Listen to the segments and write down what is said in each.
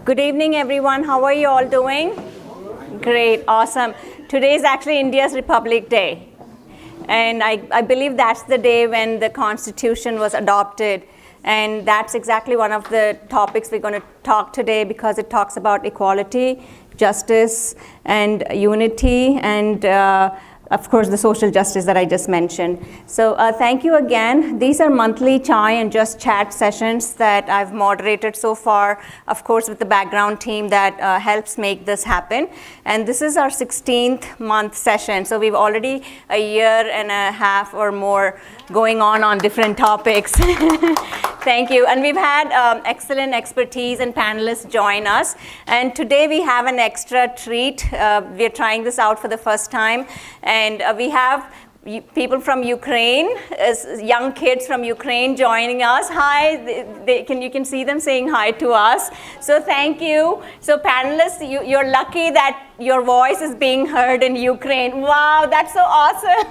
Good evening, everyone. How are you all doing? Great, awesome. Today is actually India's Republic Day. And I believe that's the day when the Constitution was adopted. And that's exactly one of the topics we're going to talk today, because it talks about equality, justice, and unity, and of course, the social justice that I just mentioned. So thank you again. These are monthly chai and just chat sessions that I've moderated so far, of course, with the background team that helps make this happen. And this is our 16th month session. So we've already a year and a half or more going on different topics. Thank you. And we've had excellent expertise and panelists join us. And today we have an extra treat. We're trying this out for the first time. And we have people from Ukraine, young kids from Ukraine joining us. Hi, you can see them saying hi to us. So thank you. So panelists, you're lucky that your voice is being heard in Ukraine. Wow, that's so awesome.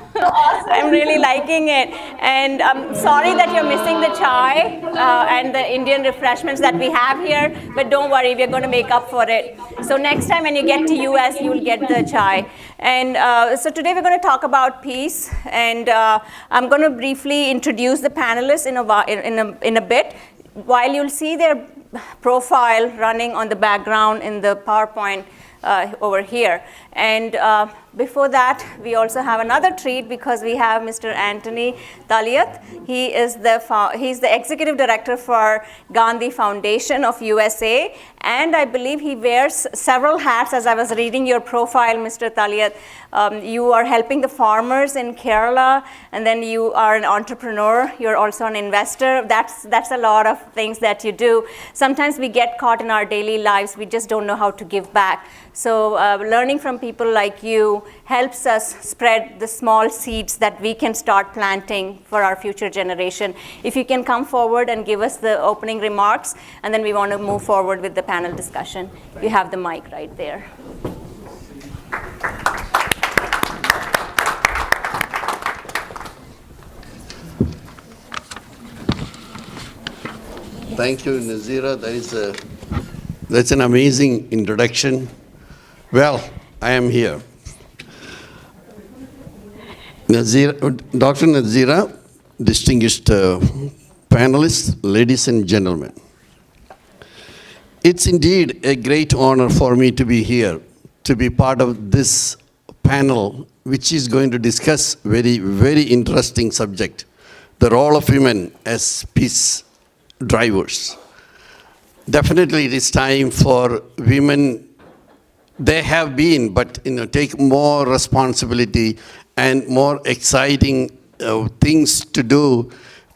I'm really liking it. And I'm sorry that you're missing the chai and the Indian refreshments that we have here, but don't worry, we're going to make up for it. So next time when you get to US, you'll get the chai. And so today we're going to talk about peace, and I'm going to briefly introduce the panelists in a bit. While you'll see their profile running on the background in the PowerPoint over here. And before that, we also have another treat, because we have Mr. Anthony Taliath. He's the executive director for Gandhi Foundation of USA, and I believe he wears several hats. As I was reading your profile, Mr. Taliath, you are helping the farmers in Kerala, and then you are an entrepreneur. You're also an investor. That's a lot of things that you do. Sometimes we get caught in our daily lives. We just don't know how to give back. So learning from people like you helps us spread the small seeds that we can start planting for our future generation. If you can come forward and give us the opening remarks, and then we want to move forward with the panel discussion. You have the mic right there. Thank you, Nazeera. That's an amazing introduction. Well, I am here. Dr. Nazeera, distinguished panelists, ladies and gentlemen. It's indeed a great honor for me to be here, to be part of this panel, which is going to discuss very, very interesting subject, the role of women as peace drivers. Definitely it is time for women. They have been, but take more responsibility and more exciting things to do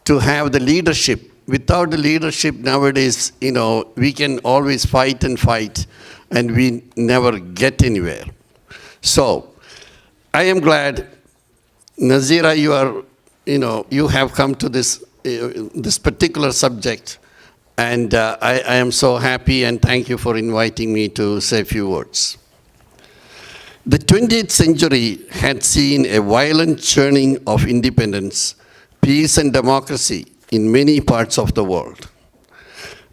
to have the leadership. Without the leadership nowadays, we can always fight, and we never get anywhere. So I am glad, Nazeera, you have come to this particular subject, and I am so happy, and thank you for inviting me to say a few words. The 20th century had seen a violent churning of independence, peace, and democracy in many parts of the world.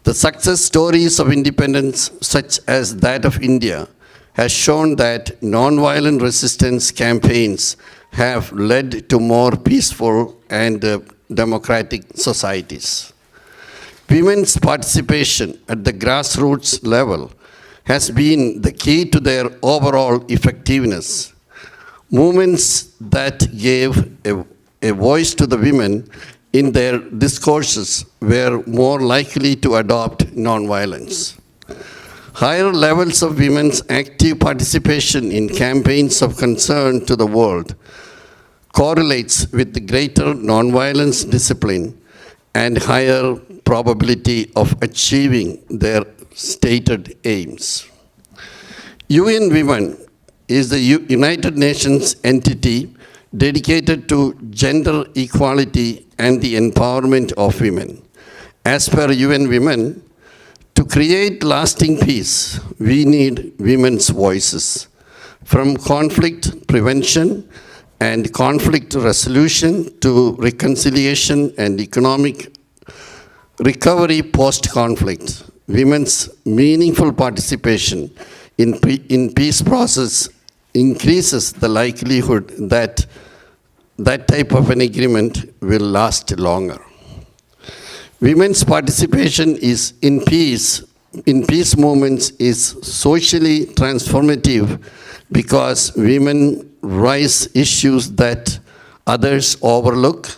The success stories of independence, such as that of India, has shown that nonviolent resistance campaigns have led to more peaceful and democratic societies. Women's participation at the grassroots level has been the key to their overall effectiveness. Movements that gave a voice to the women in their discourses were more likely to adopt nonviolence. Higher levels of women's active participation in campaigns of concern to the world correlates with the greater nonviolence discipline and higher probability of achieving their stated aims. UN Women is the United Nations entity dedicated to gender equality and the empowerment of women. As per UN Women, to create lasting peace, we need women's voices. From conflict prevention and conflict resolution to reconciliation and economic recovery post-conflict, women's meaningful participation in peace process increases the likelihood that that type of an agreement will last longer. Women's participation is in peace movements is socially transformative because women raise issues that others overlook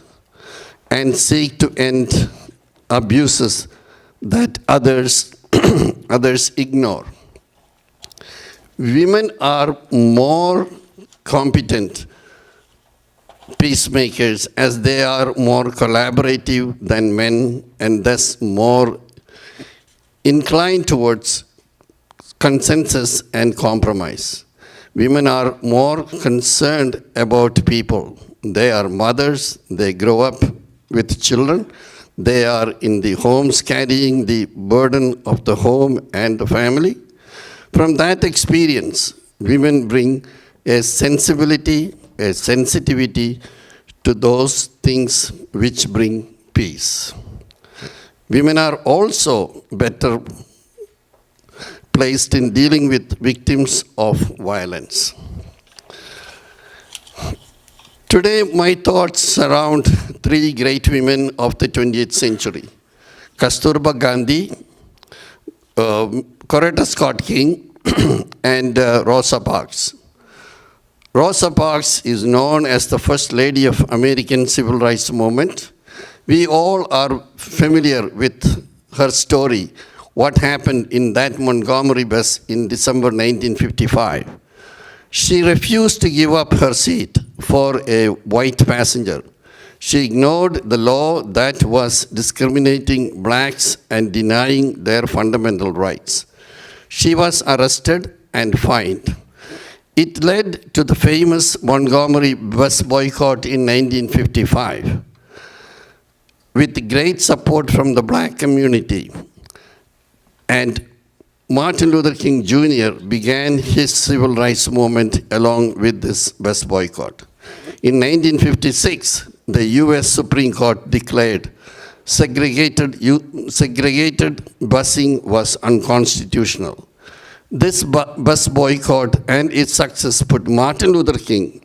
and seek to end abuses that others ignore. Women are more competent peacemakers as they are more collaborative than men and thus more inclined towards consensus and compromise. Women are more concerned about people. They are mothers, they grow up with children, they are in the homes carrying the burden of the home and the family. From that experience, women bring a sensibility, a sensitivity to those things which bring peace. Women are also better placed in dealing with victims of violence. Today, my thoughts surround three great women of the 20th century: Kasturba Gandhi, Coretta Scott King, and Rosa Parks. Rosa Parks is known as the First Lady of American Civil Rights Movement. We all are familiar with her story, what happened in that Montgomery bus in December 1955. She refused to give up her seat for a white passenger. She ignored the law that was discriminating blacks and denying their fundamental rights. She was arrested and fined. It led to the famous Montgomery bus boycott in 1955. With great support from the black community, and Martin Luther King Jr. began his civil rights movement along with this bus boycott. In 1956, the US Supreme Court declared segregated busing was unconstitutional. This bus boycott and its success put Martin Luther King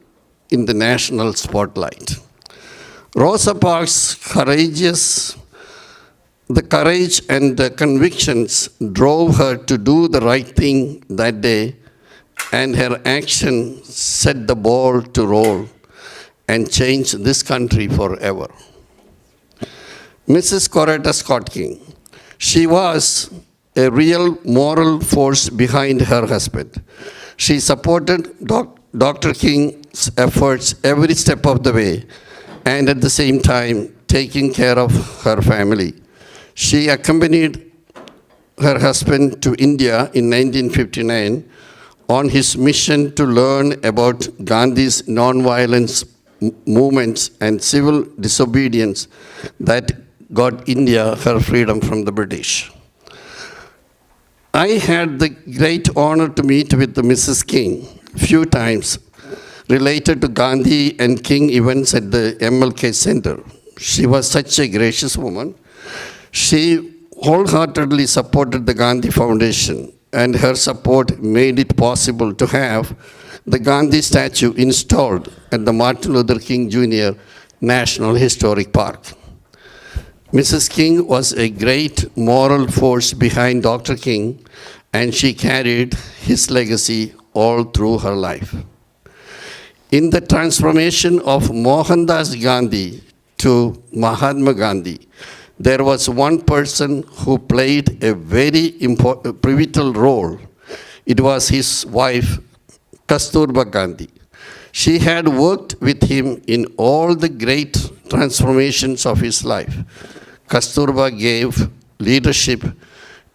in the national spotlight. Rosa Parks' the courage and the convictions drove her to do the right thing that day, and her action set the ball to roll and change this country forever. Mrs. Coretta Scott King, she was a real moral force behind her husband. She supported Dr. King's efforts every step of the way, and at the same time taking care of her family. She accompanied her husband to India in 1959 on his mission to learn about Gandhi's nonviolence movements and civil disobedience that got India her freedom from the British. I had the great honor to meet with Mrs. King few times related to Gandhi and King events at the MLK Center. She was such a gracious woman. She wholeheartedly supported the Gandhi Foundation, and her support made it possible to have the Gandhi statue installed at the Martin Luther King Jr. National Historic Park. Mrs. King was a great moral force behind Dr. King, and she carried his legacy all through her life. In the transformation of Mohandas Gandhi to Mahatma Gandhi, there was one person who played a very pivotal role. It was his wife, Kasturba Gandhi. She had worked with him in all the great transformations of his life. Kasturba gave leadership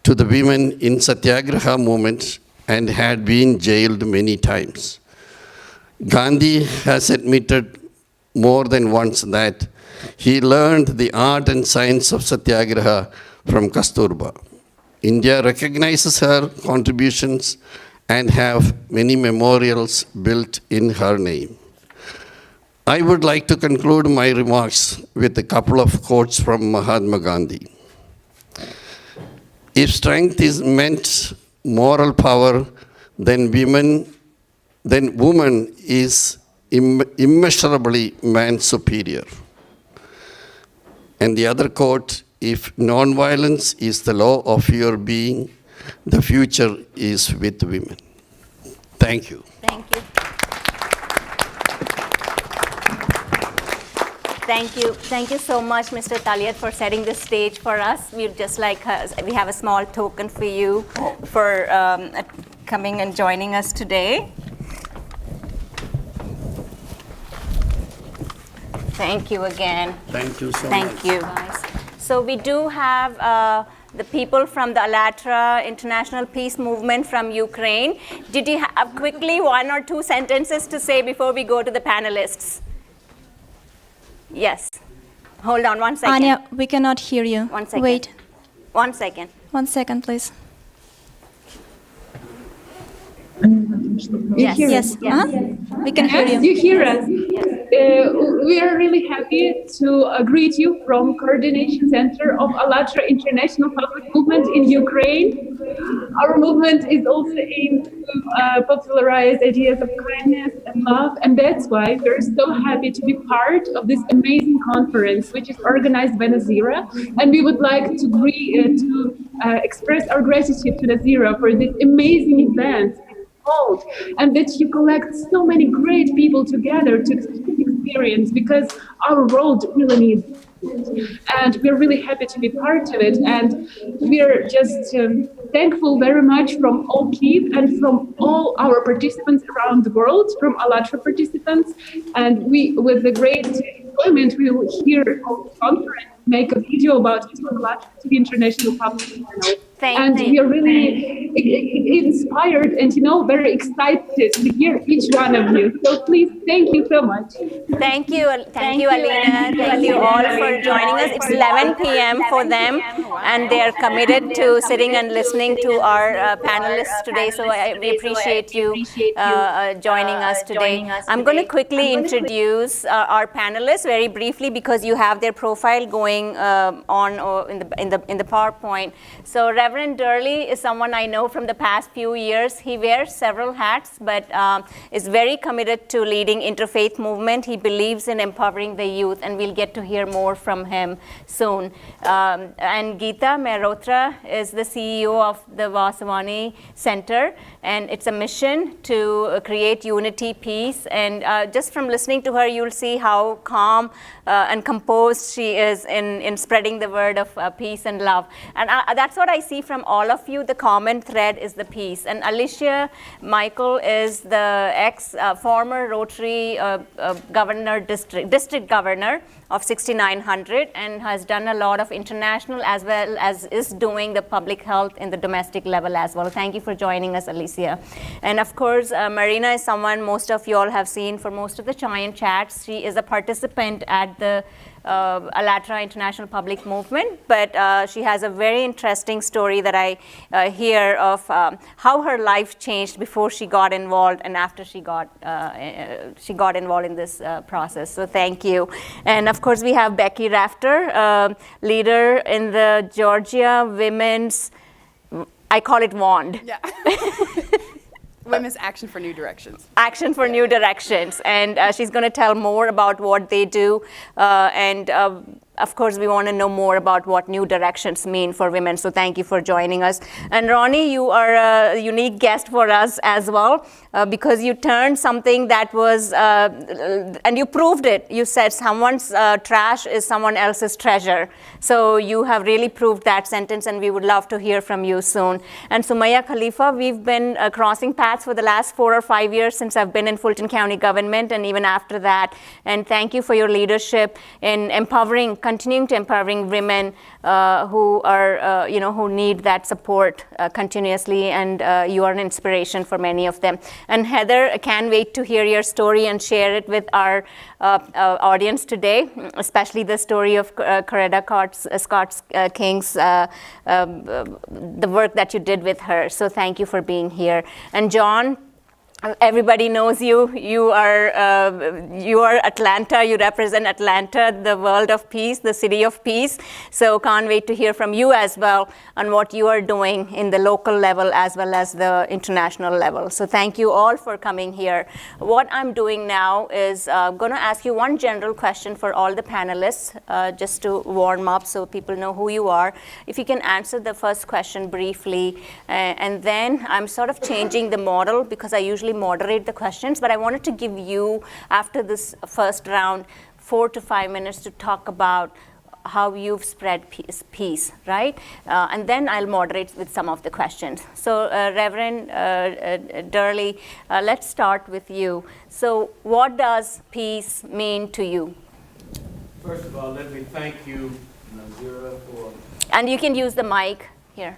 to the women in Satyagraha movement and had been jailed many times. Gandhi has admitted more than once that he learned the art and science of Satyagraha from Kasturba. India recognizes her contributions and have many memorials built in her name. I would like to conclude my remarks with a couple of quotes from Mahatma Gandhi. If strength is meant moral power, then woman is immeasurably man superior. And the other quote, if nonviolence is the law of your being, the future is with women. Thank you. Thank you. Thank you. Thank you so much, Mr. Taliyat, for setting the stage for us. We have a small token for you for coming and joining us today. Thank you again. Thank you so much. Thank you. So we do have the people from the *ALLATRA International Peace Movement from Ukraine. Did you have quickly 1 or 2 sentences to say before we go to the panelists? Yes. Hold on 1 second. Anya, we cannot hear you. 1 second. Wait. 1 second. 1 second, please. Yes. Yes. We can hear Yes, you. you hear us. We are really happy to greet you from Coordination Center of *ALLATRA International Public Movement in Ukraine. Our movement is also aimed to popularize ideas of kindness and love, and that's why we're so happy to be part of this amazing conference, which is organized by Nazeera. And we would like to express our gratitude to Nazeera for this amazing event. And that you collect so many great people together to experience, because our world really needs it. And we're really happy to be part of it. And we're just thankful very much from all Kyiv and from all our participants around the world, from *ALLATRA participants. And we, with the great enjoyment, we will hear on the conference make a video about *ALLATRA to the International Public Channel. And we are really inspired and, very excited to hear each one of you. So please, thank you so much. Thank you, Alina. Thank you all for joining us. It's 11 p.m. for them, and they are committed to sitting and listening to our panelists today. So we appreciate you joining us today. I'm going to quickly introduce our panelists very briefly, because you have their profile going on in the PowerPoint. So Reverend Durley is someone I know from the past few years. He wears several hats, but is very committed to leading interfaith movement. He believes in empowering the youth, and we'll get to hear more from him soon. And Geeta Mehrotra is the CEO of the Vasavani Center, and it's a mission to create unity, peace. And just from listening to her, you'll see how calm and composed she is in spreading the word of peace and love. And that's what I see from all of you. The common thread is the peace. And Alicia Michael is the former Rotary district governor of 6900, and has done a lot of international as well as is doing the public health in the domestic level as well. Thank you for joining us, Alicia. And of course, Marina is someone most of you all have seen for most of the Giant Chats. She is a participant at the *ALLATRA International Public Movement, but she has a very interesting story that I hear of how her life changed before she got involved and after she got involved in this process. So thank you. And of course, we have Becky Rafter, leader in the Georgia Women's, I call it WAND. Yeah. Women's Action for New Directions. Action for New Directions. And she's going to tell more about what they do. Of course, we want to know more about what new directions mean for women. So thank you for joining us. And Ronnie, you are a unique guest for us as well, because you turned something that was, and you proved it. You said someone's trash is someone else's treasure. So you have really proved that sentence, and we would love to hear from you soon. And Sumaya Khalifa, we've been crossing paths for the last 4 or 5 years since I've been in Fulton County government, and even after that. And thank you for your leadership in continuing to empowering women who are, who need that support continuously, and you are an inspiration for many of them. And Heather, I can't wait to hear your story and share it with our audience today, especially the story of Coretta Scott King's, the work that you did with her. So thank you for being here. And John, Everybody knows you. You are Atlanta. You represent Atlanta, the world of peace, the city of peace. So can't wait to hear from you as well on what you are doing in the local level as well as the international level. So thank you all for coming here. What I'm doing now is going to ask you one general question for all the panelists, just to warm up so people know who you are. If you can answer the first question briefly, and then I'm sort of changing the model because I usually moderate the questions, but I wanted to give you, after this first round, 4 to 5 minutes to talk about how you've spread peace, right? And then I'll moderate with some of the questions. So Reverend Durley, let's start with you. So what does peace mean to you? First of all, let me thank you, Nazeera, for... And you can use the mic here.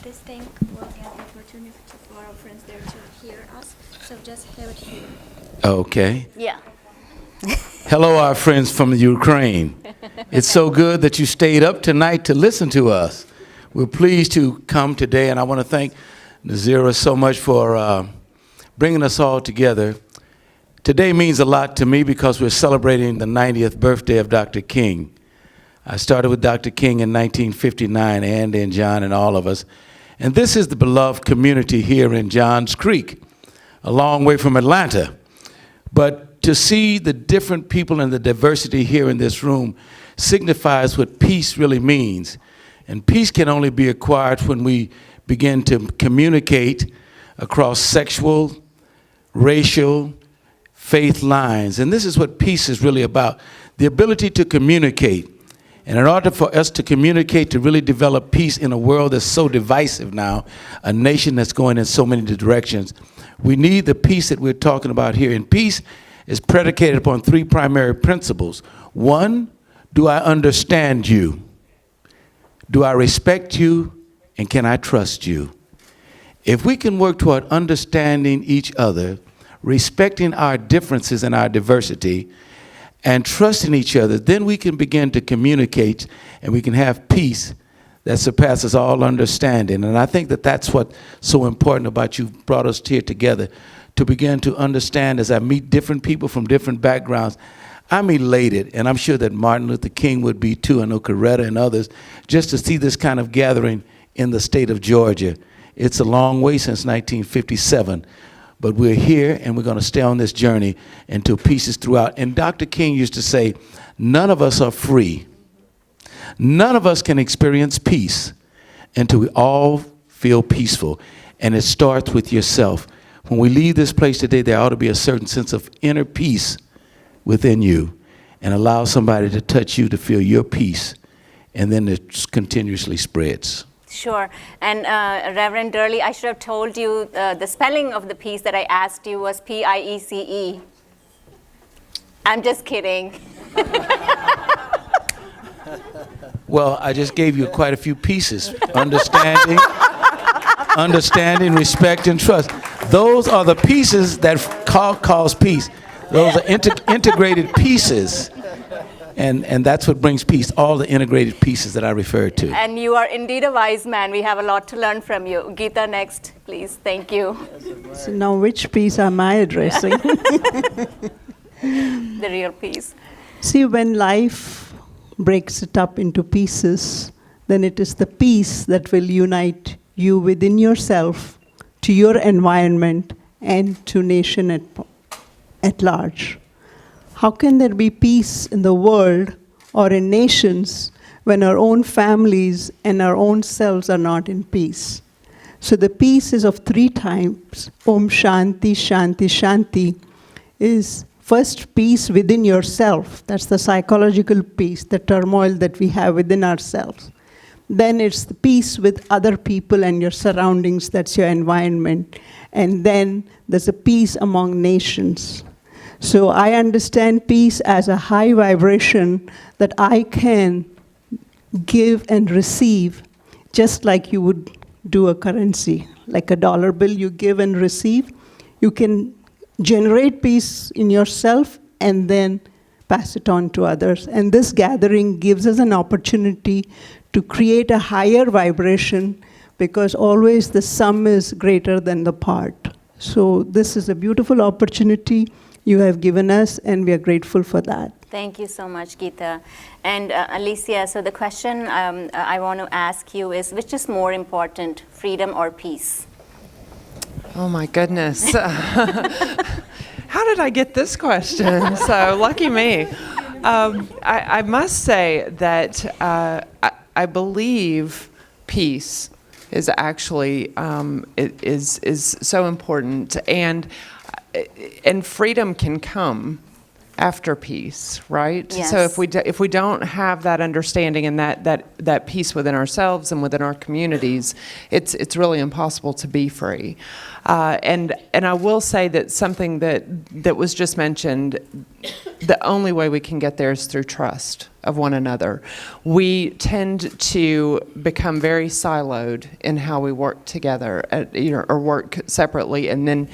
This thing will get the opportunity for our friends there to hear us. So just have it here. Okay. Yeah. Hello, our friends from Ukraine. It's so good that you stayed up tonight to listen to us. We're pleased to come today, and I want to thank Nazeera so much for bringing us all together. Today means a lot to me because we're celebrating the 90th birthday of Dr. King. I started with Dr. King in 1959, Andy and John and all of us. And this is the beloved community here in Johns Creek, a long way from Atlanta. But to see the different people and the diversity here in this room signifies what peace really means. And peace can only be acquired when we begin to communicate across sexual, racial, faith lines. And this is what peace is really about, the ability to communicate. And in order for us to communicate, to really develop peace in a world that's so divisive now, a nation that's going in so many directions, we need the peace that we're talking about here. And peace is predicated upon 3 primary principles. 1, do I understand you? Do I respect you? And can I trust you? If we can work toward understanding each other, respecting our differences and our diversity, and trusting each other, then we can begin to communicate and we can have peace that surpasses all understanding. And I think that that's what's so important about you brought us here together, to begin to understand as I meet different people from different backgrounds. I'm elated, and I'm sure that Martin Luther King would be too, I know Coretta and others, just to see this kind of gathering in the state of Georgia. It's a long way since 1957. But we're here, and we're going to stay on this journey until peace is throughout. And Dr. King used to say, none of us are free. None of us can experience peace until we all feel peaceful. And it starts with yourself. When we leave this place today, there ought to be a certain sense of inner peace within you, and allow somebody to touch you to feel your peace. And then it continuously spreads. Sure. And Reverend Durley, I should have told you the spelling of the peace that I asked you was P-I-E-C-E. I'm just kidding. Well, I just gave you quite a few pieces. Understanding, respect, and trust. Those are the pieces that cause peace. Those are integrated pieces. And that's what brings peace, all the integrated pieces that I referred to. And you are indeed a wise man. We have a lot to learn from you. Geeta, next, please. Thank you. So now which piece am I addressing? The real peace. See, when life breaks it up into pieces, then it is the peace that will unite you within yourself, to your environment, and to nation at large. How can there be peace in the world or in nations when our own families and our own selves are not in peace? So the peace is of 3 types. Om Shanti, Shanti, Shanti is first peace within yourself. That's the psychological peace, the turmoil that we have within ourselves. Then it's the peace with other people and your surroundings, that's your environment. And then there's a peace among nations. So I understand peace as a high vibration that I can give and receive, just like you would do a currency, like a dollar bill you give and receive. You can generate peace in yourself and then pass it on to others. And this gathering gives us an opportunity to create a higher vibration because always the sum is greater than the part. So this is a beautiful opportunity you have given us, and we are grateful for that. Thank you so much, Geeta. And Alicia, so the question I want to ask you is, which is more important, freedom or peace? Oh my goodness. How did I get this question? So lucky me. I must say that I believe peace is actually is so important, and freedom can come after peace, right? Yes. So if we don't have that understanding and that peace within ourselves and within our communities, it's really impossible to be free. And I will say that something that was just mentioned, the only way we can get there is through trust of one another. We tend to become very siloed in how we work together, or work separately, and then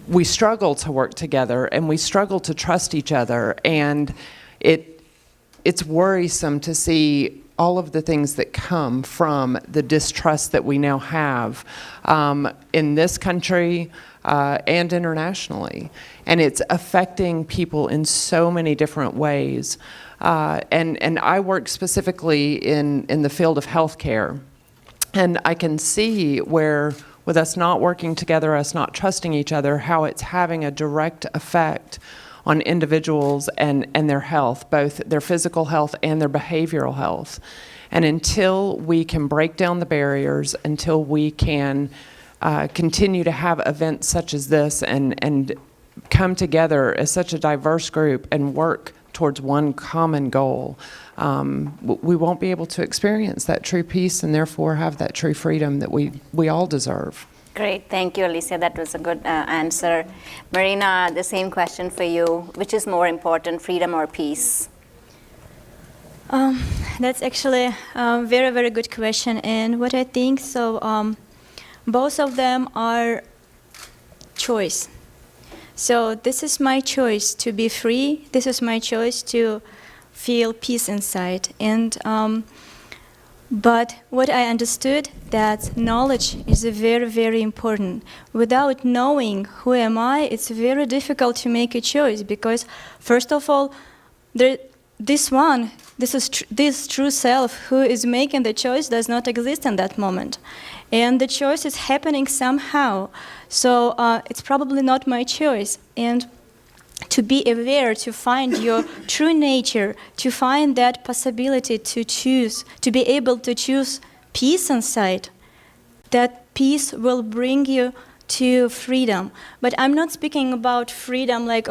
we struggle to work together, and we struggle to trust each other, and it's worrisome to see all of the things that come from the distrust that we now have in this country and internationally. And it's affecting people in so many different ways. And I work specifically in the field of healthcare, and I can see where, with us not working together, us not trusting each other, how it's having a direct effect on individuals and their health, both their physical health and their behavioral health. And until we can break down the barriers, until we can continue to have events such as this and come together as such a diverse group and work towards one common goal, we won't be able to experience that true peace and therefore have that true freedom that we all deserve. Great, thank you, Alicia. That was a good answer. Marina, the same question for you. Which is more important, freedom or peace? That's actually a very, very good question. And what I think, so both of them are choice. So this is my choice to be free. This is my choice to feel peace inside. And but what I understood, that knowledge is very, very important. Without knowing who am I, it's very difficult to make a choice, because first of all, this true self who is making the choice does not exist in that moment. And the choice is happening somehow. So it's probably not my choice. And to be aware, to find your true nature, to find that possibility to choose, to be able to choose peace inside, that peace will bring you to freedom. But I'm not speaking about freedom like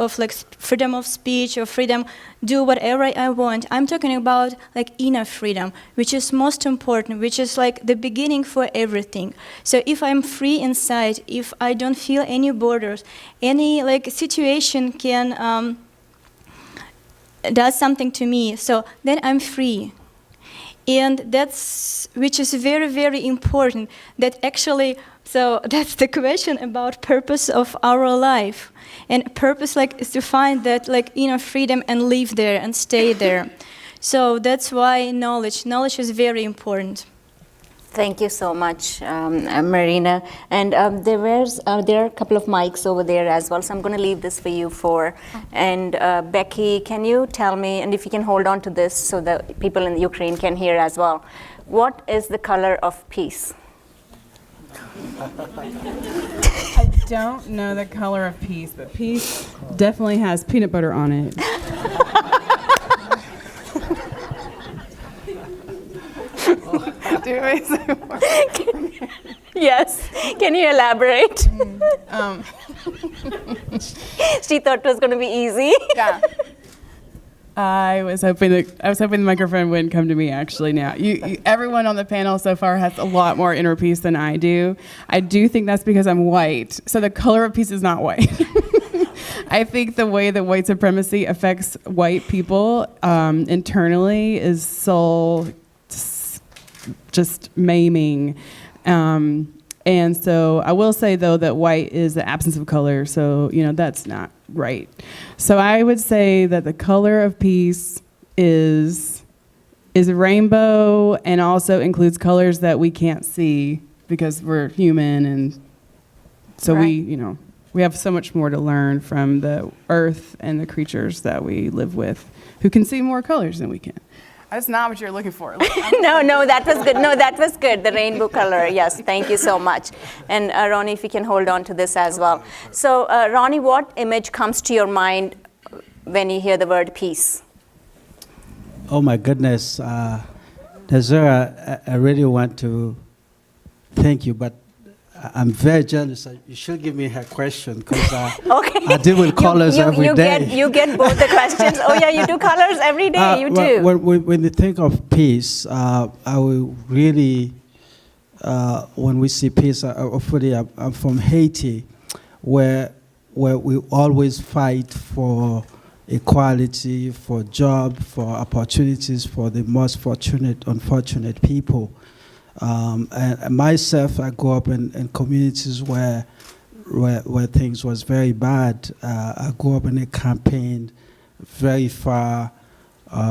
freedom of speech or freedom do whatever I want. I'm talking about like inner freedom, which is most important, which is like the beginning for everything. So if I'm free inside, if I don't feel any borders, any like situation can does something to me, so then I'm free. And which is very, very important, that actually, so that's the question about purpose of our life. And purpose is to find that inner freedom and live there and stay there. So that's why knowledge is very important. Thank you so much, Marina. And there are a couple of mics over there as well, so I'm going to leave this for you four. And Becky, can you tell me, and if you can hold on to this so that people in Ukraine can hear as well, what is the color of peace? I don't know the color of peace, but peace definitely has peanut butter on it. Yes. Can you elaborate? She thought it was going to be easy. Yeah. I was hoping the microphone wouldn't come to me. Actually, now everyone on the panel so far has a lot more inner peace than I do. I do think that's because I'm white. So the color of peace is not white. I think the way that white supremacy affects white people internally is so just maiming. And so I will say, though, that white is the absence of color. So, that's not right. So I would say that the color of peace is is rainbow and also includes colors that we can't see because we're human, and so Right. we have so much more to learn from the earth and the creatures that we live with, who can see more colors than we can. That's not what you're looking for. No, that was good. No, that was good. The rainbow color. Yes, thank you so much. And Ronnie, if you can hold on to this as well. So, Ronnie, what image comes to your mind when you hear the word peace? Oh my goodness, Nazeera, I really want to thank you, but I'm very jealous. You should give me her question because Okay. I deal with colors every day. You get both the questions. Oh yeah, you do colors every day. You do. When you think of peace, I will really, when we see peace, hopefully I'm from Haiti, where we always fight for equality, for job, for opportunities for the most fortunate, unfortunate people. And myself, I grew up in communities where things was very bad. I grew up in a campaign very far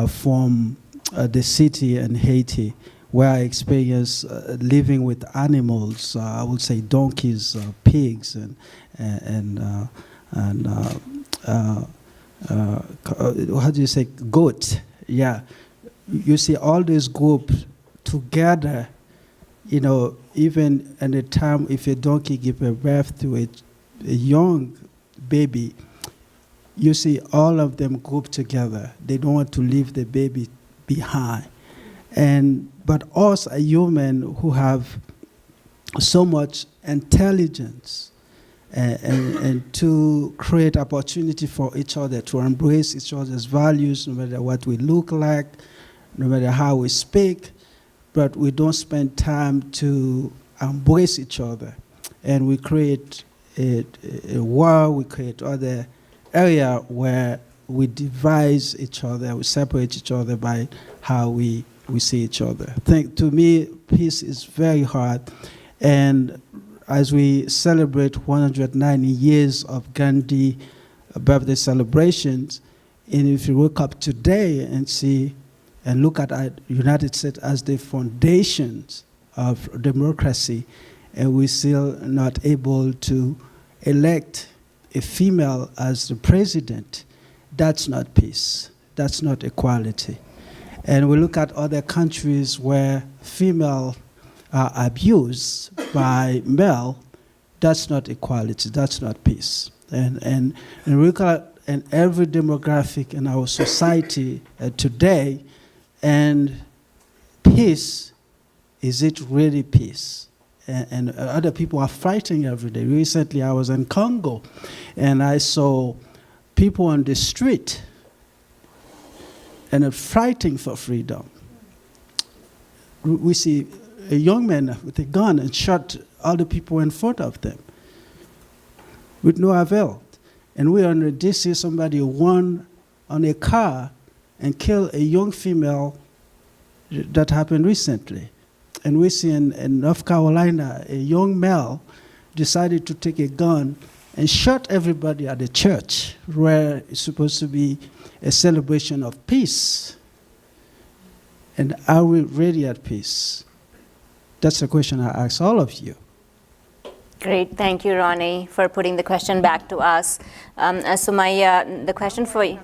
from the city in Haiti, where I experienced living with animals. I would say donkeys, pigs, and how do you say goat? Yeah, you see all these groups together. Even at the time, if a donkey gives birth to a young baby, you see all of them group together. They don't want to leave the baby behind. But us, a human who have so much intelligence and to create opportunity for each other, to embrace each other's values, no matter what we look like, no matter how we speak, but we don't spend time to embrace each other. And we create a war, we create other area where we divide each other, we separate each other by how we see each other. To me, peace is very hard. And as we celebrate 190 years of Gandhi birthday celebrations, and if you wake up today and see and look at the United States as the foundations of democracy, and we're still not able to elect a female as the president, that's not peace. That's not equality. And we look at other countries where female are abused by male, that's not equality, that's not peace. And we look at every demographic in our society today, and peace, is it really peace? And other people are fighting every day. Recently, I was in Congo, and I saw people on the street and are fighting for freedom. We see a young man with a gun and shot all the people in front of them with no avail. And we on DC, somebody won on a car and killed a young female. That happened recently. And we see in North Carolina, a young male decided to take a gun and shot everybody at the church, where it's supposed to be a celebration of peace. And are we really at peace? That's a question I ask all of you. Great, thank you, Ronnie, for putting the question back to us. So the question for you.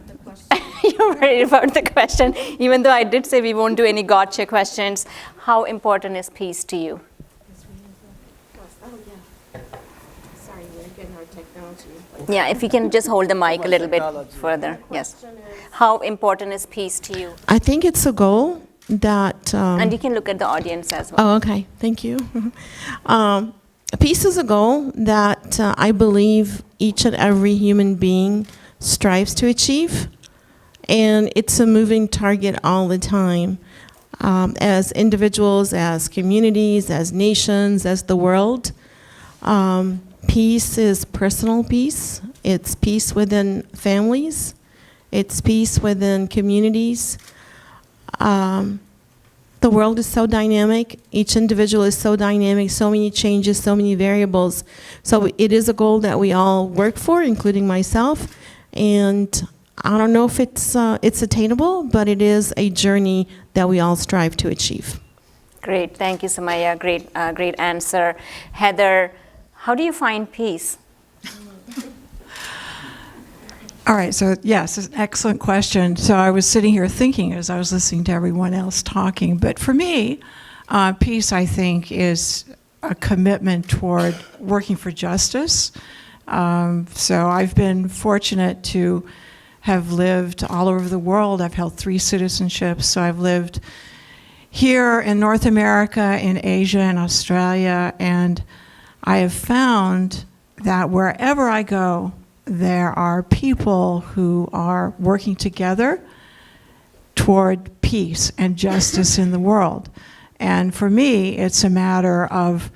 You're worried about the question, even though I did say we won't do any gotcha questions. How important is peace to you? Sorry, we're getting our technology. Yeah, if you can just hold the mic a little bit further. Yes. How important is peace to you? I think it's a goal that... and you can look at the audience as well. Oh, okay. Thank you. Peace is a goal that I believe each and every human being strives to achieve. And it's a moving target all the time. As individuals, as communities, as nations, as the world. Peace is personal peace. It's peace within families. It's peace within communities. The world is so dynamic. Each individual is so dynamic, so many changes, so many variables. So it is a goal that we all work for, including myself. And I don't know if it's attainable, but it is a journey that we all strive to achieve. Great, thank you, Samaya. Great answer. Heather, how do you find peace? All right, so yes, it's an excellent question. So I was sitting here thinking as I was listening to everyone else talking, but for me, peace, I think, is a commitment toward working for justice. So I've been fortunate to have lived all over the world. I've held 3 citizenships, so I've lived here in North America, in Asia, and Australia, and I have found that wherever I go, there are people who are working together toward peace and justice in the world. And for me, it's a matter of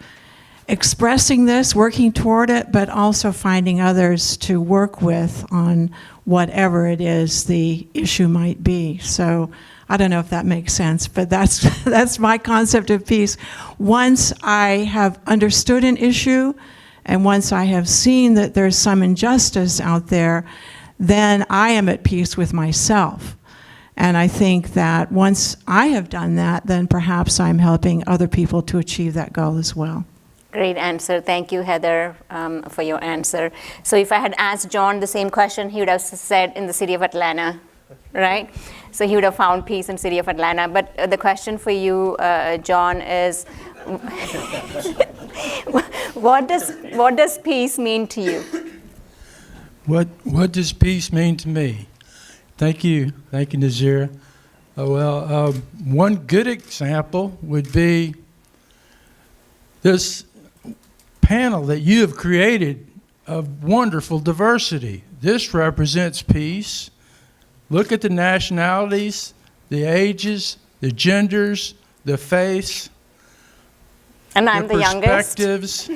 expressing this, working toward it, but also finding others to work with on whatever it is the issue might be. So I don't know if that makes sense, but that's my concept of peace. Once I have understood an issue, and once I have seen that there's some injustice out there, then I am at peace with myself. And I think that once I have done that, then perhaps I'm helping other people to achieve that goal as well. Great answer. Thank you, Heather, for your answer. So if I had asked John the same question, he would have said in the city of Atlanta, right? So he would have found peace in the city of Atlanta. But the question for you, John, is what does peace mean to you? What does peace mean to me? Thank you, Nazeera. One good example would be this panel that you have created of wonderful diversity. This represents peace. Look at the nationalities, the ages, the genders, the faiths. And I'm the youngest. Perspectives.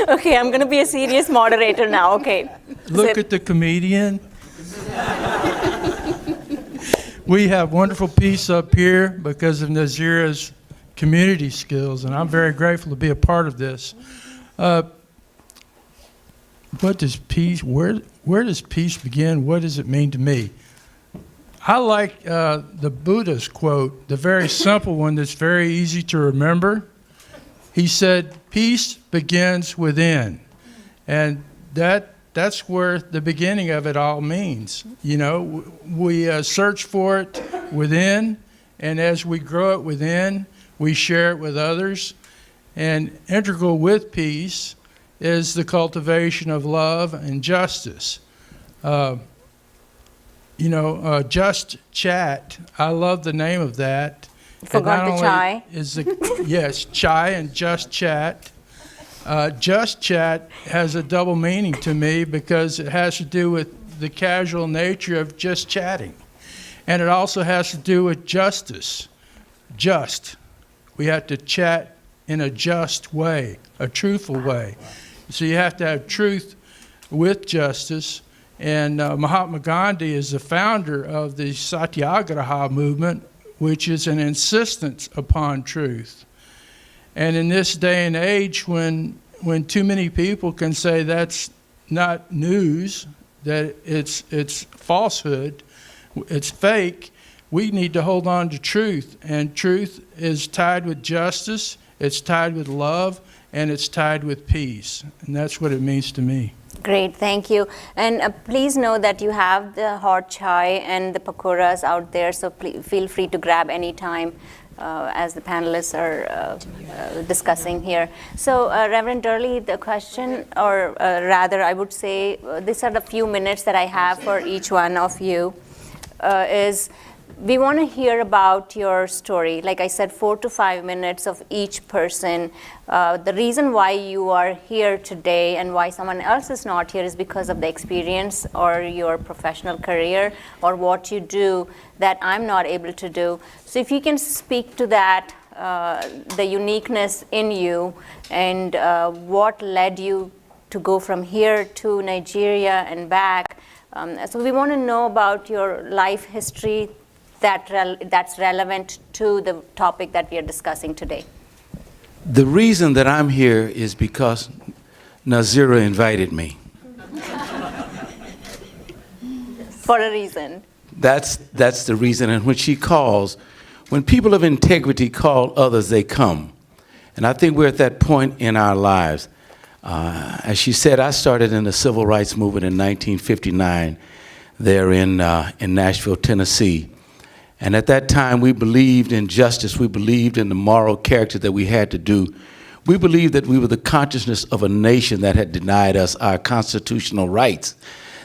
Okay, I'm going to be a serious moderator now. Okay. Look at the comedian. We have wonderful peace up here because of Nazeera's community skills, and I'm very grateful to be a part of this. What does peace, where does peace begin? What does it mean to me? I like the Buddha's quote, the very simple one that's very easy to remember. He said, peace begins within. And that's where the beginning of it all means. You know, we search for it within, and as we grow it within, we share it with others. And integral with peace is the cultivation of love and justice. Just Chat, I love the name of that. Forgot the chai. Yes, chai and Just Chat. Just Chat has a double meaning to me because it has to do with the casual nature of just chatting. And it also has to do with justice. Just. We have to chat in a just way, a truthful way. So you have to have truth with justice. And Mahatma Gandhi is the founder of the Satyagraha movement, which is an insistence upon truth. And in this day and age, when too many people can say that's not news, that it's falsehood, it's fake, we need to hold on to truth. And truth is tied with justice, it's tied with love, and it's tied with peace. And that's what it means to me. Great, thank you. And please know that you have the hot chai and the pakoras out there, so feel free to grab any time as the panelists are discussing here. So Reverend Durley, the question, or rather I would say, these are the few minutes that I have for each one of you, is we want to hear about your story. Like I said, 4 to 5 minutes of each person. The reason why you are here today and why someone else is not here is because of the experience or your professional career or what you do that I'm not able to do. So if you can speak to that, the uniqueness in you and what led you to go from here to Nigeria and back. So we want to know about your life history that's relevant to the topic that we are discussing today. The reason that I'm here is because Nazeera invited me. for a reason. That's the reason. And when she calls, when people of integrity call others, they come. And I think we're at that point in our lives. As she said, I started in the civil rights movement in 1959 there in Nashville, Tennessee. And at that time, we believed in justice. We believed in the moral character that we had to do. We believed that we were the consciousness of a nation that had denied us our constitutional rights.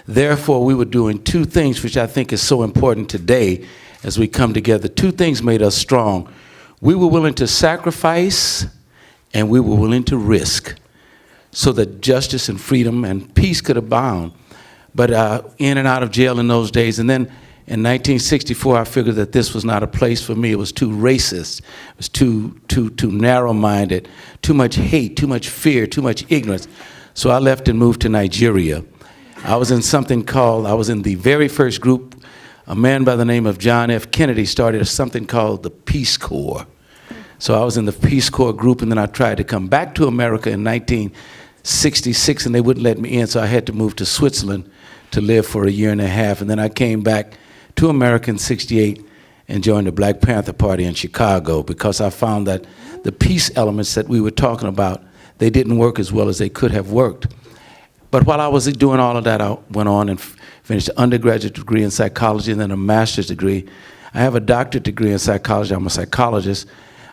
Therefore, we were doing two things, which I think is so important today as we come together. Two things made us strong. We were willing to sacrifice, and we were willing to risk so that justice and freedom and peace could abound. But in and out of jail in those days. And then in 1964, I figured that this was not a place for me. It was too racist. It was too narrow-minded, too much hate, too much fear, too much ignorance. So I left and moved to Nigeria. I was in the very first group. A man by the name of John F. Kennedy started something called the Peace Corps. So I was in the Peace Corps group, and then I tried to come back to America in 1966, and they wouldn't let me in, so I had to move to Switzerland to live for a year and a half. And then I came back to America in 68 and joined the Black Panther Party in Chicago because I found that the peace elements that we were talking about, they didn't work as well as they could have worked. But while I was doing all of that, I went on and finished an undergraduate degree in psychology and then a master's degree. I have a doctorate degree in psychology. I'm a psychologist.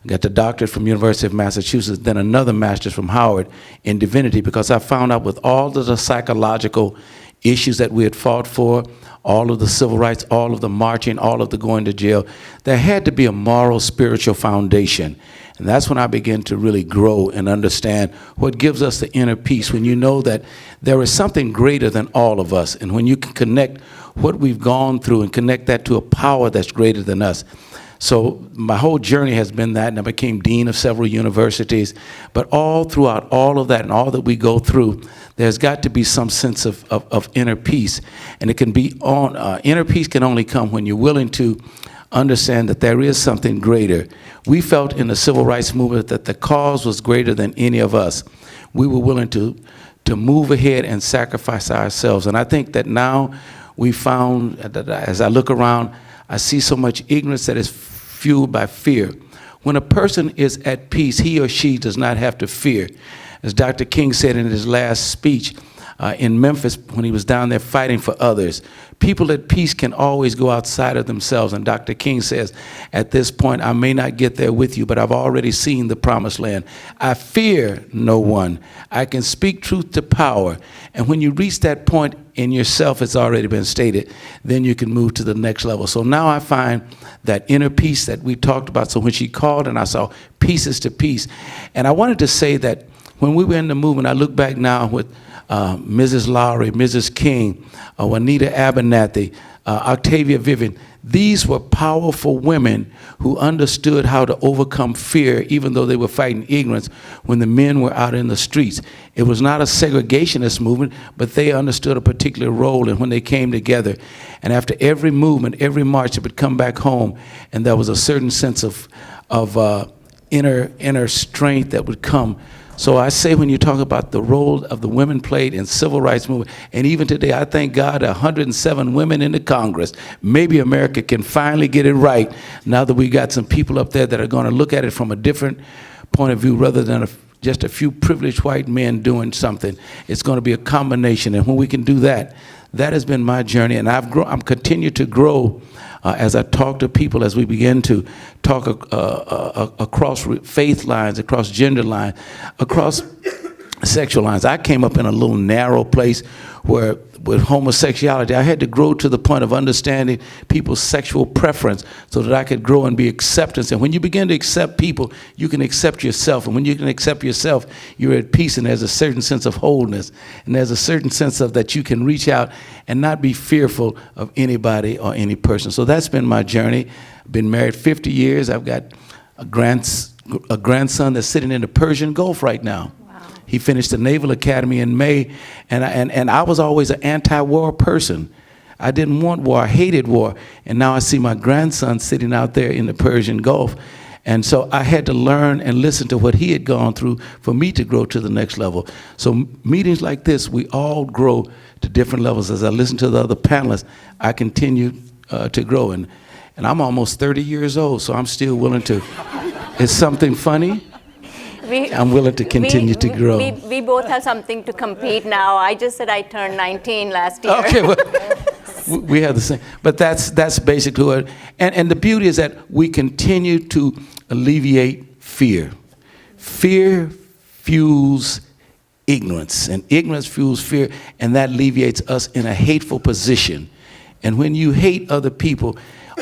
I got the doctorate from University of Massachusetts, then another master's from Howard in divinity, because I found out with all of the psychological issues that we had fought for, all of the civil rights, all of the marching, all of the going to jail, there had to be a moral, spiritual foundation. And that's when I began to really grow and understand what gives us the inner peace, when you know that there is something greater than all of us, and when you can connect what we've gone through and connect that to a power that's greater than us. So my whole journey has been that, and I became dean of several universities. But all throughout all of that and all that we go through, there's got to be some sense of inner peace. And it can be inner peace can only come when you're willing to understand that there is something greater. We felt in the civil rights movement that the cause was greater than any of us. We were willing to move ahead and sacrifice ourselves. And I think that now we found, as I look around, I see so much ignorance that is fueled by fear. When a person is at peace, he or she does not have to fear. As Dr. King said in his last speech in Memphis when he was down there fighting for others, people at peace can always go outside of themselves. And Dr. King says, at this point, I may not get there with you, but I've already seen the promised land. I fear no one. I can speak truth to power. And when you reach that point in yourself, it's already been stated, then you can move to the next level. So now I find that inner peace that we talked about. So when she called and I saw pieces to peace, and I wanted to say that when we were in the movement, I look back now with Mrs. Lowry, Mrs. King, Juanita Abernathy, Octavia Vivian. These were powerful women who understood how to overcome fear, even though they were fighting ignorance when the men were out in the streets. It was not a segregationist movement, but they understood a particular role. And when they came together, and after every movement, every march, they would come back home, and there was a certain sense of inner strength that would come. So I say, when you talk about the role of the women played in civil rights movement, and even today, I thank God 107 women in the Congress. Maybe America can finally get it right now that we got some people up there that are going to look at it from a different point of view rather than just a few privileged white men doing something. It's going to be a combination, and when we can do that, that has been my journey, and I'm continued to grow as I talk to people, as we begin to talk across faith lines, across gender lines, across sexual lines. I came up in a little narrow place where with homosexuality, I had to grow to the point of understanding people's sexual preference so that I could grow and be acceptance. And when you begin to accept people, you can accept yourself. And when you can accept yourself, you're at peace, and there's a certain sense of wholeness. And there's a certain sense of that you can reach out and not be fearful of anybody or any person. So that's been my journey. I've been married 50 years. I've got a grandson that's sitting in the Persian Gulf right now. He finished the Naval Academy in May, and I was always an anti-war person. I didn't want war, I hated war, and now I see my grandson sitting out there in the Persian Gulf, And so I had to learn and listen to what he had gone through for me to grow to the next level. So meetings like this, we all grow to different levels. As I listen to the other panelists, I continue to grow. And I'm almost 30 years old, so I'm still willing to, is something funny? I'm willing to continue to grow. We both have something to compete now. I just said I turned 19 last year. Okay, well, we have the same. But that's basic to it. And the beauty is that we continue to alleviate fear. Fear fuels ignorance, and ignorance fuels fear, and that alleviates us in a hateful position. And when you hate other people,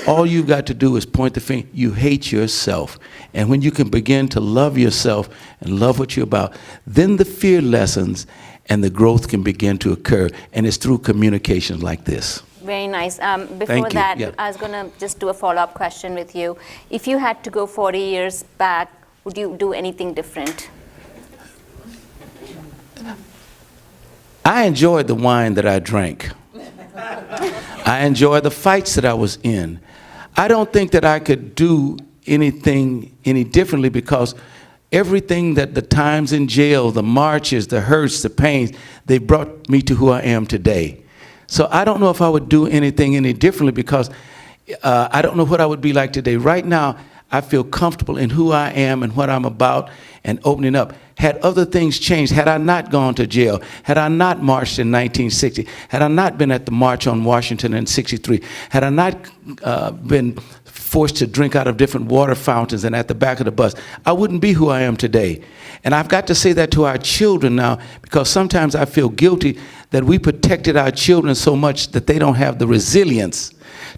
all you've got to do is point the finger. You hate yourself. And when you can begin to love yourself and love what you're about, then the fear lessens and the growth can begin to occur. And it's through communications like this. Very nice. Thank Before you. that, Yeah. I was going to just do a follow-up question with you. If you had to go 40 years back, would you do anything different? I enjoyed the wine that I drank. I enjoyed the fights that I was in. I don't think that I could do anything any differently, because everything that the times in jail, the marches, the hurts, the pains, they brought me to who I am today. So I don't know if I would do anything any differently, because I don't know what I would be like today. Right now, I feel comfortable in who I am and what I'm about and opening up. Had other things changed, had I not gone to jail, had I not marched in 1960, had I not been at the March on Washington in 63, had I not been forced to drink out of different water fountains and at the back of the bus, I wouldn't be who I am today. And I've got to say that to our children now, because sometimes I feel guilty that we protected our children so much that they don't have the resilience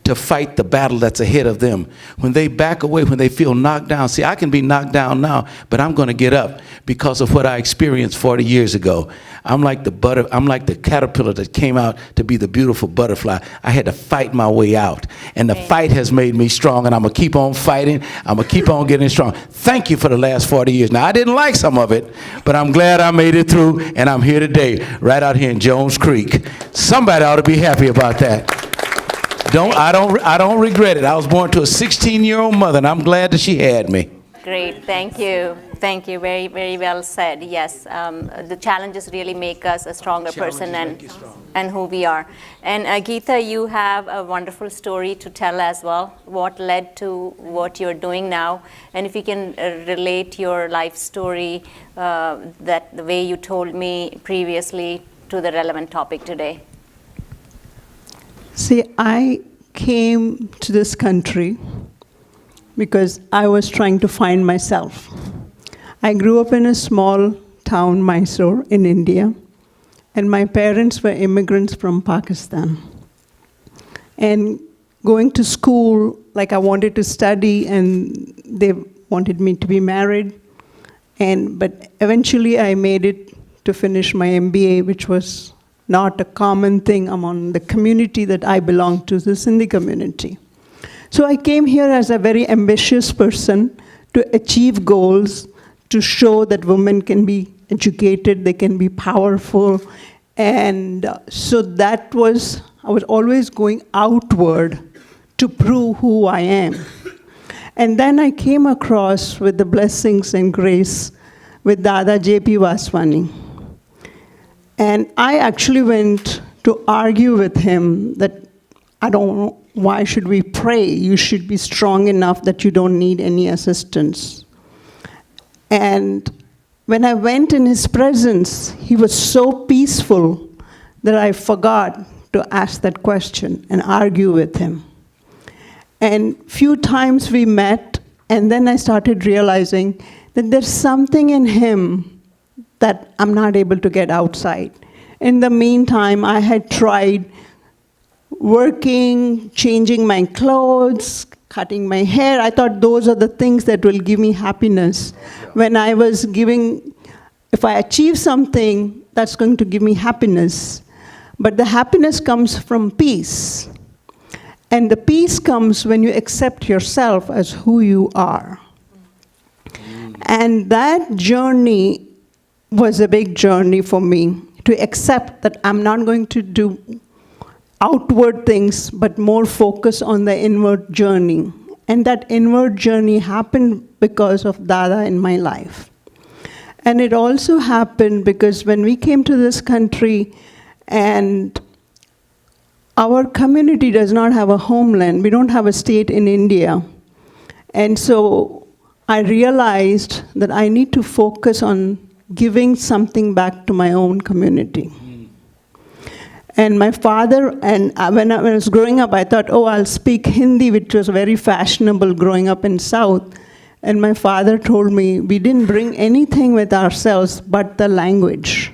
to fight the battle that's ahead of them. When they back away, when they feel knocked down, see, I can be knocked down now, but I'm going to get up because of what I experienced 40 years ago. I'm like the caterpillar that came out to be the beautiful butterfly. I had to fight my way out, and the fight has made me strong, and I'm going to keep on fighting. I'm going to keep on getting strong. Thank you for the last 40 years. Now, I didn't like some of it, but I'm glad I made it through, and I'm here today, right out here in Jones Creek. Somebody ought to be happy about that. I don't regret it. I was born to a 16-year-old mother, and I'm glad that she had me. Great, thank you. Thank you, very, very well said. Yes, the challenges really make us a stronger person and who we are. And Geeta, you have a wonderful story to tell as well. What led to what you're doing now? And if you can relate your life story, that the way you told me previously, to the relevant topic today. See, I came to this country because I was trying to find myself. I grew up in a small town, Mysore, in India, and my parents were immigrants from Pakistan. And going to school, like I wanted to study, and they wanted me to be married. But eventually I made it to finish my MBA, which was not a common thing among the community that I belong to, the Sindhi community. So I came here as a very ambitious person to achieve goals, to show that women can be educated, they can be powerful. And so that was, I was always going outward to prove who I am. And then I came across, with the blessings and grace, with Dada J.P. Vaswani. And I actually went to argue with him that I don't know, why should we pray? You should be strong enough that you don't need any assistance. And when I went in his presence, he was so peaceful that I forgot to ask that question and argue with him. And few times we met, and then I started realizing that there's something in him that I'm not able to get outside. In the meantime, I had tried working, changing my clothes, cutting my hair. I thought those are the things that will give me happiness. When I was giving, if I achieve something, that's going to give me happiness. But the happiness comes from peace. And the peace comes when you accept yourself as who you are. And that journey was a big journey for me, to accept that I'm not going to do outward things, but more focus on the inward journey. And that inward journey happened because of Dada in my life. And it also happened because when we came to this country and our community does not have a homeland, we don't have a state in India. And so I realized that I need to focus on giving something back to my own community. And my father, and when I was growing up, I thought, oh, I'll speak Hindi, which was very fashionable growing up in South. And my father told me, we didn't bring anything with ourselves but the language.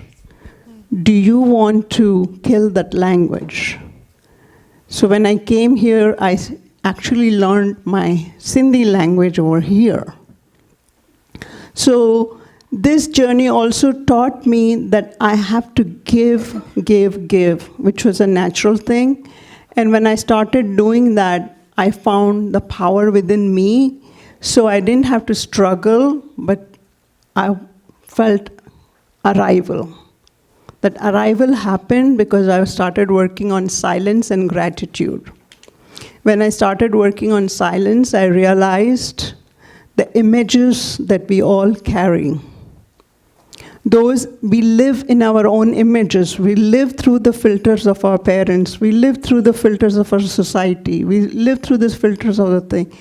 Do you want to kill that language? So when I came here, I actually learned my Sindhi language over here. So this journey also taught me that I have to give, which was a natural thing. And when I started doing that, I found the power within me. So I didn't have to struggle, but I felt arrival. That arrival happened because I started working on silence and gratitude. When I started working on silence, I realized the images that we all carry. Those, we live in our own images. We live through the filters of our parents. We live through the filters of our society. We live through the filters of the thing.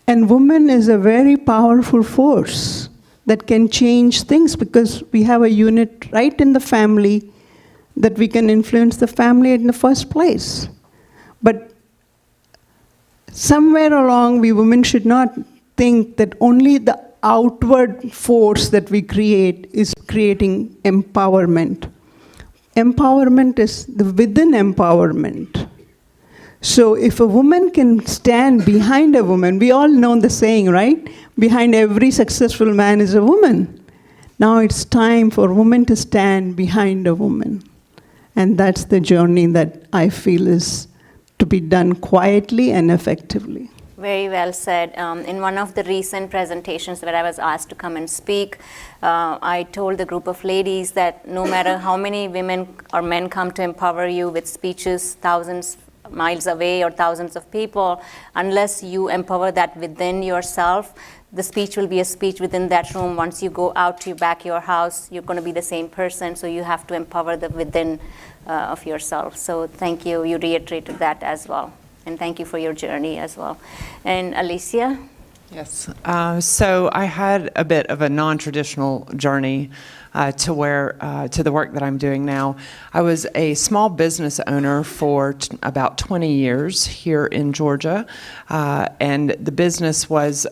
And woman is a very powerful force that can change things because we have a unit right in the family that we can influence the family in the first place. But somewhere along, we women should not think that only the outward force that we create is creating empowerment. Empowerment is the within empowerment. So if a woman can stand behind a woman, we all know the saying, right? Behind every successful man is a woman. Now it's time for women to stand behind a woman. And that's the journey that I feel is to be done quietly and effectively. Very well said. In one of the recent presentations where I was asked to come and speak, I told the group of ladies that no matter how many women or men come to empower you with speeches thousands miles away or thousands of people, unless you empower that within yourself, the speech will be a speech within that room. Once you go out to back your house, you're going to be the same person, so you have to empower the within of yourself. So thank you. You reiterated that as well. And thank you for your journey as well. And Alicia? Yes. So I had a bit of a non-traditional journey to the work that I'm doing now. I was a small business owner for about 20 years here in Georgia, and the business was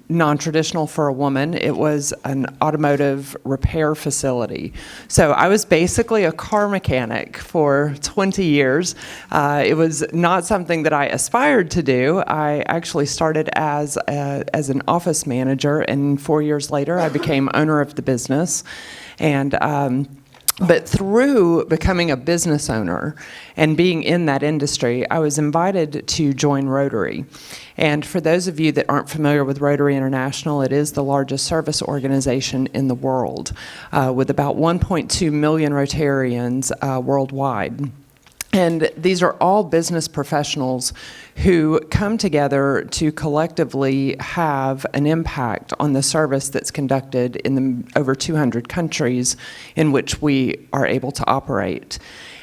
non-traditional for a woman. It was an automotive repair facility. So I was basically a car mechanic for 20 years. It was not something that I aspired to do. I actually started as an office manager, and 4 years later I became owner of the business. And but through becoming a business owner and being in that industry, I was invited to join Rotary. And for those of you that aren't familiar with Rotary International, it is the largest service organization in the world, with about 1.2 million Rotarians worldwide. And these are all business professionals who come together to collectively have an impact on the service that's conducted in the over 200 countries in which we are able to operate.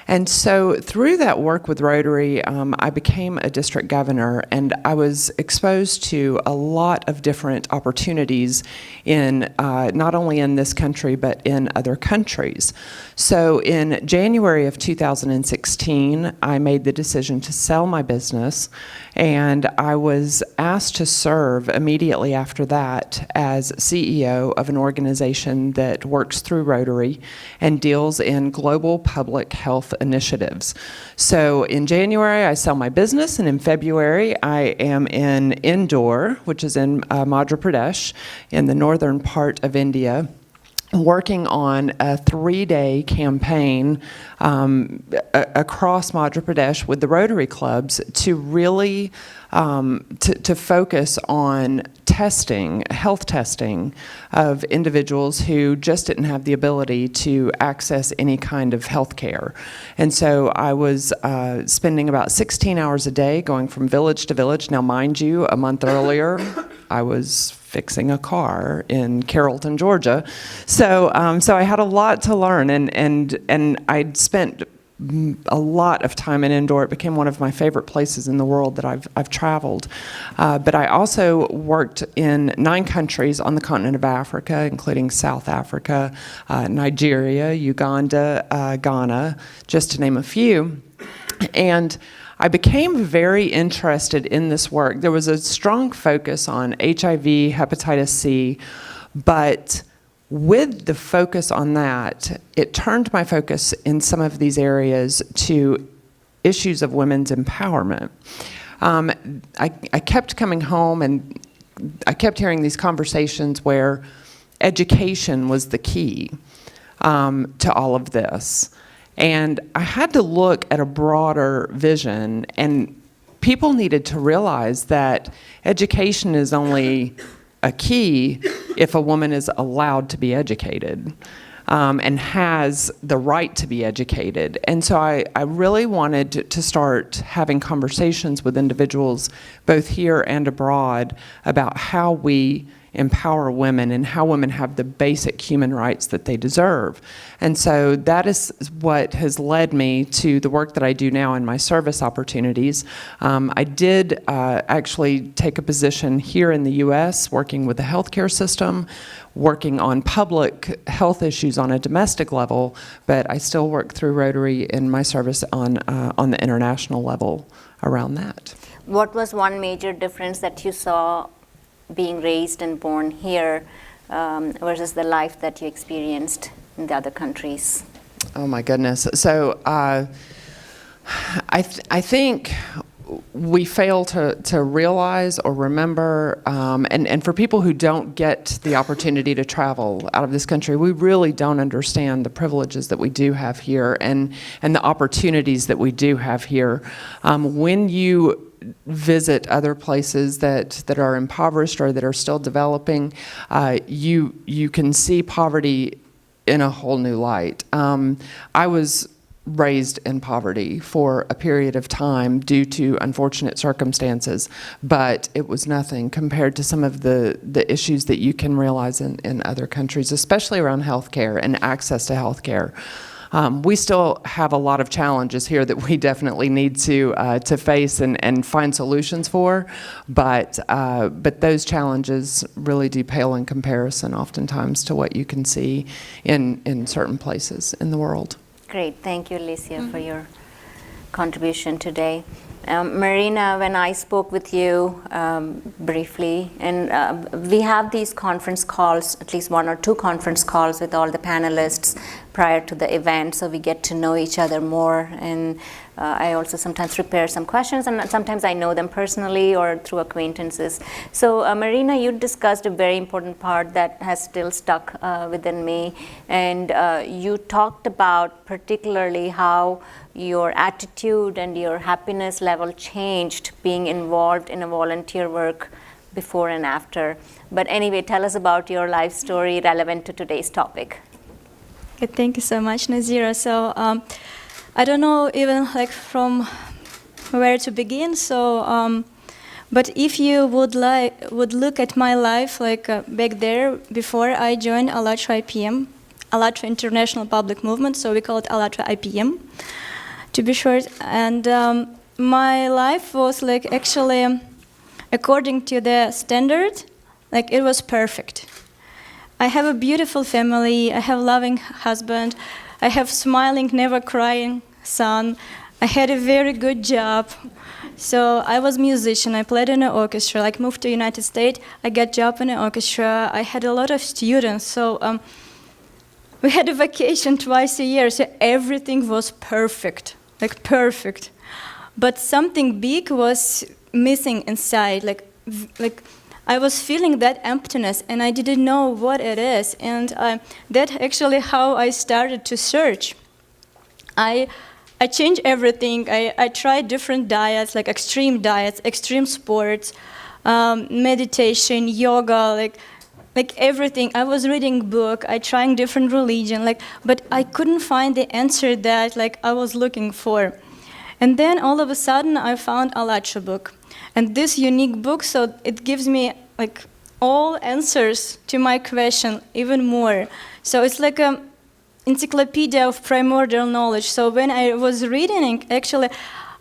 And so through that work with Rotary, I became a district governor, and I was exposed to a lot of different opportunities in not only in this country, but in other countries. So in January of 2016, I made the decision to sell my business, and I was asked to serve immediately after that as CEO of an organization that works through Rotary and deals in global public health initiatives. So in January, I sell my business, and in February, I am in Indore, which is in Madhya Pradesh, in the northern part of India, working on a 3-day campaign across Madhya Pradesh with the Rotary clubs to really to focus on testing, health testing of individuals who just didn't have the ability to access any kind of health care. And so I was spending about 16 hours a day going from village to village. Now, mind you, a month earlier, I was fixing a car in Carrollton, Georgia. So I had a lot to learn, and I'd spent a lot of time in Indore. It became one of my favorite places in the world that I've traveled. But I also worked in 9 countries on the continent of Africa, including South Africa, Nigeria, Uganda, Ghana, just to name a few. And I became very interested in this work. There was a strong focus on HIV, hepatitis C, but with the focus on that, it turned my focus in some of these areas to issues of women's empowerment. I kept coming home and I kept hearing these conversations where education was the key to all of this. And I had to look at a broader vision, and people needed to realize that education is only a key if a woman is allowed to be educated and has the right to be educated. And so I really wanted to start having conversations with individuals both here and abroad about how we empower women and how women have the basic human rights that they deserve. And so that is what has led me to the work that I do now in my service opportunities. I did actually take a position here in the U.S. working with the healthcare system, working on public health issues on a domestic level, but I still work through Rotary in my service on the international level around that. What was one major difference that you saw being raised and born here versus the life that you experienced in the other countries? Oh my goodness. So I think we fail to realize or remember, and for people who don't get the opportunity to travel out of this country, we really don't understand the privileges that we do have here and the opportunities that we do have here. When you visit other places that are impoverished or that are still developing, you can see poverty in a whole new light. I was raised in poverty for a period of time due to unfortunate circumstances, but it was nothing compared to some of the issues that you can realize in other countries, especially around healthcare and access to healthcare. We still have a lot of challenges here that we definitely need to face and find solutions for, but those challenges really do pale in comparison oftentimes to what you can see in certain places in the world. Great, thank you, Alicia, for your contribution today. Marina, when I spoke with you briefly, and we have these conference calls, at least 1 or 2 conference calls with all the panelists prior to the event, so we get to know each other more. And I also sometimes prepare some questions, and sometimes I know them personally or through acquaintances. So Marina, you discussed a very important part that has still stuck within me, and you talked about particularly how your attitude and your happiness level changed being involved in a volunteer work before and after. But anyway, tell us about your life story relevant to today's topic. Okay, thank you so much, Nazeera. So I don't know even like from where to begin. So, but if you would look at my life like back there before I joined ALLATRA IPM, ALLATRA International Public Movement. So we call it ALLATRA IPM, to be short. And my life was like actually, according to the standard, like it was perfect. I have a beautiful family, I have a loving husband, I have smiling, never crying son, I had a very good job. So I was a musician, I played in an orchestra, like moved to the United States, I got a job in an orchestra, I had a lot of students, so we had a vacation twice a year, so everything was perfect, like perfect. But something big was missing inside, like I was feeling that emptiness and I didn't know what it is. And that's actually how I started to search. I I changed everything. I tried different diets, like extreme diets, extreme sports, meditation, yoga, like everything. I was reading book, I trying different religion, but I couldn't find the answer that I was looking for. And then all of a sudden I found Alatra book. And this unique book, so it gives me all answers to my question, even more. So it's like a encyclopedia of primordial knowledge. So when I was reading it, actually,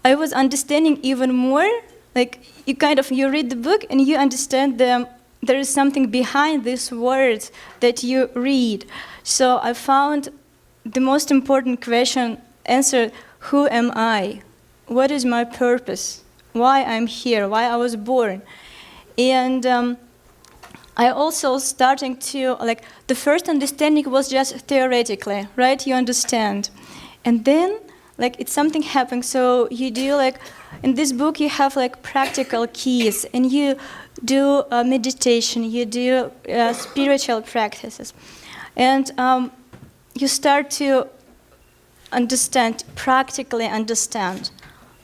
I was understanding even more. You read the book and you understand there is something behind these words that you read. So I found the most important question answered: who am I? What is my purpose? Why I'm here? Why I was born? And I also starting to, the first understanding was just theoretically, right? You understand. And then, it's something happened. So you do, in this book, you have, practical keys. And you do meditation. You do spiritual practices. And you start to understand, practically understand.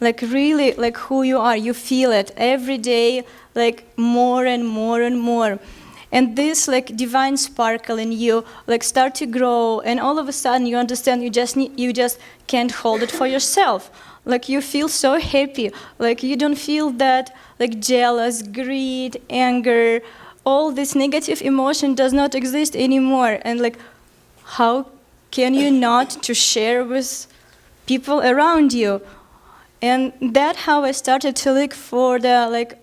Really, who you are. You feel it every day, more and more and more. And this divine sparkle in you start to grow, and all of a sudden you understand you just can't hold it for yourself. You feel so happy. You don't feel that jealous, greed, anger, all this negative emotion does not exist anymore. And how can you not to share with people around you? And that's how I started to look for the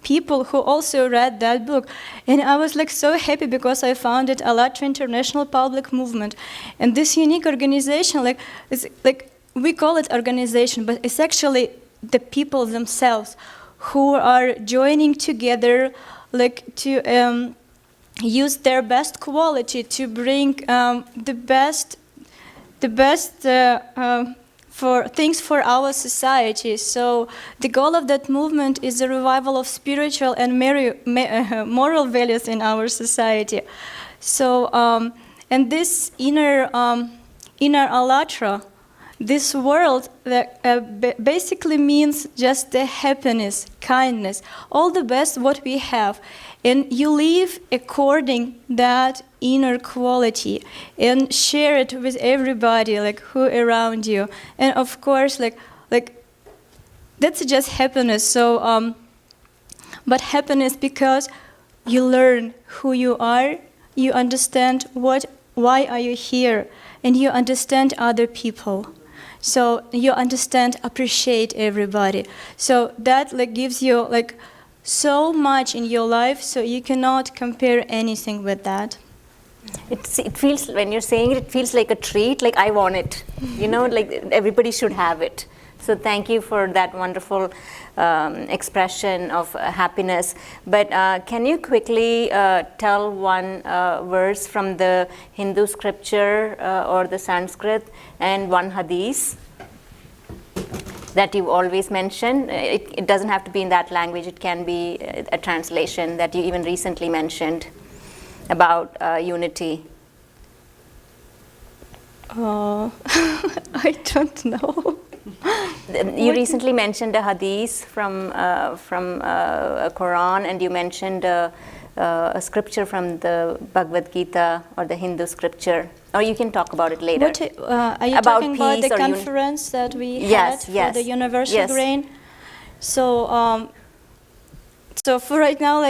people who also read that book. And I was so happy because I founded Alatra International Public Movement. And this unique organization, it's we call it organization, but it's actually the people themselves who are joining together to use their best quality to bring the best for things for our society. So the goal of that movement is the revival of spiritual and moral values in our society. So and this inner Alatra, this world that basically means just the happiness, kindness, all the best what we have. And you live according that inner quality and share it with everybody, who around you. And of course, that's just happiness. So, but happiness because you learn who you are, you understand why are you here, and you understand other people. So you understand, appreciate everybody. So that gives you so much in your life, so you cannot compare anything with that. It feels, when you're saying it, it feels like a treat, I want it. Everybody should have it. So thank you for that wonderful expression of happiness. But can you quickly tell one verse from the Hindu scripture or the Sanskrit and one hadith that you always mention? It doesn't have to be in that language. It can be a translation that you even recently mentioned about unity. I don't know. You recently mentioned a hadith from a Quran, and you mentioned a scripture from the Bhagavad Gita or the Hindu scripture. Or you can talk about it later. Are you talking about the conference that we had for the Universal Grain? So, so for right now,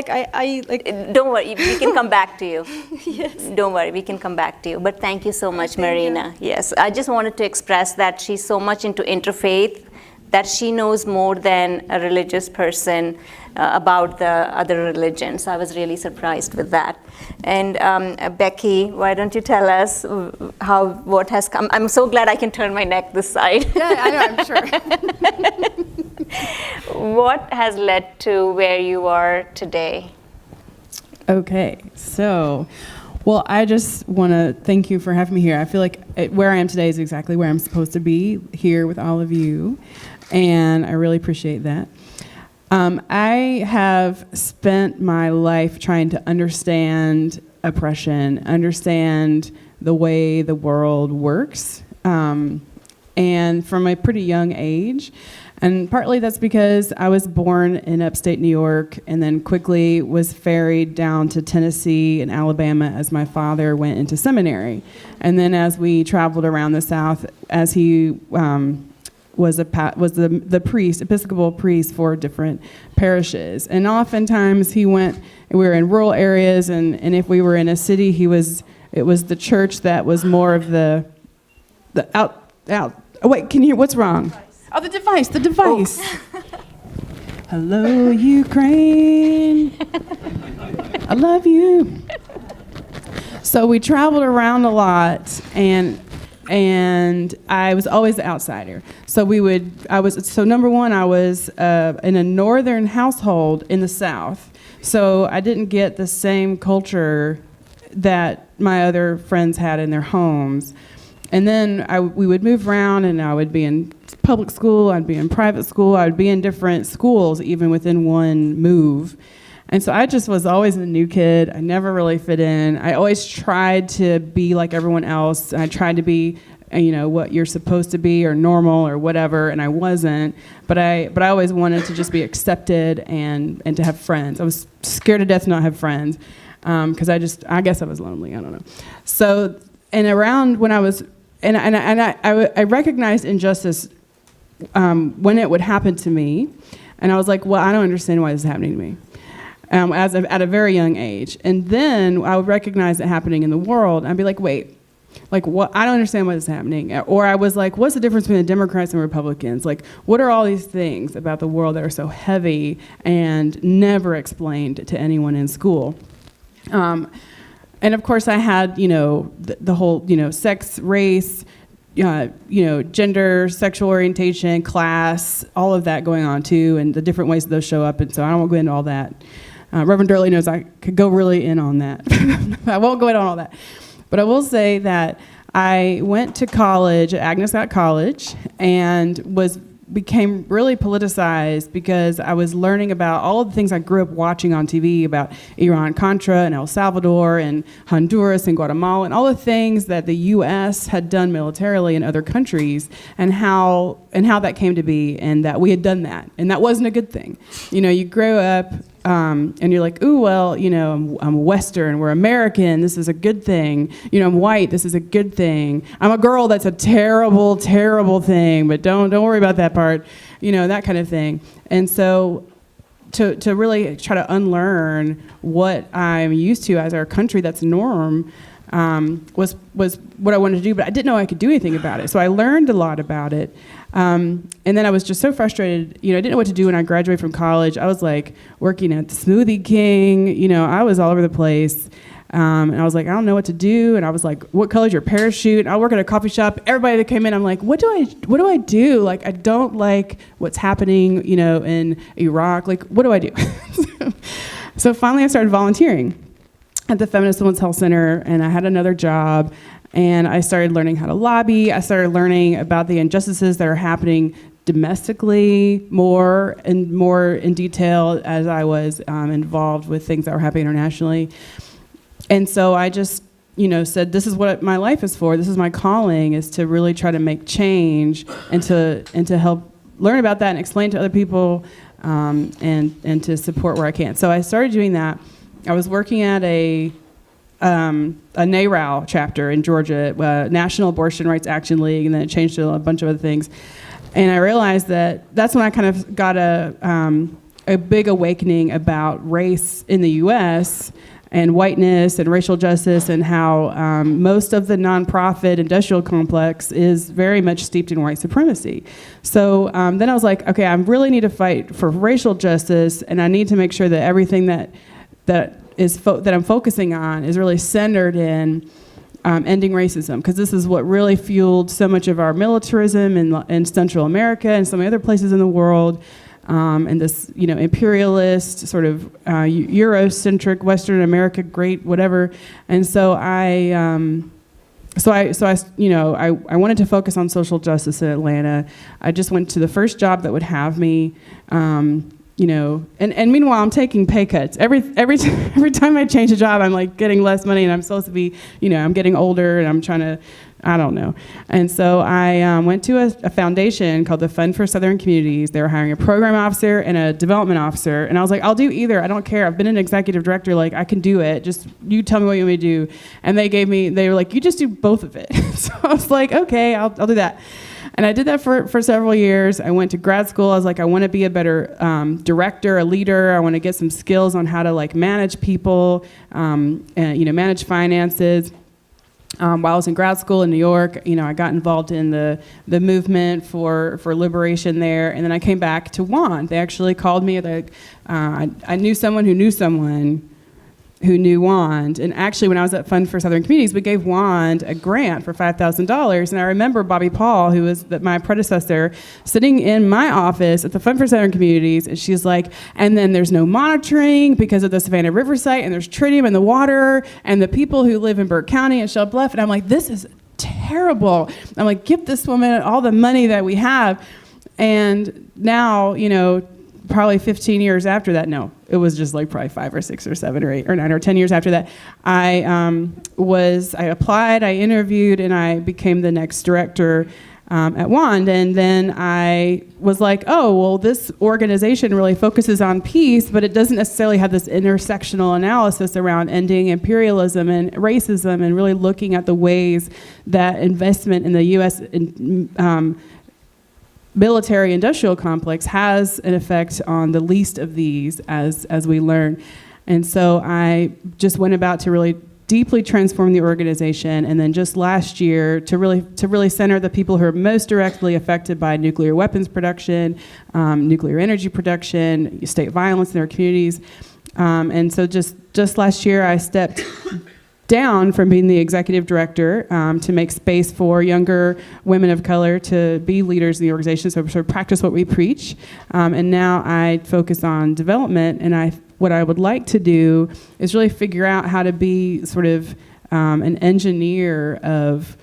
don't worry, we can come back to you. Yes. Don't worry, we can come back to you. But thank you so much, Marina. Yes, I just wanted to express that she's so much into interfaith that she knows more than a religious person about the other religions. I was really surprised with that. And Becky, why don't you tell us what has come? I'm so glad I can turn my neck this side. Yeah, I know, I'm sure. What has led to where you are today? Okay, so, well, I just want to thank you for having me here. I feel like where I am today is exactly where I'm supposed to be, here with all of you, and I really appreciate that. I have spent my life trying to understand oppression, understand the way the world works, and from a pretty young age. And partly that's because I was born in upstate New York and then quickly was ferried down to Tennessee and Alabama as my father went into seminary. And then as we traveled around the South, as he was the priest, Episcopal priest for different parishes. And oftentimes we were in rural areas, and if we were in a city, it was the church that was more of the out. Oh, wait, can you hear? What's wrong? Oh, the device. Oh. Hello, Ukraine. I love you. So we traveled around a lot, and I was always the outsider. So number one, I was in a northern household in the South. So I didn't get the same culture that my other friends had in their homes. And then we would move around, and I would be in public school, I'd be in private school, I would be in different schools even within one move. And so I just was always a new kid. I never really fit in. I always tried to be like everyone else. I tried to be, what you're supposed to be or normal or whatever, and I wasn't. But I always wanted to just be accepted and to have friends. I was scared to death to not have friends because I guess I was lonely. I don't know. So, and around when I was, I recognized injustice when it would happen to me, and I was like, well, I don't understand why this is happening to me. At a very young age. And then I would recognize it happening in the world, and I'd be like, wait, like what? I don't understand why this is happening. Or I was like, what's the difference between the Democrats and Republicans? Like, what are all these things about the world that are so heavy and never explained to anyone in school? And of course I had, the whole, sex, race, gender, sexual orientation, class, all of that going on too, and the different ways that those show up. And so I won't go into all that. Reverend Durley knows I could go really in on that. I won't go in on all that. But I will say that I went to college at Agnes Scott College and became really politicized because I was learning about all of the things I grew up watching on TV about Iran-Contra and El Salvador and Honduras and Guatemala and all the things that the U.S. had done militarily in other countries and how that came to be and that we had done that. And that wasn't a good thing. You grow up and you're like, ooh, well, I'm Western, we're American, this is a good thing. I'm white, this is a good thing. I'm a girl, that's a terrible, terrible thing, but don't worry about that part, that kind of thing. And so to really try to unlearn what I'm used to as our country that's norm was what I wanted to do, but I didn't know I could do anything about it. So I learned a lot about it. And then I was just so frustrated, I didn't know what to do when I graduated from college. I was like working at the Smoothie King, I was all over the place. And I was like, I don't know what to do. And I was like, what color's your parachute? I'll work at a coffee shop. Everybody that came in, I'm like, what do I do? Like, I don't like what's happening, in Iraq. Like, what do I do? So finally I started volunteering at the Feminist Women's Health Center, and I had another job. And I started learning how to lobby. I started learning about the injustices that are happening domestically more in detail as I was involved with things that were happening internationally. And so I just, said, this is what my life is for. This is my calling, is to really try to make change and to help learn about that and explain to other people and to support where I can. So I started doing that. I was working at a NARAL chapter in Georgia, National Abortion Rights Action League, and then it changed to a bunch of other things. And I realized that's when I kind of got a big awakening about race in the U.S. and whiteness and racial justice and how most of the nonprofit industrial complex is very much steeped in white supremacy. So then I was like, okay, I really need to fight for racial justice, and I need to make sure that everything that I'm focusing on is really centered in ending racism, because this is what really fueled so much of our militarism in Central America and some other places in the world, and this imperialist sort of Eurocentric Western America, great whatever. And so I wanted to focus on social justice in Atlanta. I just went to the first job that would have me. and meanwhile I'm taking pay cuts. Every time I change a job, I'm like getting less money, and I'm supposed to be, I'm getting older, and I'm trying to, I don't know. And so I went to a foundation called the Fund for Southern Communities. They were hiring a program officer and a development officer. And I was like, I'll do either. I don't care. I've been an executive director. Like, I can do it. Just you tell me what you want me to do. And they were like, you just do both of it. So I was like, okay, I'll do that. And I did that for several years. I went to grad school. I was like, I want to be a better director, a leader. I want to get some skills on how to like manage people, and manage finances. While I was in grad school in New York, I got involved in the movement for liberation there, and then I came back to WAND. They actually called me. I knew someone who knew someone who knew WAND, and actually when I was at Fund for Southern Communities, we gave WAND a grant for $5,000, and I remember Bobby Paul, who was my predecessor, sitting in my office at the Fund for Southern Communities, and she's like, and then there's no monitoring because of the Savannah River site, and there's tritium in the water, and the people who live in Burke County and Shell Bluff, and I'm like, this is terrible. I'm like, give this woman all the money that we have, and now, probably 15 years after that, no, it was just like probably 5 or 6 or 7 or 8 or 9 or 10 years after that, I applied, I interviewed, and I became the next director at WAND. And then I was like, oh, well, this organization really focuses on peace, but it doesn't necessarily have this intersectional analysis around ending imperialism and racism and really looking at the ways that investment in the U.S. military-industrial complex has an effect on the least of these, as we learn. And so I just went about to really deeply transform the organization, and then just last year to really center the people who are most directly affected by nuclear weapons production, nuclear energy production, state violence in their communities. And so just last year I stepped down from being the executive director to make space for younger women of color to be leaders in the organization, so sort of practice what we preach. And now I focus on development, and what I would like to do is really figure out how to be sort of an engineer of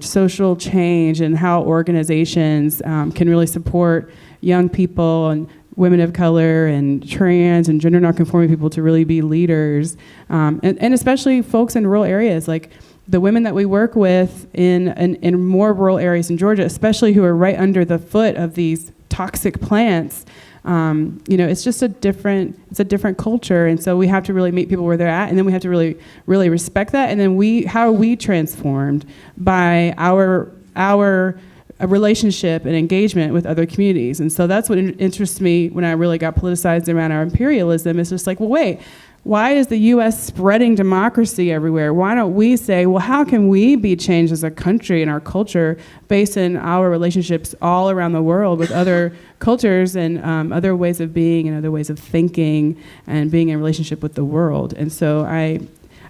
social change, and how organizations can really support young people and women of color and trans and gender nonconforming people to really be leaders, and especially folks in rural areas, like the women that we work with in more rural areas in Georgia, especially who are right under the foot of these toxic plants. It's just a different culture, and so we have to really meet people where they're at, and then we have to really, really respect that, and then how are we transformed by our a relationship and engagement with other communities. And so that's what interests me when I really got politicized around our imperialism. It's just like, well, wait, why is the U.S. spreading democracy everywhere? Why don't we say, well, how can we be changed as a country and our culture based in our relationships all around the world with other cultures and other ways of being and other ways of thinking and being in relationship with the world? And so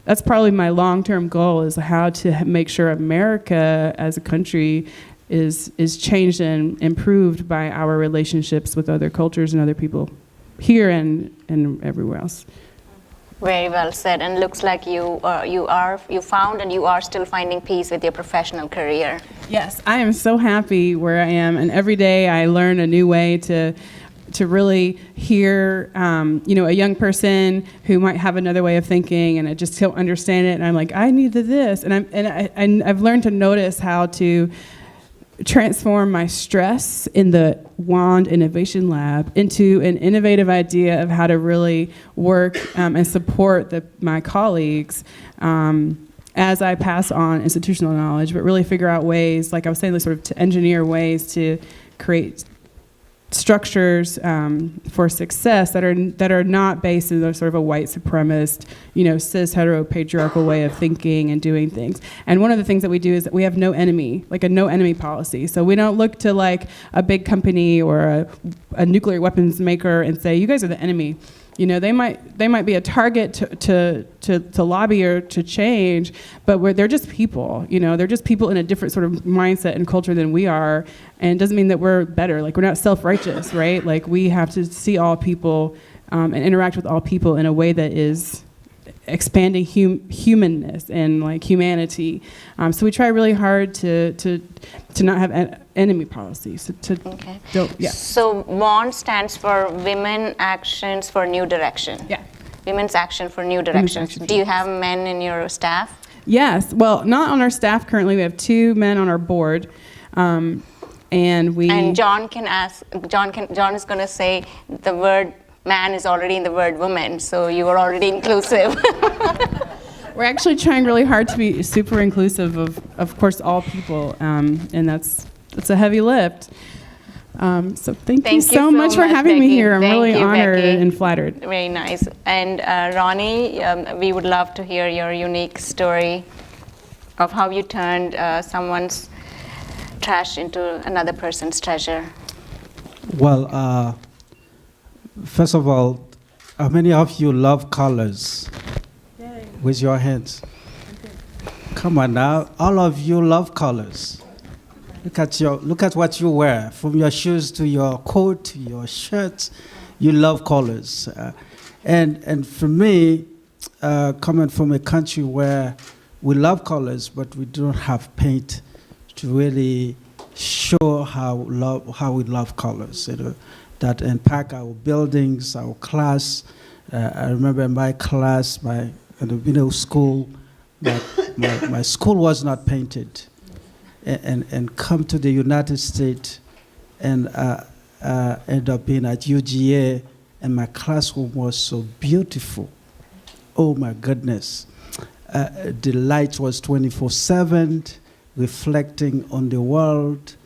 that's probably my long-term goal, is how to make sure America as a country is changed and improved by our relationships with other cultures and other people here and everywhere else. Very well said, and looks like you found and you are still finding peace with your professional career. Yes, I am so happy where I am, and every day I learn a new way to really hear, a young person who might have another way of thinking, and I just don't understand it, and I'm like, I need this, and I've learned to notice how to transform my stress in the WAND Innovation Lab into an innovative idea of how to really work and support my colleagues as I pass on institutional knowledge, but really figure out ways, like I was saying, sort of to engineer ways to create structures for success that are not based in sort of a white supremacist, cis hetero patriarchal way of thinking and doing things. And one of the things that we do is that we have no enemy, like a no enemy policy. So we don't look to like a big company or a nuclear weapons maker and say, you guys are the enemy. They might be a target to lobby or to change, but they're just people. They're just people in a different sort of mindset and culture than we are, and it doesn't mean that we're better. Like, we're not self-righteous, right? Like, we have to see all people and interact with all people in a way that is expanding humanness and like humanity. So we try really hard to not have enemy policies. Okay. Yeah. So WAND stands for Women Actions for New Direction. Yeah. Women's Action for New Direction. Action for Do you have men in your staff? Yes. Well, not on our staff currently. We have 2 men on our board, and we. And John can ask. John is going to say the word man is already in the word woman, so you are already inclusive. We're actually trying really hard to be super inclusive of course, all people, and that's a heavy lift. So thank you so much for having me here. I'm really honored and flattered. Very nice. And Ronnie, we would love to hear your unique story of how you turned someone's trash into another person's treasure. Well, first of all, how many of you love colors? Yay. With your hands. Okay. Come on now, all of you love colors. Look at what you wear, from your shoes to your coat to your shirts. You love colors, and for me, coming from a country where we love colors, but we don't have paint to really show how we love colors. You know, that impact our buildings, our class. I remember in my class, in the middle school, my school was not painted. And come to the United States and end up being at UGA, and my classroom was so beautiful. Oh my goodness. The light was 24/7, reflecting on the world.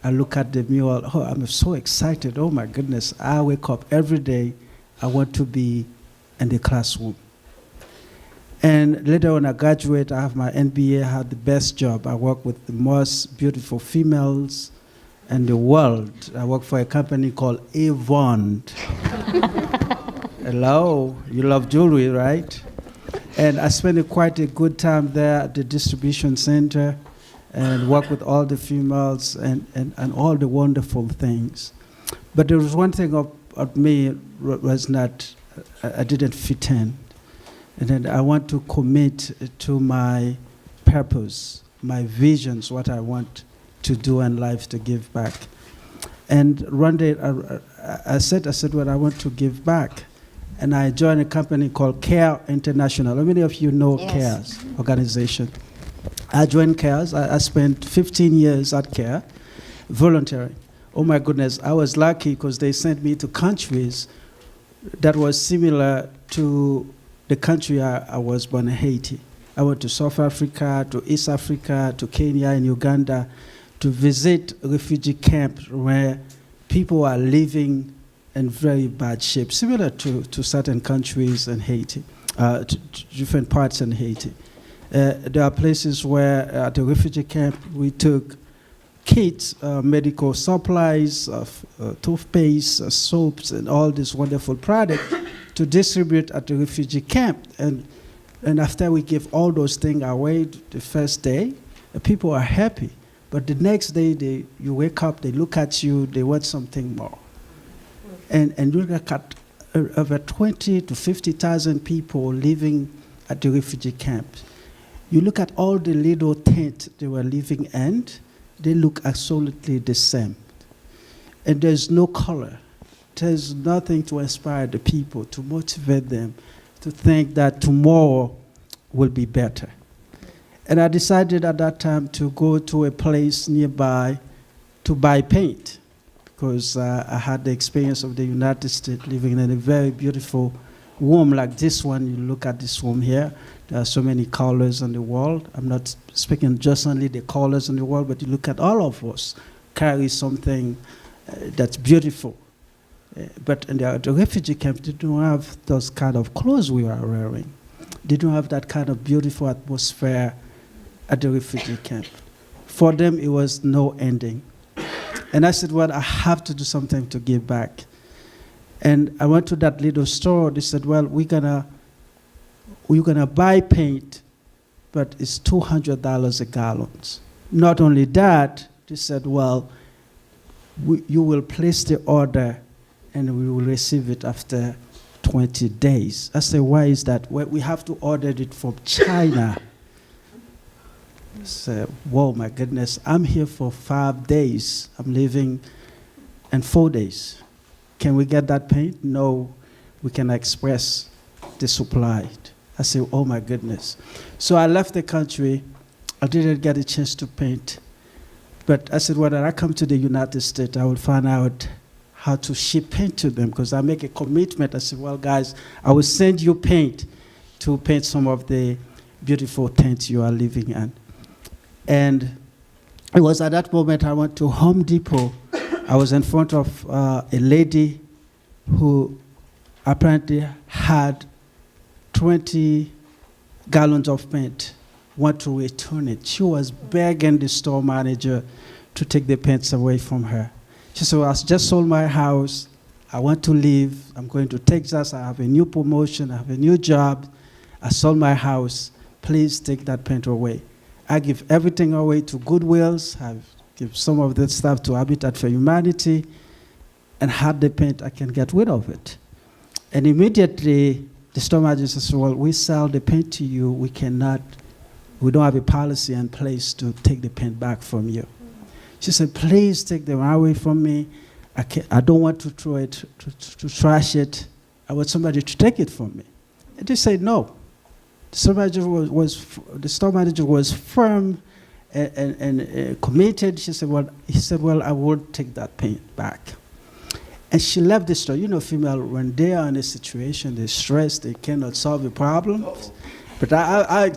I look at the mural, oh, I'm so excited. Oh my goodness, I wake up every day, I want to be in the classroom. And later when I graduate, I have my MBA, I had the best job. I work with the most beautiful females in the world. I work for a company called Avon. Hello, you love jewelry, right? And I spent quite a good time there at the distribution center and work with all the females and all the wonderful things. But there was one thing of me was not, I didn't fit in. And then I want to commit to my purpose, my visions, what I want to do in life to give back. And one day I said, well, I want to give back. And I joined a company called CARE International. How many of you know CARE's organization? I joined CARE's. I spent 15 years at CARE, volunteering. Oh my goodness, I was lucky because they sent me to countries that was similar to the country I was born in, Haiti. I went to South Africa, to East Africa, to Kenya and Uganda to visit refugee camps where people are living in very bad shape, similar to certain countries in Haiti, to different parts in Haiti. There are places where at the refugee camp we took kits, medical supplies, toothpaste, soaps, and all these wonderful products to distribute at the refugee camp. And after we give all those things away the first day, people are happy. But the next day, you wake up, they look at you, they want something more. And you look at over 20 to 50,000 people living at the refugee camps. You look at all the little tents they were living in, they look absolutely the same. And there's no color. There's nothing to inspire the people, to motivate them, to think that tomorrow will be better. And I decided at that time to go to a place nearby to buy paint, because I had the experience of the United States living in a very beautiful room like this one. You look at this room here, there are so many colors on the wall. I'm not speaking just only the colors on the wall, but you look at all of us carry something that's beautiful. But in the refugee camp, they don't have those kind of clothes we are wearing. They don't have that kind of beautiful atmosphere at the refugee camp. For them, it was no ending. And I said, well, I have to do something to give back. And I went to that little store. They said, well, we're gonna buy paint, but it's $200 a gallon. Not only that, they said, well, you will place the order and we will receive it after 20 days. I said, why is that? Well, we have to order it from China. I said, whoa, my goodness, I'm here for 5 days. I'm leaving in 4 days. Can we get that paint? No, we can express the supply. I said, oh my goodness. So I left the country. I didn't get a chance to paint. But I said, when I come to the United States, I will find out how to ship paint to them, because I make a commitment. I said, well, guys, I will send you paint to paint some of the beautiful tents you are living in. And it was at that moment I went to Home Depot. I was in front of a lady who apparently had 20 gallons of paint, want to return it. She was begging the store manager to take the paints away from her. She said, well, I just sold my house. I want to leave. I'm going to Texas. I have a new promotion. I have a new job. I sold my house. Please take that paint away. I give everything away to Goodwills. I give some of that stuff to Habitat for Humanity, and had the paint, I can get rid of it. And immediately, the store manager says, well, we sell the paint to you. We don't have a policy in place to take the paint back from you. She said, please take them away from me. I don't want to throw it, to trash it. I want somebody to take it from me. And they said no. The store manager was firm and committed. He said, well, I won't take that paint back. And she left the store. You know, female, when they are in a situation, they're stressed, they cannot solve a problem. But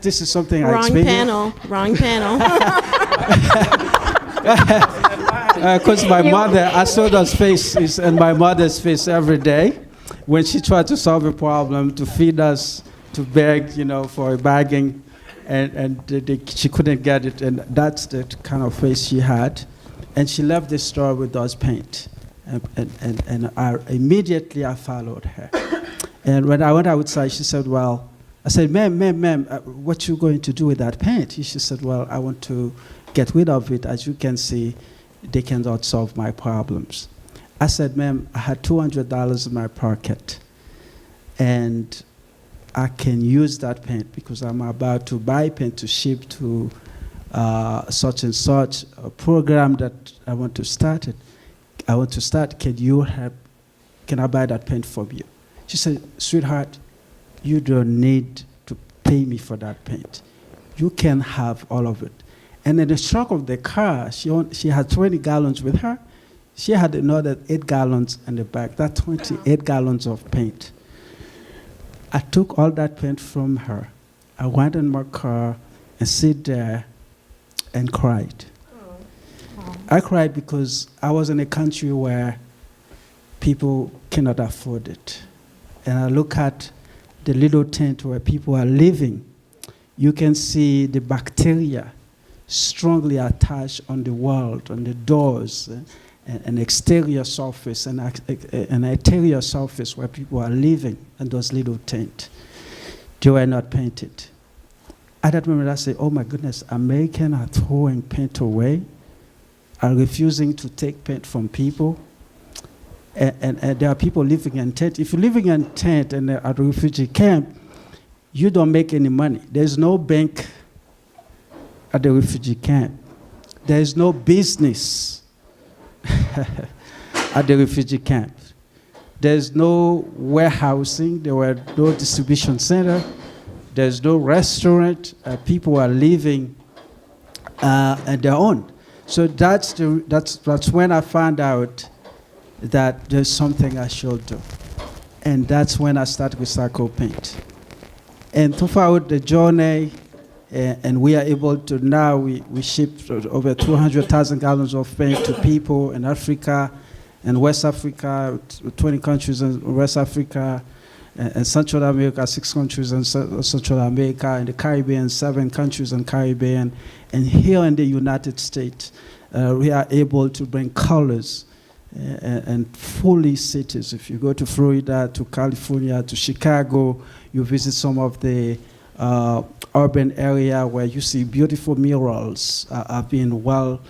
this is something I experienced. Wrong panel. Because my mother, I saw those faces in my mother's face every day when she tried to solve a problem, to feed us, to beg, for a bagging, and she couldn't get it, and that's the kind of face she had. And she left the store with those paint, and immediately I followed her. And when I went outside, she said, well, I said, ma'am, what you going to do with that paint? She said, well, I want to get rid of it. As you can see, they cannot solve my problems. I said, ma'am, I had $200 in my pocket, and I can use that paint because I'm about to buy paint to ship to such and such a program that I want to start. Can I buy that paint from you? She said, sweetheart, you don't need to pay me for that paint. You can have all of it. And in the trunk of the car, she had 20 gallons with her. She had another 8 gallons in the back. That's 28 gallons of paint. I took all that paint from her. I went in my car and sit there and cried. I cried because I was in a country where people cannot afford it. And I look at the little tent where people are living. You can see the bacteria strongly attached on the wall, on the doors, an exterior surface and an interior surface where people are living in those little tents. They were not painted. At that moment, I said, oh my goodness, Americans are throwing paint away, are refusing to take paint from people. And there are people living in tent. If you're living in tent and at a refugee camp, you don't make any money. There's no bank at the refugee camp. There's no business at the refugee camp. There's no warehousing. There were no distribution center. There's no restaurant. People are living on their own. So that's when I found out that there's something I should do. And that's when I started with Recycle Paint. And throughout the journey, and we are able to now, we ship over 200,000 gallons of paint to people in Africa and West Africa, 20 countries in West Africa, and Central America, 6 countries in Central America, and the Caribbean, 7 countries in Caribbean. And here in the United States, we are able to bring colors and fully cities. If you go to Florida, to California, to Chicago, you visit some of the urban area where you see beautiful murals are being well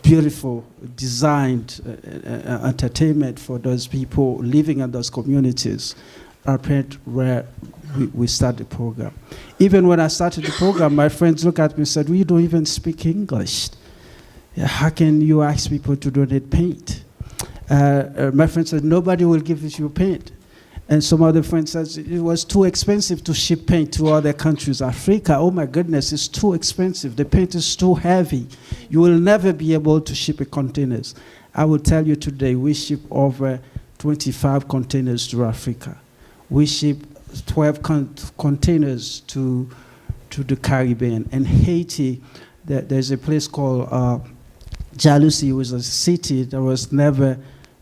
beautiful, designed entertainment for those people living in those communities are part where we start the program. Even when I started the program, my friends looked at me and said, "We don't even speak English. How can you ask people to donate paint?" My friend said, "Nobody will give you paint." And some other friends said it was too expensive to ship paint to other countries. Africa, oh my goodness, it's too expensive. The paint is too heavy. You will never be able to ship it containers. I will tell you today, we ship over 25 containers to Africa. We ship 12 containers to the Caribbean. In Haiti, there's a place called Jalousie. It was a city that was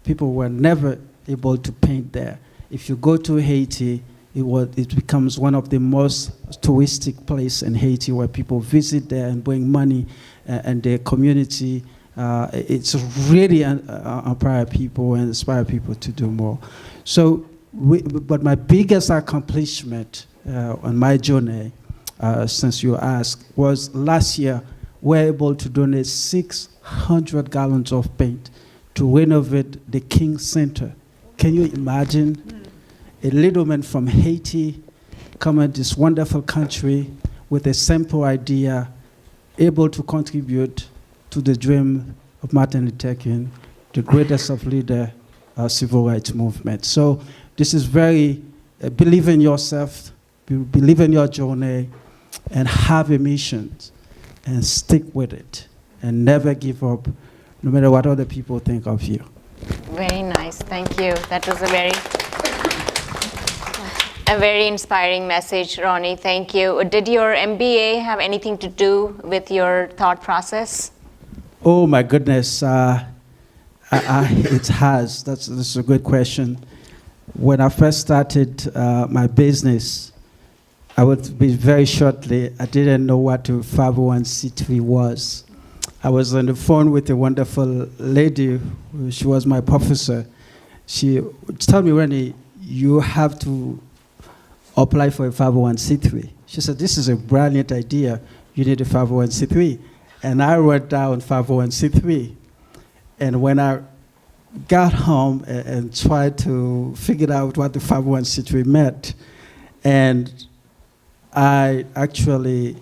people were never able to paint there. If you go to Haiti, it becomes one of the most touristic places in Haiti where people visit there and bring money and their community. It's really inspire people and inspire people to do more. So, but my biggest accomplishment on my journey, since you asked, was last year we were able to donate 600 gallons of paint to renovate the King Center. Can you imagine? A little man from Haiti coming to this wonderful country with a simple idea, able to contribute to the dream of Martin Luther King, the greatest of leader, civil rights movement. So this is very, believe in yourself, believe in your journey, and have a mission, and stick with it, and never give up, no matter what other people think of you. Very nice, thank you. That was a very inspiring message, Ronnie. Thank you. Did your MBA have anything to do with your thought process? Oh my goodness, it has. That's a good question. When I first started my business, I would be very shortly, I didn't know what a 501c3 was. I was on the phone with a wonderful lady. She was my professor. She told me, "Ronnie, you have to apply for a 501c3. She said, "This is a brilliant idea. You need a 501c3. And I wrote down 501c3. And when I got home and tried to figure out what the 501c3 meant, and I actually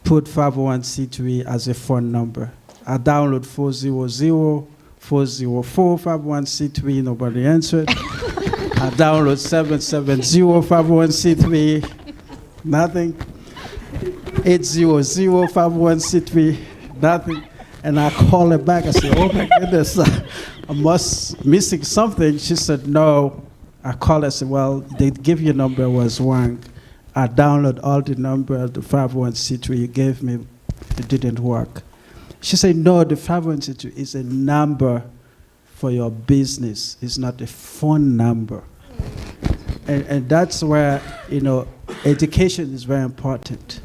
put 501c3 as a phone number. I download 400-404 501c3, nobody answered. I download 770 501c3, nothing. 800 501c3, nothing. And I call her back. I said, "Oh my goodness, I must missing something." She said, "No." I called her. I said, "Well, they give you number was wrong. I download all the number of the 501c3 you gave me. It didn't work." She said, "No, the 501c3 is a number for your business. It's not a phone number." And that's where, education is very important.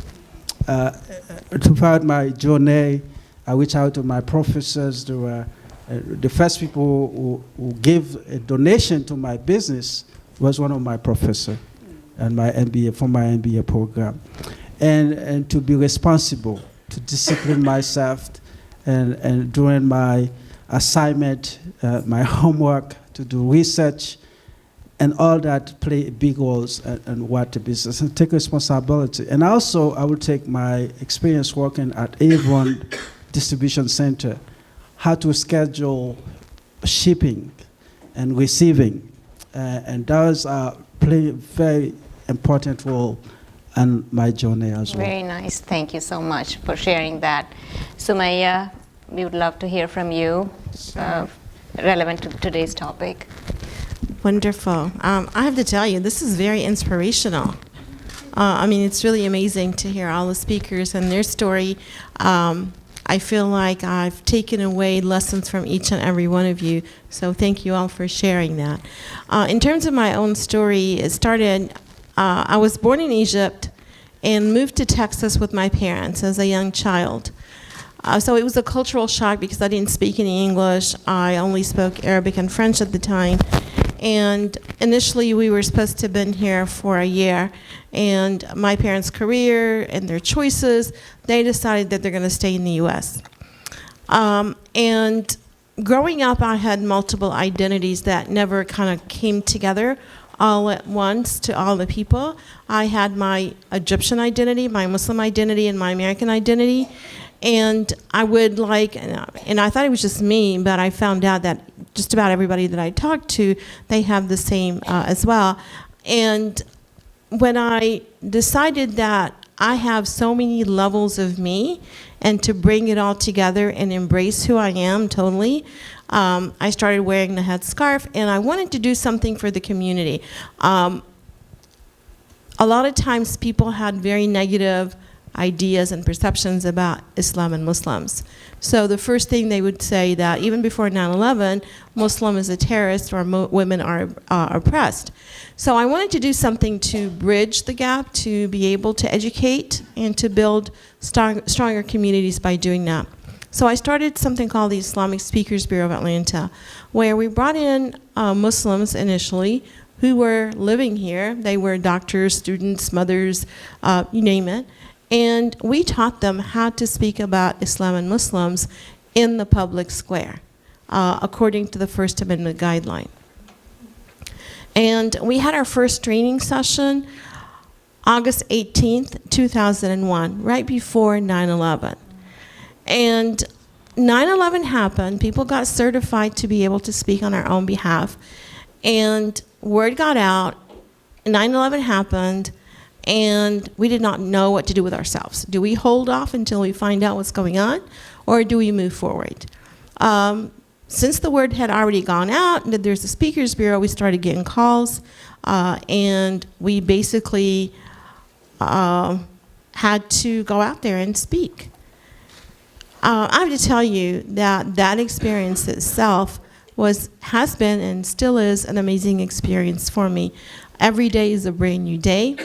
Throughout my journey, I reached out to my professors. They were the first people who gave a donation to my business was one of my professors and my MBA, for my MBA program. And to be responsible, to discipline myself, and during my assignment, my homework, to do research, and all that play big roles in what the business, and take responsibility. And also, I will take my experience working at Avon Distribution Center, how to schedule shipping and receiving. And those play a very important role in my journey as well. Very nice. Thank you so much for sharing that. Sumaya, we would love to hear from you, relevant to today's topic. Wonderful. I have to tell you, this is very inspirational. It's really amazing to hear all the speakers and their story. I feel like I've taken away lessons from each and every one of you, so thank you all for sharing that. In terms of my own story, it started, I was born in Egypt and moved to Texas with my parents as a young child. So it was a cultural shock because I didn't speak any English. I only spoke Arabic and French at the time. And initially, we were supposed to have been here for a year. And my parents' career and their choices, they decided that they're going to stay in the U.S. And growing up, I had multiple identities that never kind of came together all at once to all the people. I had my Egyptian identity, my Muslim identity, and my American identity. And I would and I thought it was just me, but I found out that just about everybody that I talked to, they have the same as well. And when I decided that I have so many levels of me, and to bring it all together and embrace who I am totally, I started wearing the headscarf, and I wanted to do something for the community. A lot of times people had very negative ideas and perceptions about Islam and Muslims. So the first thing they would say that even before 9/11, Muslim is a terrorist or women are oppressed. So I wanted to do something to bridge the gap, to be able to educate and to build stronger communities by doing that. So I started something called the Islamic Speakers Bureau of Atlanta, where we brought in Muslims initially who were living here. They were doctors, students, mothers, you name it. And we taught them how to speak about Islam and Muslims in the public square, according to the First Amendment guideline. And we had our first training session August 18th, 2001, right before 9/11. And 9/11 happened, people got certified to be able to speak on our own behalf, and word got out, 9/11 happened, and we did not know what to do with ourselves. Do we hold off until we find out what's going on, or do we move forward? Since the word had already gone out that there's a speakers bureau, we started getting calls, and we basically had to go out there and speak. I have to tell you that that experience itself has been and still is an amazing experience for me. Every day is a brand new day.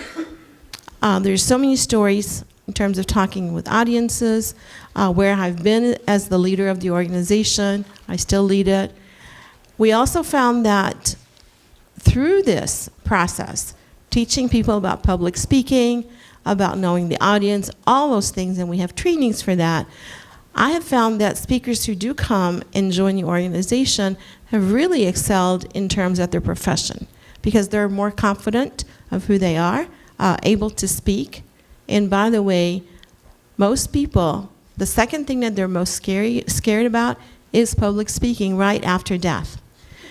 There's so many stories in terms of talking with audiences, where I've been as the leader of the organization. I still lead it. We also found that through this process, teaching people about public speaking, about knowing the audience, all those things, and we have trainings for that, I have found that speakers who do come and join the organization have really excelled in terms of their profession, because they're more confident of who they are, able to speak. And by the way, most people, the second thing that they're most scared about is public speaking right after death.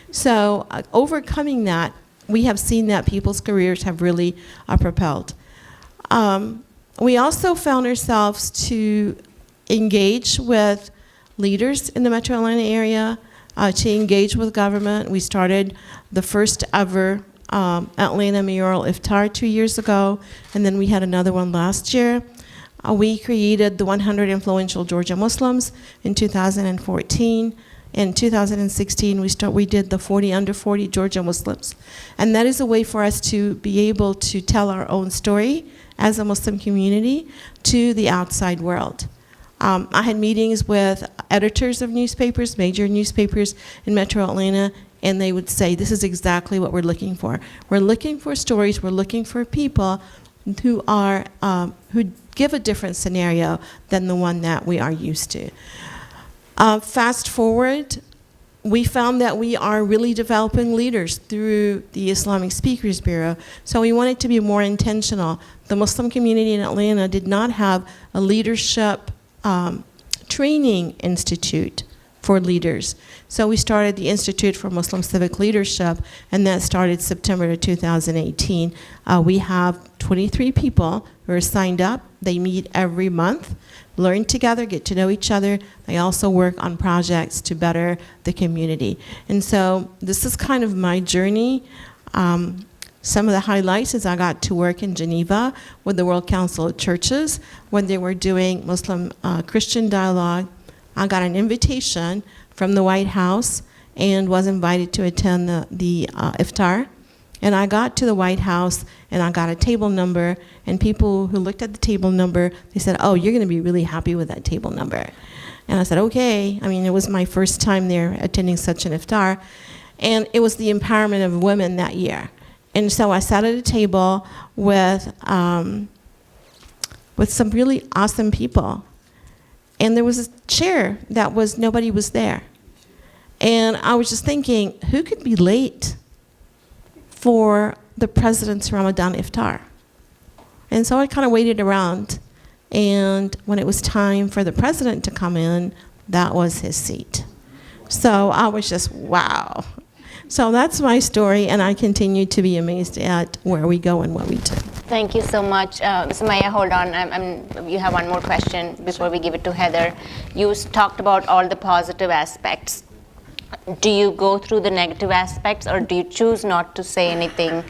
So overcoming that, we have seen that people's careers have really propelled. We also found ourselves to engage with leaders in the Metro Atlanta area, to engage with government. We started the first ever Atlanta Mayoral Iftar 2 years ago, and then we had another one last year. We created the 100 Influential Georgia Muslims in 2014. In 2016, we did the 40 under 40 Georgia Muslims. And that is a way for us to be able to tell our own story as a Muslim community to the outside world. I had meetings with editors of newspapers, major newspapers in Metro Atlanta, and they would say, this is exactly what we're looking for. We're looking for stories, we're looking for people who give a different scenario than the one that we are used to. Fast forward, we found that we are really developing leaders through the Islamic Speakers Bureau, so we wanted to be more intentional. The Muslim community in Atlanta did not have a leadership training institute for leaders. So we started the Institute for Muslim Civic Leadership, and that started September of 2018. We have 23 people who are signed up. They meet every month, learn together, get to know each other. They also work on projects to better the community. And so this is kind of my journey. Some of the highlights is I got to work in Geneva with the World Council of Churches when they were doing Muslim Christian dialogue. I got an invitation from the White House and was invited to attend the iftar. And I got to the White House and I got a table number, and people who looked at the table number, they said, oh, you're going to be really happy with that table number. And I said, okay. I mean, it was my first time there attending such an iftar. And it was the empowerment of women that year. And so I sat at a table with some really awesome people. and there was a chair that was, nobody was there. And I was just thinking, who could be late for the president's Ramadan iftar? And so I kind of waited around, and when it was time for the president to come in, that was his seat. So I was just, wow. So that's my story, and I continue to be amazed at where we go and what we do. Thank you so much. Maya, hold on. You have one more question before we give it to Heather. You talked about all the positive aspects. Do you go through the negative aspects, or do you choose not to say anything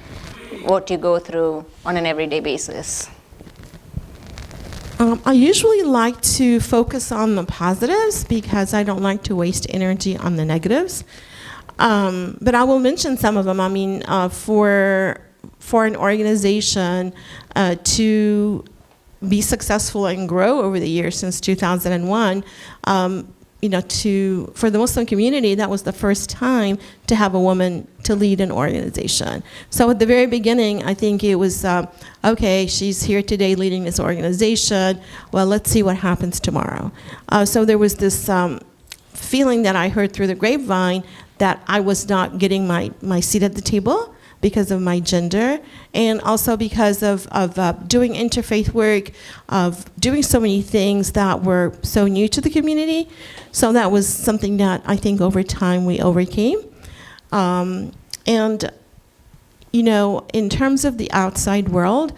what you go through on an everyday basis? I usually like to focus on the positives because I don't like to waste energy on the negatives. But I will mention some of them. I mean, for an organization to be successful and grow over the years since 2001, for the Muslim community, that was the first time to have a woman to lead an organization. So at the very beginning, I think it was, okay, she's here today leading this organization. Well, let's see what happens tomorrow. So there was this feeling that I heard through the grapevine that I was not getting my seat at the table because of my gender, and also because of doing interfaith work, of doing so many things that were so new to the community. So that was something that I think over time we overcame. And, in terms of the outside world,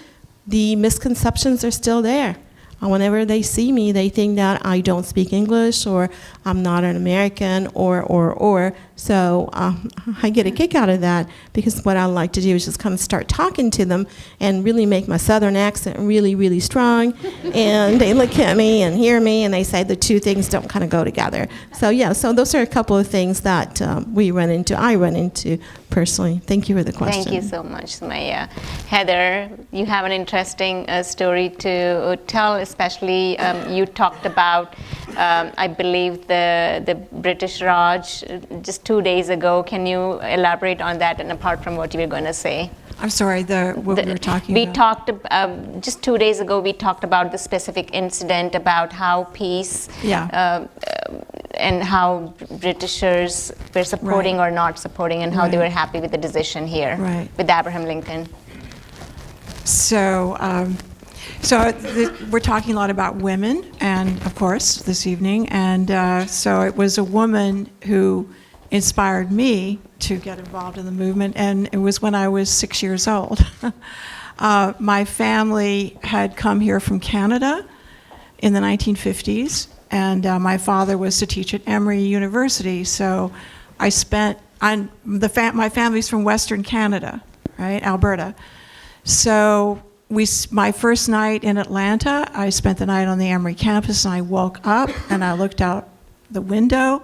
the misconceptions are still there. Whenever they see me, they think that I don't speak English, or I'm not an American, or. So I get a kick out of that, because what I like to do is just kind of start talking to them and really make my Southern accent really, really strong. And they look at me and hear me, and they say the two things don't kind of go together. So yeah, so those are a couple of things that I run into personally. Thank you for the question. Thank you so much, Sumaya. Heather, you have an interesting story to tell, especially you talked about, I believe, the British Raj just 2 days ago. Can you elaborate on that, and apart from what you were going to say? I'm sorry, what we were talking about? We talked, just 2 days ago, we talked about the specific incident about how peace and how Britishers were supporting or not supporting, and how they were happy with the decision here with Abraham Lincoln. So, we're talking a lot about women, and of course, this evening, and so it was a woman who inspired me to get involved in the movement, and it was when I was 6 years old. My family had come here from Canada in the 1950s, and my father was to teach at Emory University, so I spent, my family's from Western Canada, right, Alberta. So my first night in Atlanta, I spent the night on the Emory campus, and I woke up and I looked out the window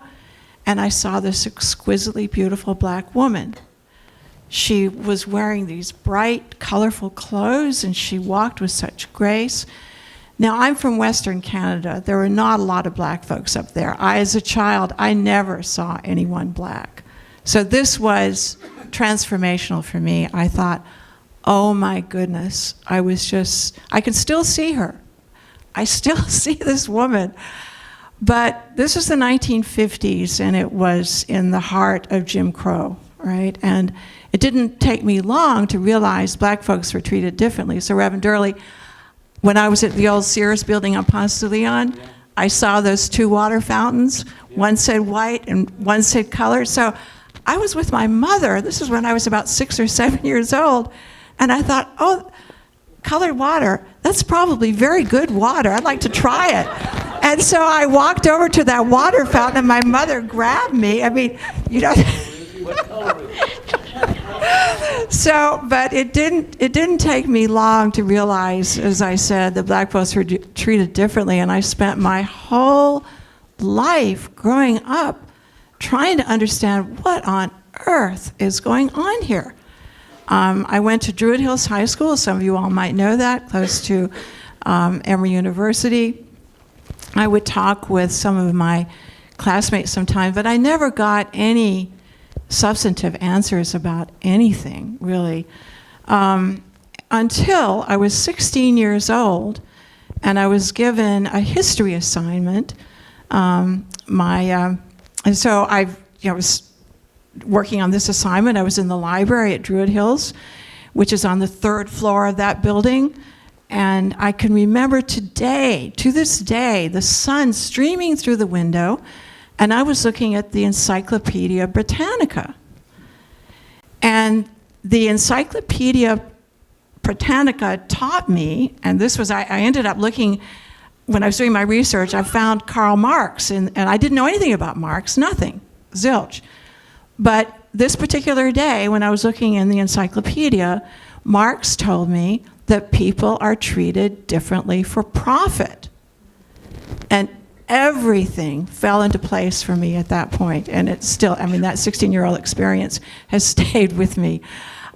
and I saw this exquisitely beautiful black woman. She was wearing these bright, colorful clothes, and she walked with such grace. Now, I'm from Western Canada. There were not a lot of black folks up there. As a child, I never saw anyone black. So this was transformational for me. I thought, oh my goodness, I could still see her. I still see this woman. But this was the 1950s, and it was in the heart of Jim Crow, right? And it didn't take me long to realize black folks were treated differently. So Reverend Durley, when I was at the old Sears building on Ponce de Leon, I saw those two water fountains. One said white and one said color. So I was with my mother. This is when I was about 6 or 7 years old. And I thought, oh, colored water, that's probably very good water. I'd like to try it. And so I walked over to that water fountain, and my mother grabbed me. I mean, So, but it didn't take me long to realize, as I said, that black folks were treated differently. And I spent my whole life growing up trying to understand what on earth is going on here. I went to Druid Hills High School. Some of you all might know that, close to Emory University. I would talk with some of my classmates sometimes, but I never got any substantive answers about anything, really, until I was 16 years old, and I was given a history assignment. And so I was working on this assignment. I was in the library at Druid Hills, which is on the 3rd floor of that building. And I can remember to this day, the sun streaming through the window, and I was looking at the Encyclopedia Britannica. And the Encyclopedia Britannica taught me, and this was, I ended up looking, when I was doing my research, I found Karl Marx, and I didn't know anything about Marx, nothing, zilch. But this particular day, when I was looking in the encyclopedia, Marx told me that people are treated differently for profit. And everything fell into place for me at that point. And it's still, I mean, that 16-year-old experience has stayed with me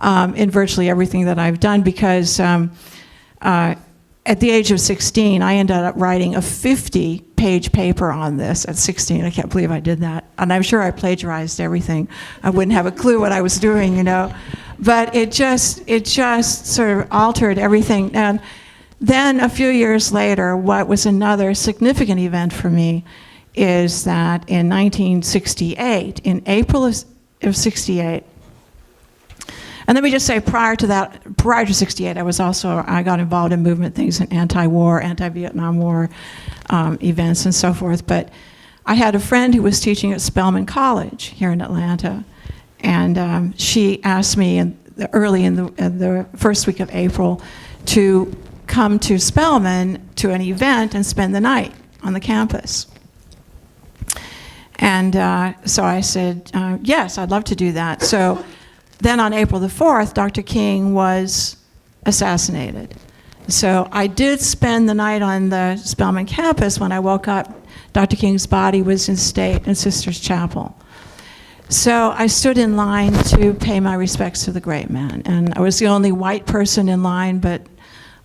in virtually everything that I've done, because at the age of 16, I ended up writing a 50-page paper on this at 16. I can't believe I did that. And I'm sure I plagiarized everything. I wouldn't have a clue what I was doing, you know. But it just sort of altered everything. And then a few years later, what was another significant event for me is that in 1968, in April of 68, and let me just say, prior to 68, I got involved in movement things and anti-war, anti-Vietnam War events and so forth. But I had a friend who was teaching at Spelman College here in Atlanta, and she asked me early in the first week of April to come to Spelman to an event and spend the night on the campus. And so I said, yes, I'd love to do that. So then on April the 4th, Dr. King was assassinated. So I did spend the night on the Spelman campus. When I woke up, Dr. King's body was in state in Sisters Chapel. So I stood in line to pay my respects to the great man. And I was the only white person in line, but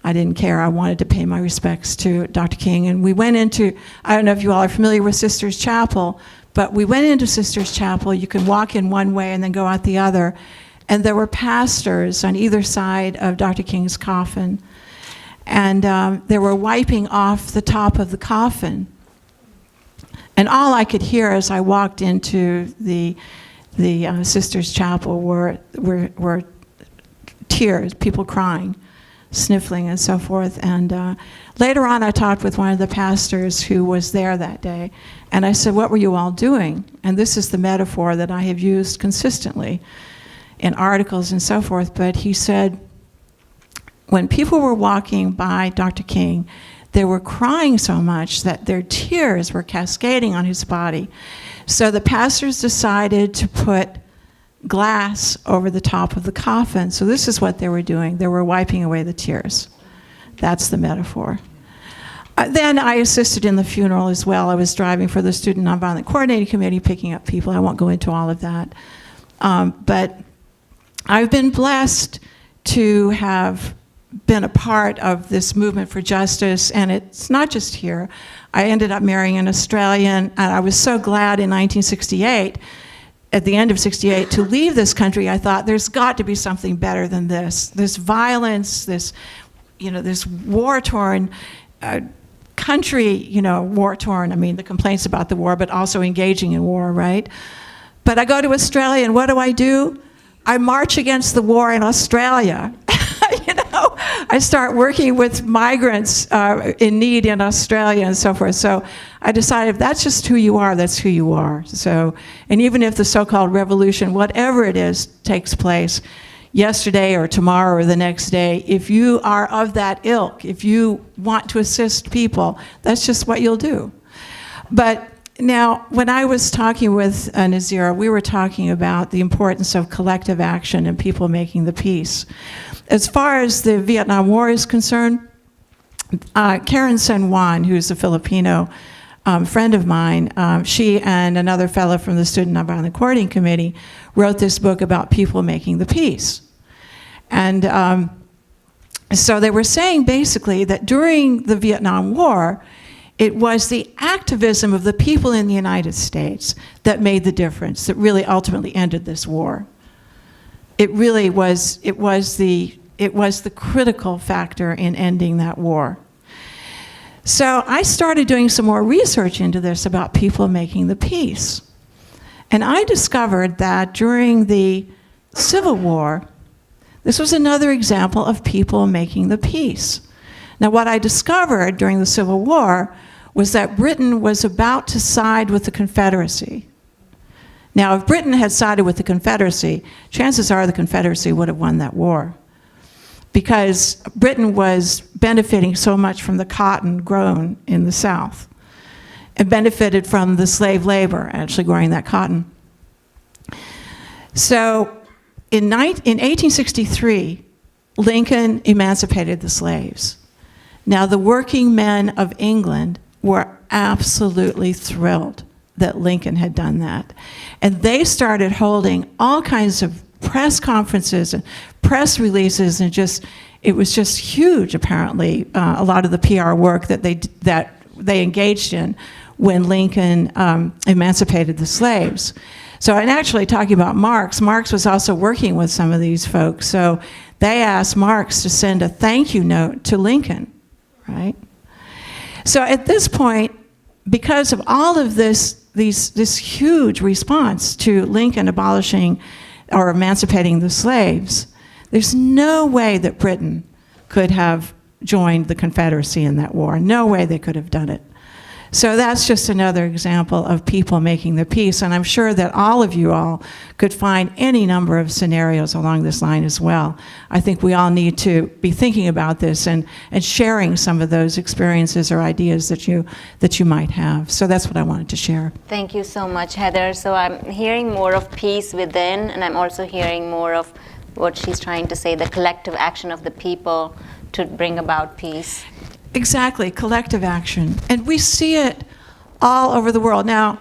I didn't care. I wanted to pay my respects to Dr. King. And we went into, I don't know if you all are familiar with Sisters Chapel, but we went into Sisters Chapel. You can walk in one way and then go out the other. And there were pastors on either side of Dr. King's coffin. And they were wiping off the top of the coffin. And all I could hear as I walked into the Sisters Chapel were tears, people crying, sniffling, and so forth. And later on, I talked with one of the pastors who was there that day. And I said, what were you all doing? And this is the metaphor that I have used consistently in articles and so forth. But he said, when people were walking by Dr. King, they were crying so much that their tears were cascading on his body. So the pastors decided to put glass over the top of the coffin. So this is what they were doing. They were wiping away the tears. That's the metaphor. Then I assisted in the funeral as well. I was driving for the Student Nonviolent Coordinating Committee, picking up people. I won't go into all of that. But I've been blessed to have been a part of this movement for justice, and it's not just here. I ended up marrying an Australian, and I was so glad in 1968, at the end of 68, to leave this country. I thought, there's got to be something better than this. This violence, this war-torn country, war-torn, I mean, the complaints about the war, but also engaging in war, right? But I go to Australia, and what do? I march against the war in Australia. I start working with migrants in need in Australia and so forth. So I decided if that's just who you are, that's who you are. So, and even if the so-called revolution, whatever it is, takes place yesterday or tomorrow or the next day, if you are of that ilk, if you want to assist people, that's just what you'll do. But now, when I was talking with Nazeera, we were talking about the importance of collective action and people making the peace. As far as the Vietnam War is concerned, Karen San Juan, who's a Filipino friend of mine, she and another fellow from the Student Nonviolent Coordinating Committee wrote this book about people making the peace. And so they were saying basically that during the Vietnam War, it was the activism of the people in the United States that made the difference, that really ultimately ended this war. It really was, it was the critical factor in ending that war. So I started doing some more research into this about people making the peace. And I discovered that during the Civil War, this was another example of people making the peace. Now, what I discovered during the Civil War was that Britain was about to side with the Confederacy. Now, if Britain had sided with the Confederacy, chances are the Confederacy would have won that war, because Britain was benefiting so much from the cotton grown in the South. It benefited from the slave labor actually growing that cotton. So in 1863, Lincoln emancipated the slaves. Now, the working men of England were absolutely thrilled that Lincoln had done that. And they started holding all kinds of press conferences and press releases, and it was just huge, apparently, a lot of the PR work that they engaged in when Lincoln emancipated the slaves. So, and actually talking about Marx was also working with some of these folks. So they asked Marx to send a thank you note to Lincoln, right? So at this point, because of all of this huge response to Lincoln abolishing or emancipating the slaves, there's no way that Britain could have joined the Confederacy in that war. No way they could have done it. So that's just another example of people making the peace, and I'm sure that all of you all could find any number of scenarios along this line as well. I think we all need to be thinking about this and sharing some of those experiences or ideas that you might have. So that's what I wanted to share. Thank you so much, Heather. So I'm hearing more of peace within, and I'm also hearing more of what she's trying to say, the collective action of the people to bring about peace. Exactly, collective action. And we see it all over the world. Now,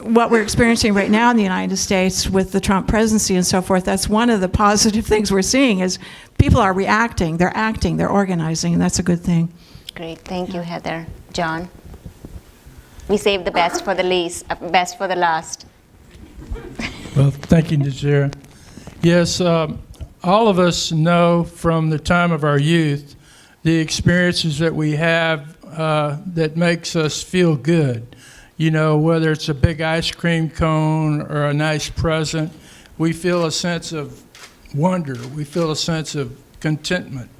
what we're experiencing right now in the United States with the Trump presidency and so forth, that's one of the positive things we're seeing is people are reacting, they're acting, they're organizing, and that's a good thing. Great, thank you, Heather. John? We saved the best for the least, best for the last. Well, thank you, Nazeera. Yes, all of us know from the time of our youth the experiences that we have that makes us feel good. You know, whether it's a big ice cream cone or a nice present, we feel a sense of wonder. We feel a sense of contentment,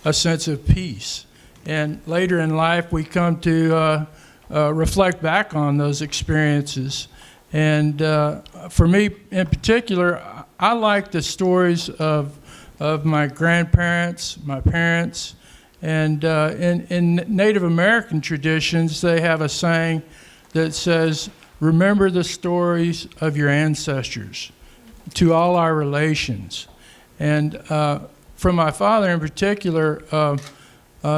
a sense of peace. And later in life, we come to reflect back on those experiences. And for me in particular, I like the stories of my grandparents, my parents. And in Native American traditions, they have a saying that says, remember the stories of your ancestors to all our relations. And for my father in particular,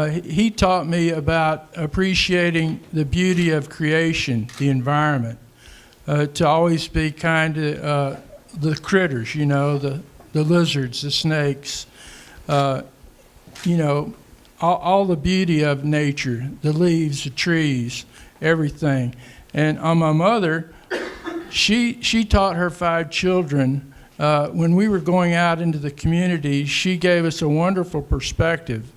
he taught me about appreciating the beauty of creation, the environment, to always be kind to the critters, you know, the lizards, the snakes, you know, all the beauty of nature, the leaves, the trees, everything. And on my mother, she taught her 5 children, when we were going out into the community, she gave us a wonderful perspective.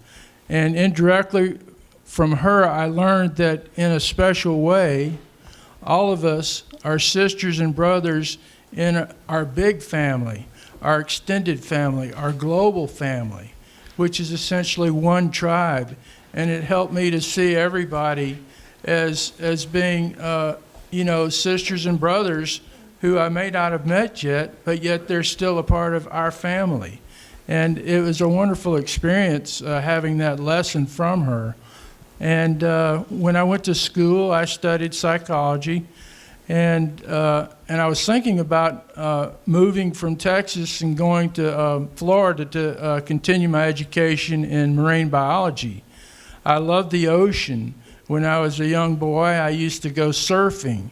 And indirectly from her, I learned that in a special way, all of us are sisters and brothers in our big family, our extended family, our global family, which is essentially one tribe. And it helped me to see everybody as being, you know, sisters and brothers who I may not have met yet, but yet they're still a part of our family. And it was a wonderful experience having that lesson from her. And when I went to school, I studied psychology. And I was thinking about moving from Texas and going to Florida to continue my education in marine biology. I loved the ocean. When I was a young boy, I used to go surfing.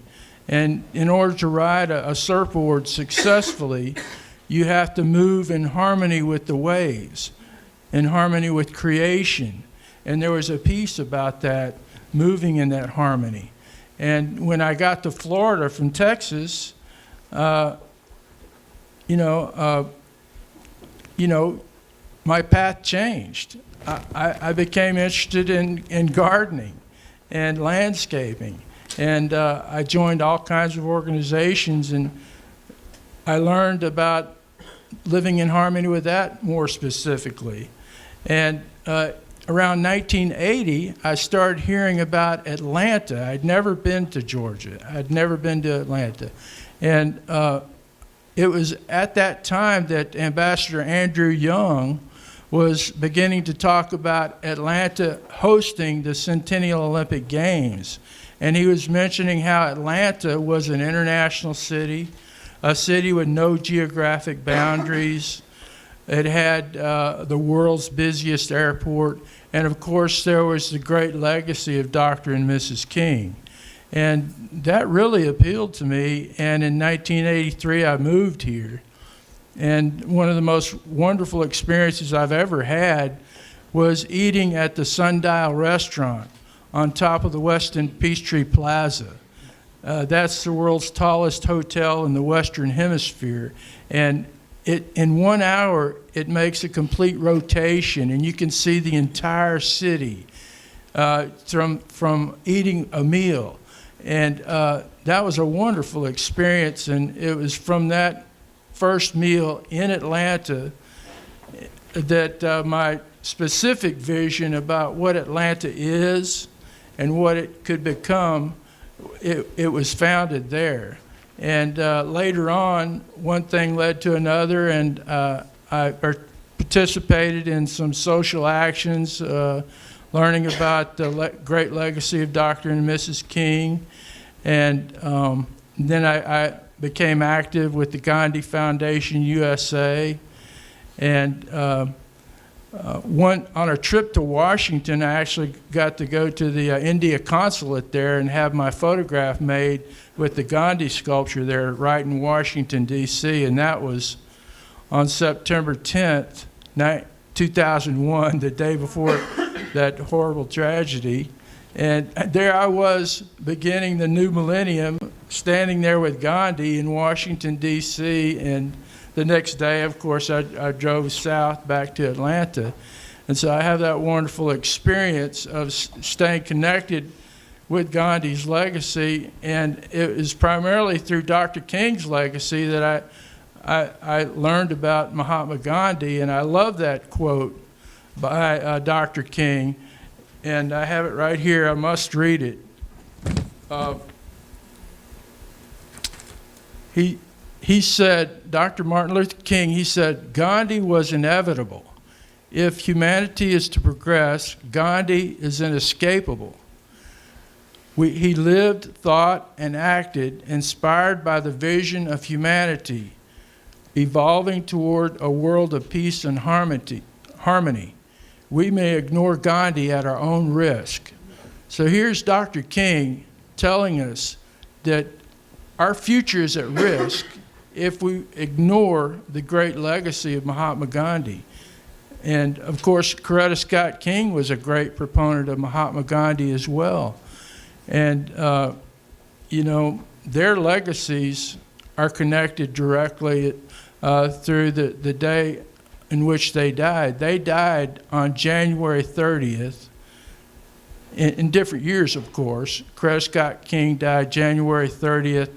And in order to ride a surfboard successfully, you have to move in harmony with the waves, in harmony with creation. And there was a piece about that, moving in that harmony. And when I got to Florida from Texas, you know, my path changed. I became interested in gardening, and landscaping. And I joined all kinds of organizations, and I learned about living in harmony with that more specifically. And around 1980, I started hearing about Atlanta. I'd never been to Georgia. I'd never been to Atlanta. And it was at that time that Ambassador Andrew Young was beginning to talk about Atlanta hosting the Centennial Olympic Games. And he was mentioning how Atlanta was an international city, a city with no geographic boundaries. It had the world's busiest airport. And of course, there was the great legacy of Dr. and Mrs. King. And that really appealed to me. And in 1983, I moved here. And one of the most wonderful experiences I've ever had was eating at the Sundial Restaurant on top of the Westin Peachtree Plaza. That's the world's tallest hotel in the Western Hemisphere. And in 1 hour, it makes a complete rotation, and you can see the entire city from eating a meal. And that was a wonderful experience, and it was from that first meal in Atlanta that my specific vision about what Atlanta is and what it could become, it was founded there. And later on, one thing led to another, and I participated in some social actions, learning about the great legacy of Dr. and Mrs. King. And then I became active with the Gandhi Foundation USA. And on a trip to Washington, I actually got to go to the India consulate there and have my photograph made with the Gandhi sculpture there right in Washington, D.C., and that was on September 10th, 2001, the day before that horrible tragedy. And there I was beginning the new millennium, standing there with Gandhi in Washington, D.C., and the next day, of course, I drove south back to Atlanta. And so I have that wonderful experience of staying connected with Gandhi's legacy, and it is primarily through Dr. King's legacy that I learned about Mahatma Gandhi, and I love that quote by Dr. King, and I have it right here. I must read it. He said, Dr. Martin Luther King, he said, Gandhi was inevitable. If humanity is to progress, Gandhi is inescapable. He lived, thought, and acted inspired by the vision of humanity, evolving toward a world of peace and harmony. We may ignore Gandhi at our own risk. So here's Dr. King telling us that our future is at risk if we ignore the great legacy of Mahatma Gandhi. And of course, Coretta Scott King was a great proponent of Mahatma Gandhi as well. And, their legacies are connected directly through the day in which they died. They died on January 30th, in different years, of course. Coretta Scott King died January 30th,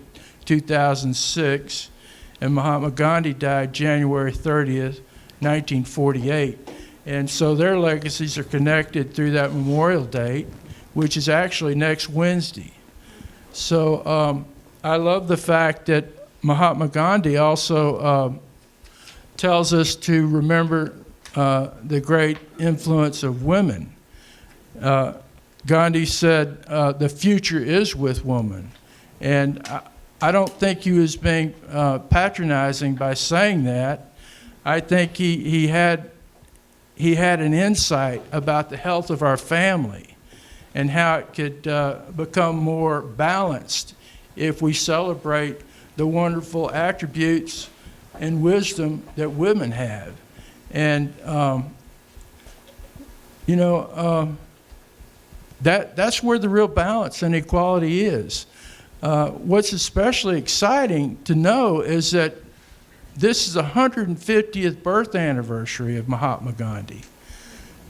2006, and Mahatma Gandhi died January 30th, 1948. And so their legacies are connected through that memorial date, which is actually next Wednesday. So I love the fact that Mahatma Gandhi also tells us to remember the great influence of women. Gandhi said, the future is with women. And I don't think he was being patronizing by saying that. I think he had an insight about the health of our family and how it could become more balanced if we celebrate the wonderful attributes and wisdom that women have. And, that's where the real balance and equality is. What's especially exciting to know is that this is the 150th birth anniversary of Mahatma Gandhi.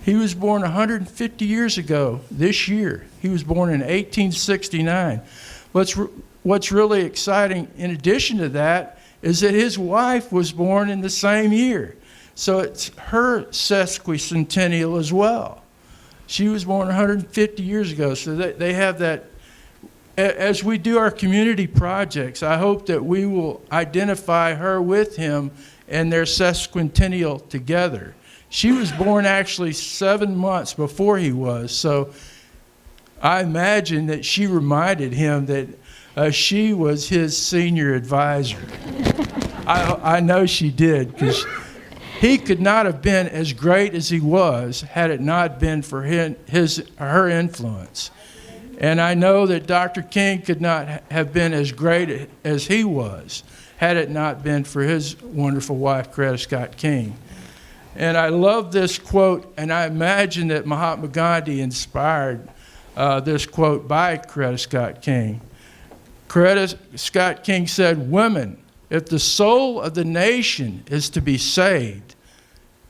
He was born 150 years ago this year. He was born in 1869. What's really exciting in addition to that is that his wife was born in the same year. So it's her sesquicentennial as well. She was born 150 years ago, so they have that. As we do our community projects, I hope that we will identify her with him and their sesquicentennial together. She was born actually 7 months before he was, so I imagine that she reminded him that she was his senior advisor. I know she did, because he could not have been as great as he was had it not been for her influence. And I know that Dr. King could not have been as great as he was had it not been for his wonderful wife, Coretta Scott King. And I love this quote, and I imagine that Mahatma Gandhi inspired this quote by Coretta Scott King. Coretta Scott King said, "Women, if the soul of the nation is to be saved,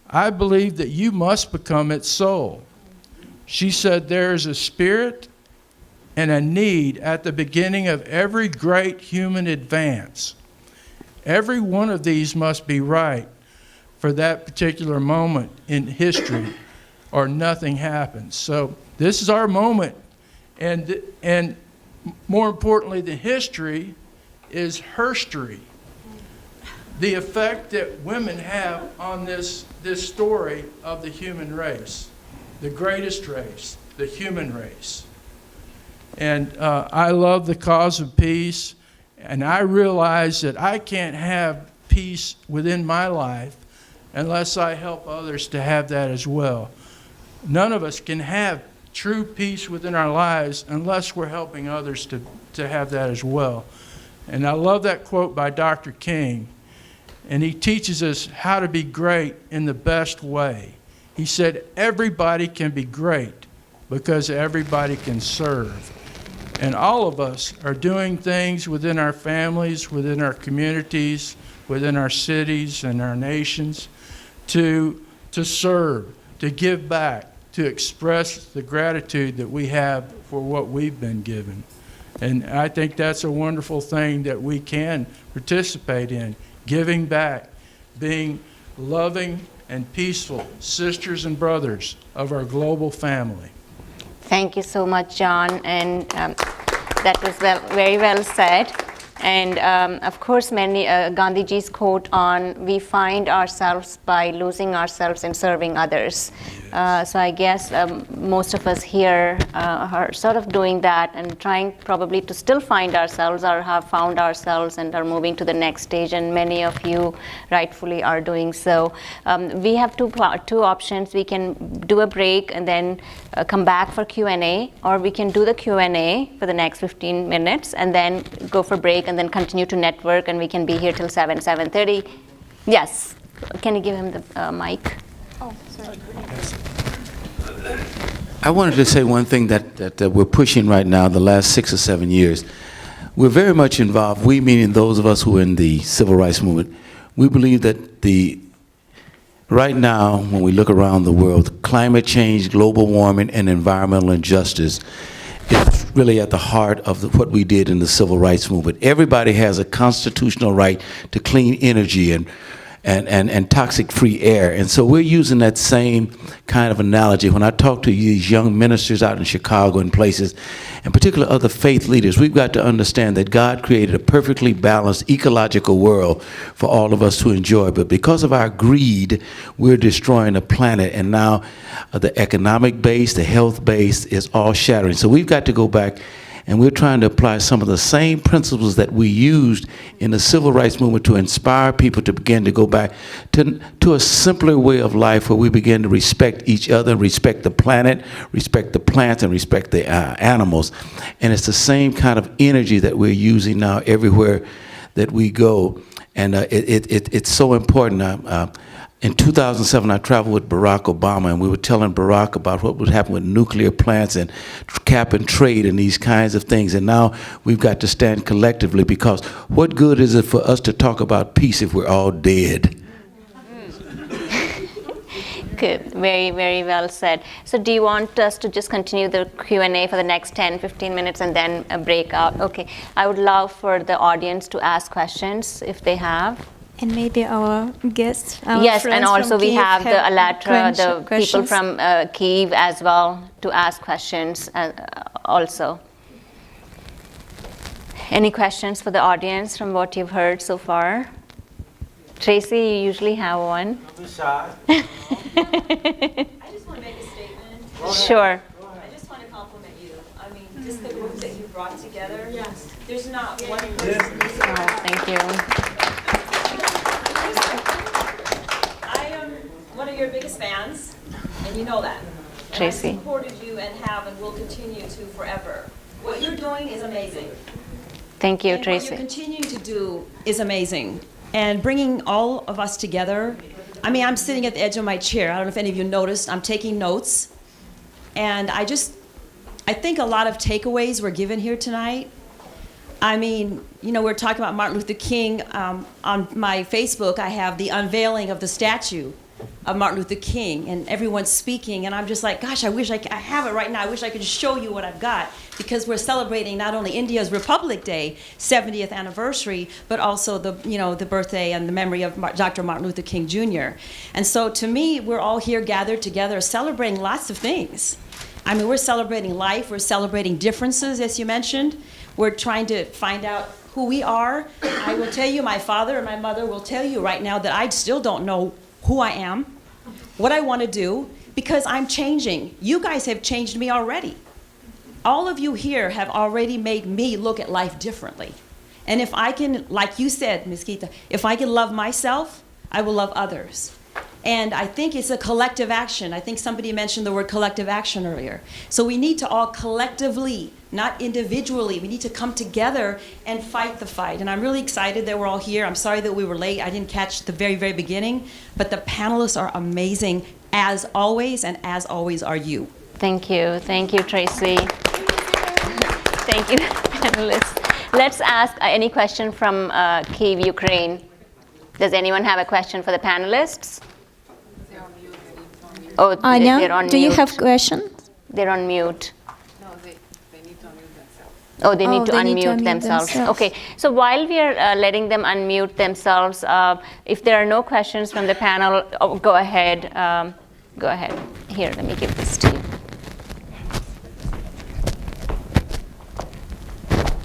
I believe that you must become its soul." She said, "There is a spirit and a need at the beginning of every great human advance. Every one of these must be right for that particular moment in history, or nothing happens." So this is our moment, and more importantly, the history is herstory. The effect that women have on this story of the human race, the greatest race, the human race. And I love the cause of peace, and I realize that I can't have peace within my life unless I help others to have that as well. None of us can have true peace within our lives unless we're helping others to have that as well. And I love that quote by Dr. King. And he teaches us how to be great in the best way. He said, everybody can be great because everybody can serve. And all of us are doing things within our families, within our communities, within our cities and our nations to serve, to give back, to express the gratitude that we have for what we've been given. And I think that's a wonderful thing that we can participate in. Giving back, being loving and peaceful sisters and brothers of our global family. Thank you so much, John, and that was very well said. And of course, Gandhiji's quote on, "We find ourselves by losing ourselves and serving others." So I guess most of us here are sort of doing that and trying probably to still find ourselves or have found ourselves and are moving to the next stage, and many of you rightfully are doing so. We have two options. We can do a break and then come back for Q&A, or we can do the Q&A for the next 15 minutes and then go for break and then continue to network, and we can be here till 7:30. Yes, can you give him the mic? Oh, sorry. I wanted to say one thing that we're pushing right now, the last 6 or 7 years. We're very much involved, we meaning those of us who are in the civil rights movement. We believe that right now, when we look around the world, climate change, global warming, and environmental injustice is really at the heart of what we did in the civil rights movement. Everybody has a constitutional right to clean energy and toxic-free air. And so we're using that same kind of analogy. When I talk to these young ministers out in Chicago and places, and particularly other faith leaders, we've got to understand that God created a perfectly balanced ecological world for all of us to enjoy. But because of our greed, we're destroying the planet. And now the economic base, the health base is all shattering. So we've got to go back, and we're trying to apply some of the same principles that we used in the civil rights movement to inspire people to begin to go back to a simpler way of life, where we begin to respect each other, respect the planet, respect the plants, and respect the animals. And it's the same kind of energy that we're using now everywhere that we go. And it's so important. In 2007, I traveled with Barack Obama, and we were telling Barack about what would happen with nuclear plants and cap and trade and these kinds of things. And now we've got to stand collectively, because what good is it for us to talk about peace if we're all dead? Good. Very, very well said. So do you want us to just continue the Q&A for the next 10, 15 minutes and then a breakout? Okay. I would love for the audience to ask questions if they have. And maybe our guests, our yes, friends and also from we Kyiv have the Alatra, the people questions. from Kyiv as well to ask questions also. Any questions for the audience from what you've heard so far? Tracy, you usually have one. Don't be shy. I just want to make a statement. Sure. I just want to compliment you. I mean, just the group that you brought together. Yes. There's not one person. Thank you. I am one of your biggest fans, and you know that. Tracy. And I've supported you and have and will continue to forever. What you're doing is amazing. Thank you, And Tracy. what you're continuing to do is amazing. And bringing all of us together. I mean, I'm sitting at the edge of my chair. I don't know if any of you noticed. I'm taking notes. And I think a lot of takeaways were given here tonight. I mean, you know, we're talking about Martin Luther King. On my Facebook, I have the unveiling of the statue of Martin Luther King, and everyone's speaking, and I'm just like, gosh, I wish I have it right now. I wish I could show you what I've got, because we're celebrating not only India's Republic Day 70th anniversary, but also the birthday and the memory of Dr. Martin Luther King Jr. And so to me, we're all here gathered together celebrating lots of things. I mean, we're celebrating life, we're celebrating differences, as you mentioned. We're trying to find out who we are. I will tell you, my father and my mother will tell you right now that I still don't know who I am, what I want to do, because I'm changing. You guys have changed me already. All of you here have already made me look at life differently. And if I can, like you said, Ms. Geeta, if I can love myself, I will love others. And I think it's a collective action. I think somebody mentioned the word collective action earlier. So we need to all collectively, not individually, we need to come together and fight the fight. And I'm really excited that we're all here. I'm sorry that we were late. I didn't catch the very, very beginning. But the panelists are amazing, as always, and as always are you. Thank you. Thank you, Tracy. Thank you, panelists. Let's ask any question from Kyiv, Ukraine. Does anyone have a question for the panelists? Oh, they're on Anya, mute. do you have questions? They're on mute. No, they need to unmute themselves. Oh, they need to unmute themselves. Okay, so while we are letting them unmute themselves, if there are no questions from the panel, go ahead. Go ahead. Here, let me give this to you.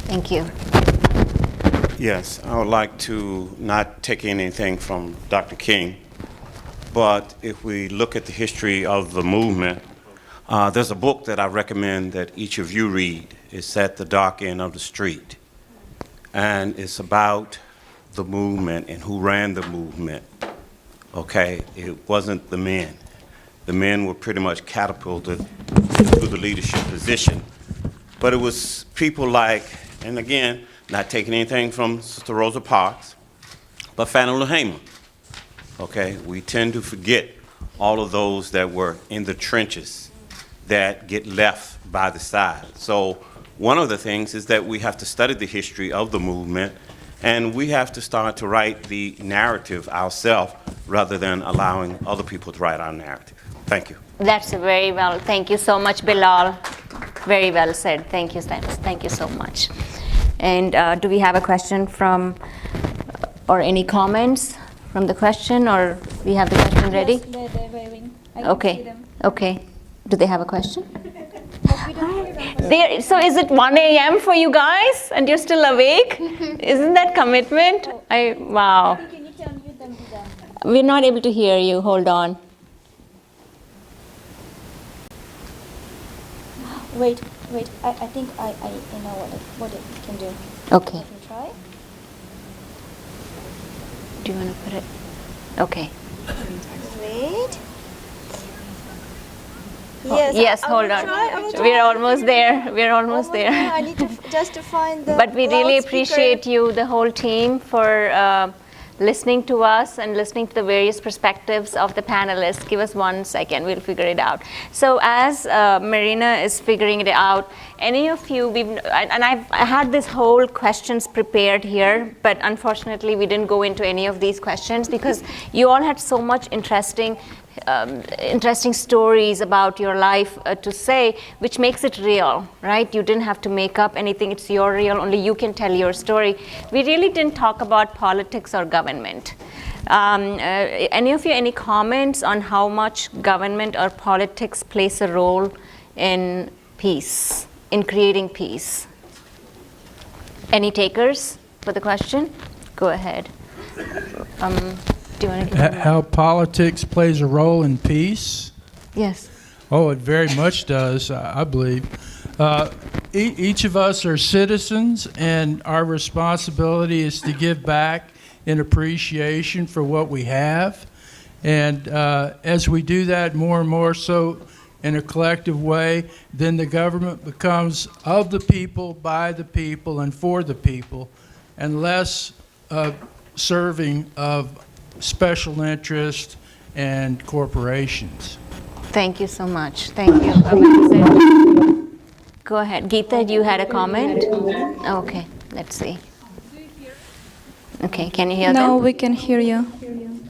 Thank you. Yes, I would like to not take anything from Dr. King, but if we look at the history of the movement, there's a book that I recommend that each of you read. It's At the Dark End of the Street. And it's about the movement and who ran the movement. Okay, it wasn't the men. The men were pretty much catapulted to the leadership position. But it was people like, and again, not taking anything from Sister Rosa Parks, but Fannie Lou Hamer. Okay, we tend to forget all of those that were in the trenches that get left by the side. So one of the things is that we have to study the history of the movement, and we have to start to write the narrative ourselves rather than allowing other people to write our narrative. Thank you. That's very well. Thank you so much, Bilal. Very well said. Thank you, thank you so much. And do we have a question from, or any comments from the question, or we have the question ready? Yes, they're waving. I Okay. can see them. Okay. Do they have a question? So is it 1 a.m. for you guys, and you're still awake? Isn't that commitment? Wow. Can you tell them to them? We're not able to hear you. Hold on. Wait. I think I know what it can do. Okay. Let me try. Do you want to put it? Okay. Wait. Yes, hold on. We're almost there. We're almost there. I need to just to find the. But we really loudspeaker. appreciate you, the whole team, for listening to us and listening to the various perspectives of the panelists. Give us 1 second, we'll figure it out. So as Marina is figuring it out, any of you, I had this whole questions prepared here, but unfortunately we didn't go into any of these questions because you all had so much interesting interesting stories about your life to say, which makes it real, right? You didn't have to make up anything. It's your real. Only you can tell your story. We really didn't talk about politics or government. Any of you, any comments on how much government or politics plays a role in peace, in creating peace? Any takers for the question? Go ahead. Do you want to give How politics plays a role in peace? Yes. Oh, it very much does, I believe. Each of us are citizens, and our responsibility is to give back in appreciation for what we have. And as we do that more and more so in a collective way, then the government becomes of the people, by the people, and for the people, and less serving of special interest and corporations. Thank you so much. Thank you. Go ahead. Geeta, you had a comment? Okay, let's see. Okay, can you hear them? No, we can hear you.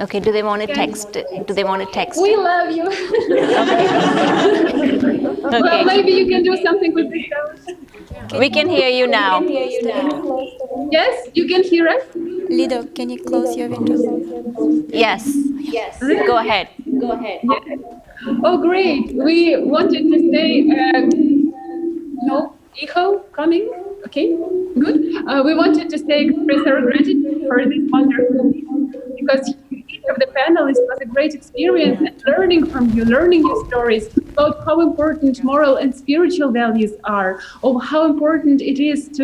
Okay, do they want to text? Do they want to text? We love you. Well, maybe you can do something with this sound. We can hear you now. Yes, you can hear us? Lido, can you close your window? Yes. Yes. Go ahead. Go ahead. Yeah. Oh, great. We wanted to say, no echo coming. Okay, good. We wanted to say, express our gratitude for this wonderful meeting, because each of the panelists was a great experience and learning from you, learning your stories about how important moral and spiritual values are, of how important it is to,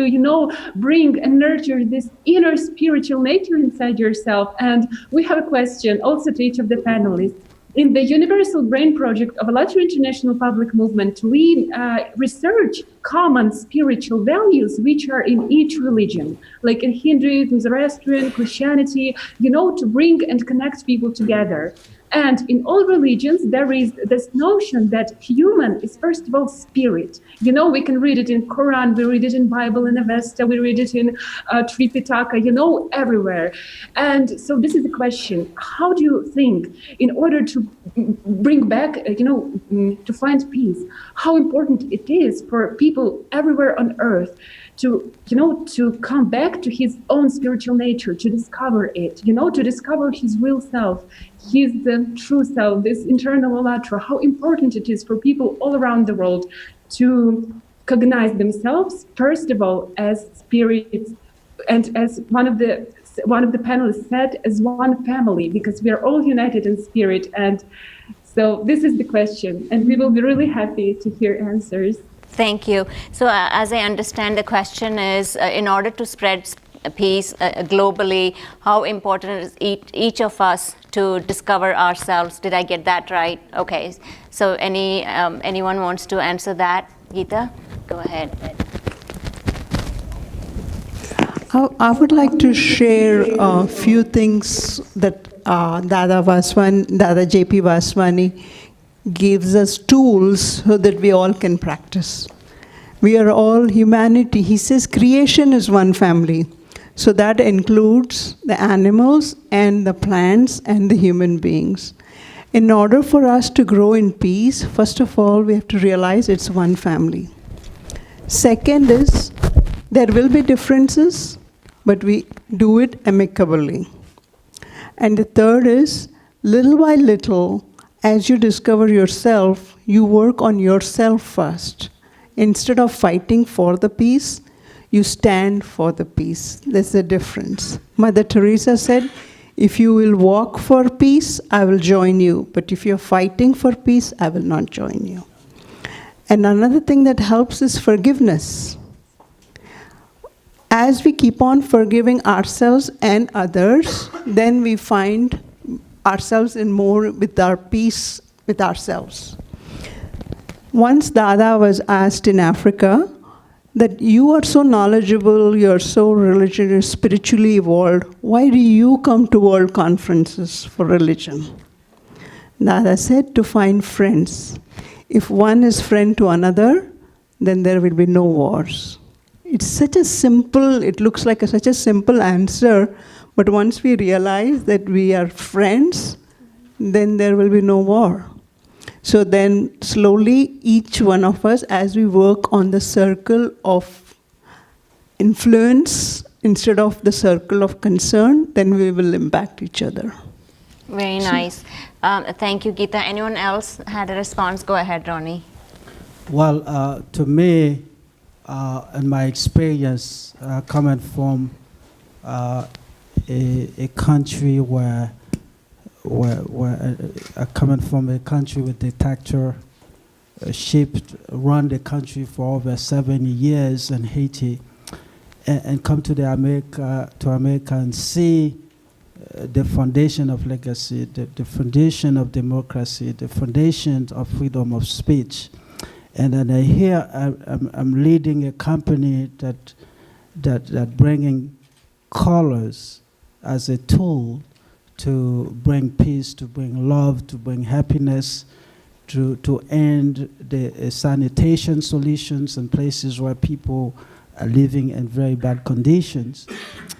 bring and nurture this inner spiritual nature inside yourself. And we have a question also to each of the panelists. In the Universal Brain Project of Alatra International Public Movement, we research common spiritual values which are in each religion, like in Hinduism, Zoroastrian, Christianity, to bring and connect people together. And in all religions, there is this notion that human is, first of all, spirit. We can read it in Quran, we read it in Bible, in Avesta, we read it in Tripitaka, everywhere. And so this is the question: how do you think, in order to bring back, to find peace, how important it is for people everywhere on earth to come back to his own spiritual nature, to discover it, to discover his real self, his true self, this internal Alatra, how important it is for people all around the world to cognize themselves, first of all, as spirits, and as one of the panelists said, as one family, because we are all united in spirit. And so this is the question, and we will be really happy to hear answers. Thank you. So as I understand, the question is, in order to spread peace globally, how important is each of us to discover ourselves? Did I get that right? Okay. So anyone wants to answer that? Geeta, go ahead. I would like to share a few things that Dada J.P. Vaswani gives us tools so that we all can practice. We are all humanity. He says creation is one family. So that includes the animals and the plants and the human beings. In order for us to grow in peace, first of all, we have to realize it's one family. Second is, there will be differences, but we do it amicably. And the third is, little by little, as you discover yourself, you work on yourself first. Instead of fighting for the peace, you stand for the peace. There's a difference. Mother Teresa said, if you will walk for peace, I will join you. But if you're fighting for peace, I will not join you. And another thing that helps is forgiveness. As we keep on forgiving ourselves and others, then we find ourselves in more with our peace with ourselves. Once Dada was asked in Africa that you are so knowledgeable, you're so religious, you're spiritually evolved, why do you come to world conferences for religion? Dada said, to find friends. If one is friend to another, then there will be no wars. It's such a simple, it looks like such a simple answer, but once we realize that we are friends, then there will be no war. So then slowly, each one of us, as we work on the circle of influence instead of the circle of concern, then we will impact each other. Very nice. Thank you, Geeta. Anyone else had a response? Go ahead, Ronnie. Well, to me, in my experience, coming from a country coming from a country with dictator, run the country for over 70 years in Haiti, and come to America and see the foundation of legacy, the foundation of democracy, the foundation of freedom of speech. And then here I'm leading a company that bringing colors as a tool to bring peace, to bring love, to bring happiness, to end the sanitation solutions in places where people are living in very bad conditions.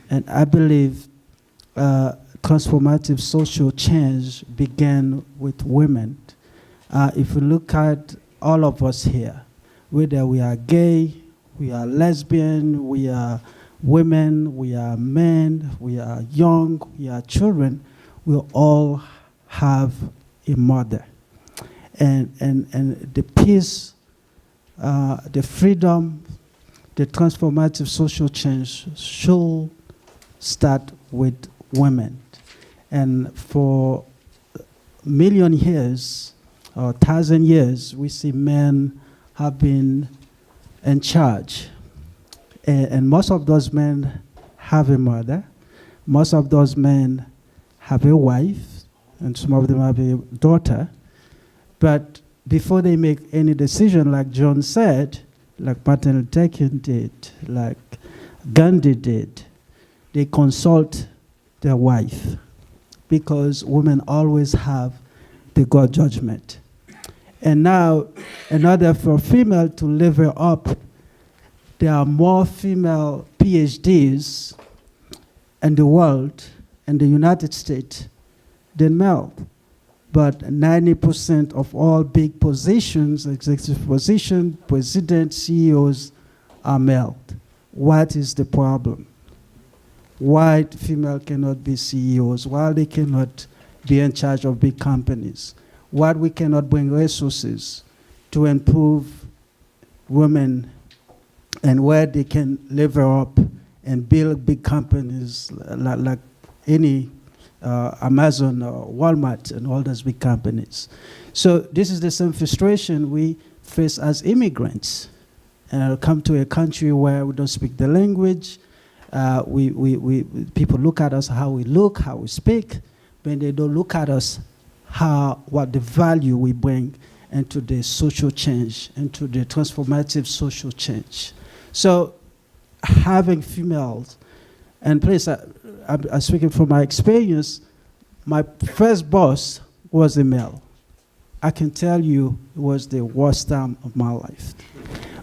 And I believe transformative social change began with women. If you look at all of us here, whether we are gay, we are lesbian, we are women, we are men, we are young, we are children, we all have a mother. And the peace, the freedom, the transformative social change should start with women. And for a million years, or 1,000 years, we see men have been in charge. And most of those men have a mother. Most of those men have a wife, and some of them have a daughter. But before they make any decision, like John said, like Martin Luther King did, like Gandhi did, they consult their wife, because women always have the God judgment. And now, in order for female to level up, there are more female PhDs in the world, in the United States, than male. But 90% of all big positions, executive positions, presidents, CEOs, are male. What is the problem? Why female cannot be CEOs? Why they cannot be in charge of big companies? Why we cannot bring resources to improve women, and where they can level up and build big companies like any Amazon or Walmart and all those big companies. So this is the same frustration we face as immigrants. Come to a country where we don't speak the language. People look at us how we look, how we speak, but they don't look at us what the value we bring into the social change, into the transformative social change. So having females, and please, I'm speaking from my experience, my first boss was a male. I can tell you it was the worst time of my life.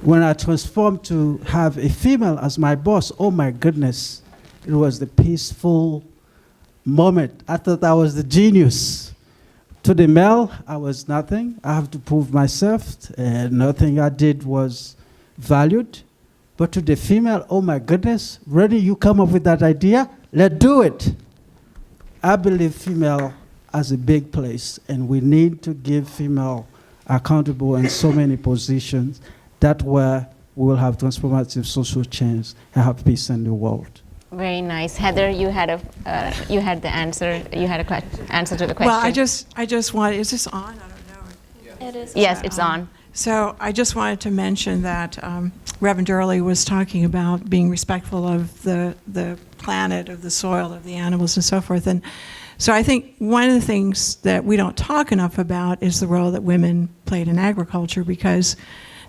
When I transformed to have a female as my boss, oh my goodness, it was the peaceful moment. I thought I was the genius. To the male, I was nothing. I have to prove myself, and nothing I did was valued. But to the female, oh my goodness, ready, you come up with that idea? Let's do it. I believe female has a big place, and we need to give female accountable in so many positions. That where we will have transformative social change and have peace in the world. Very nice. Heather, you had the answer. You had a answer to the question. Well, I just want, is this on? I don't know. It is. Yes, it's on. So I just wanted to mention that Reverend Early was talking about being respectful of the planet, of the soil, of the animals, and so forth. And so I think one of the things that we don't talk enough about is the role that women played in agriculture, because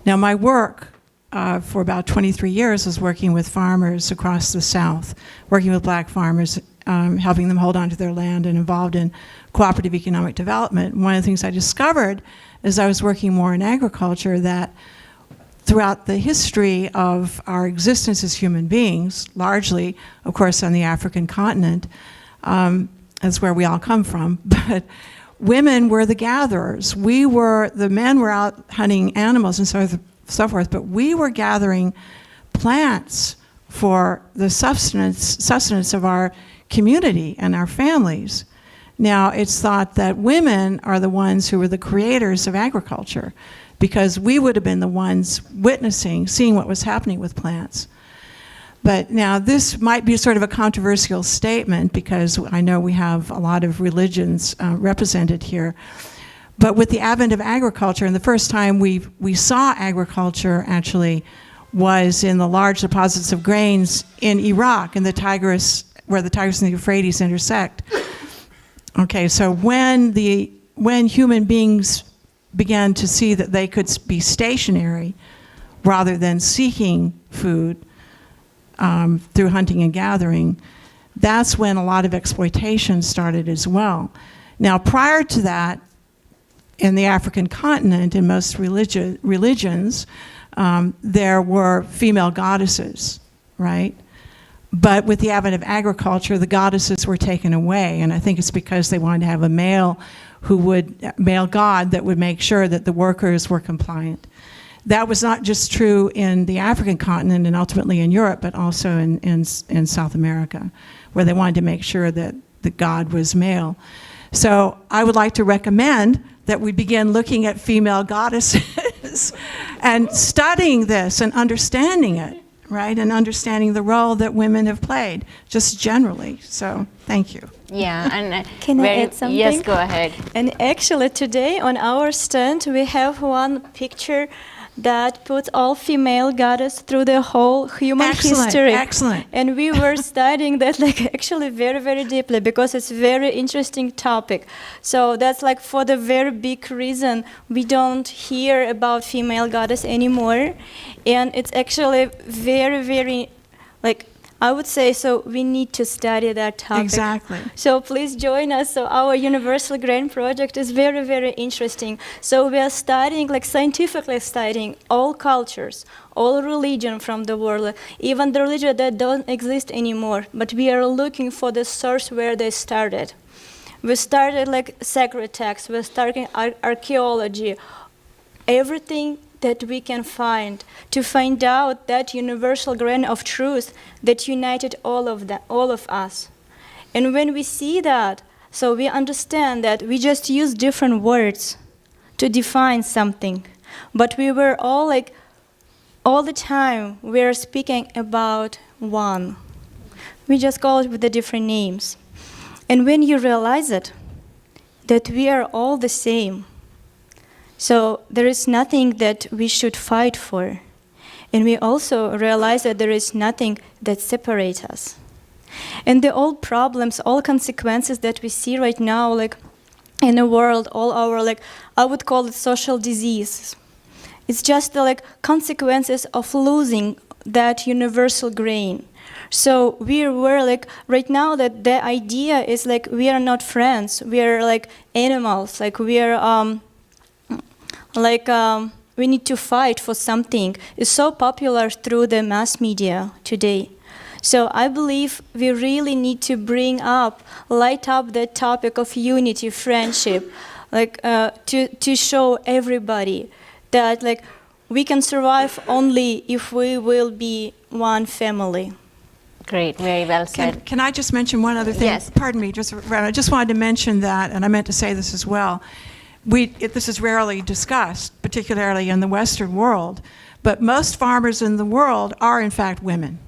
now my work for about 23 years was working with farmers across the South, working with black farmers, helping them hold on to their land and involved in cooperative economic development. One of the things I discovered as I was working more in agriculture, that throughout the history of our existence as human beings, largely, of course, on the African continent, that's where we all come from, but women were the gatherers. The men were out hunting animals and so forth, but we were gathering plants for the sustenance of our community and our families. Now, it's thought that women are the ones who were the creators of agriculture, because we would have been the ones witnessing, seeing what was happening with plants. But now this might be sort of a controversial statement, because I know we have a lot of religions represented here. But with the advent of agriculture, and the first time we saw agriculture actually was in the large deposits of grains in Iraq, in the Tigris, where the Tigris and the Euphrates intersect. Okay, so when human beings began to see that they could be stationary rather than seeking food through hunting and gathering, that's when a lot of exploitation started as well. Now, prior to that, in the African continent, in most religions, there were female goddesses, right? But with the advent of agriculture, the goddesses were taken away, and I think it's because they wanted to have a male god that would make sure that the workers were compliant. That was not just true in the African continent and ultimately in Europe, but also in South America, where they wanted to make sure that the god was male. So I would like to recommend that we begin looking at female goddesses and studying this and understanding it, right? And understanding the role that women have played, just generally. So, thank you. Yeah, and Can I add something? Yes, go ahead. And actually today on our stand we have one picture that puts all female goddess through the whole human history. Excellent. And we were studying that actually very, very deeply, because it's a very interesting topic. So that's for the very big reason we don't hear about female goddess anymore. And it's actually very, very, I would say, so we need to study that topic. Exactly. So please join us. So our Universal Grain Project is very, very interesting. So we are studying, scientifically studying all cultures, all religion from the world, even the religion that don't exist anymore. But we are looking for the source where they started. We started sacred texts. We're starting archaeology, everything that we can find to find out that universal grain of truth that united all of us. And when we see that, so we understand that we just use different words to define something, but we were all all the time we are speaking about one. We just call it with the different names. And when you realize it, that we are all the same, so there is nothing that we should fight for. And we also realize that there is nothing that separates us. And the old problems, all consequences that we see right now, in the world, all our, I would call it social disease. It's just the consequences of losing that universal grain. So we were right now that the idea is we are not friends, we are animals, we are, we need to fight for something. It's so popular through the mass media today. So I believe we really need to light up the topic of unity, friendship, to show everybody that we can survive only if we will be one family. Great, very well said. Can I just mention one other thing? Yes. Pardon me, I just wanted to mention that, and I meant to say this as well. This is rarely discussed, particularly in the Western world, but most farmers in the world are in fact women.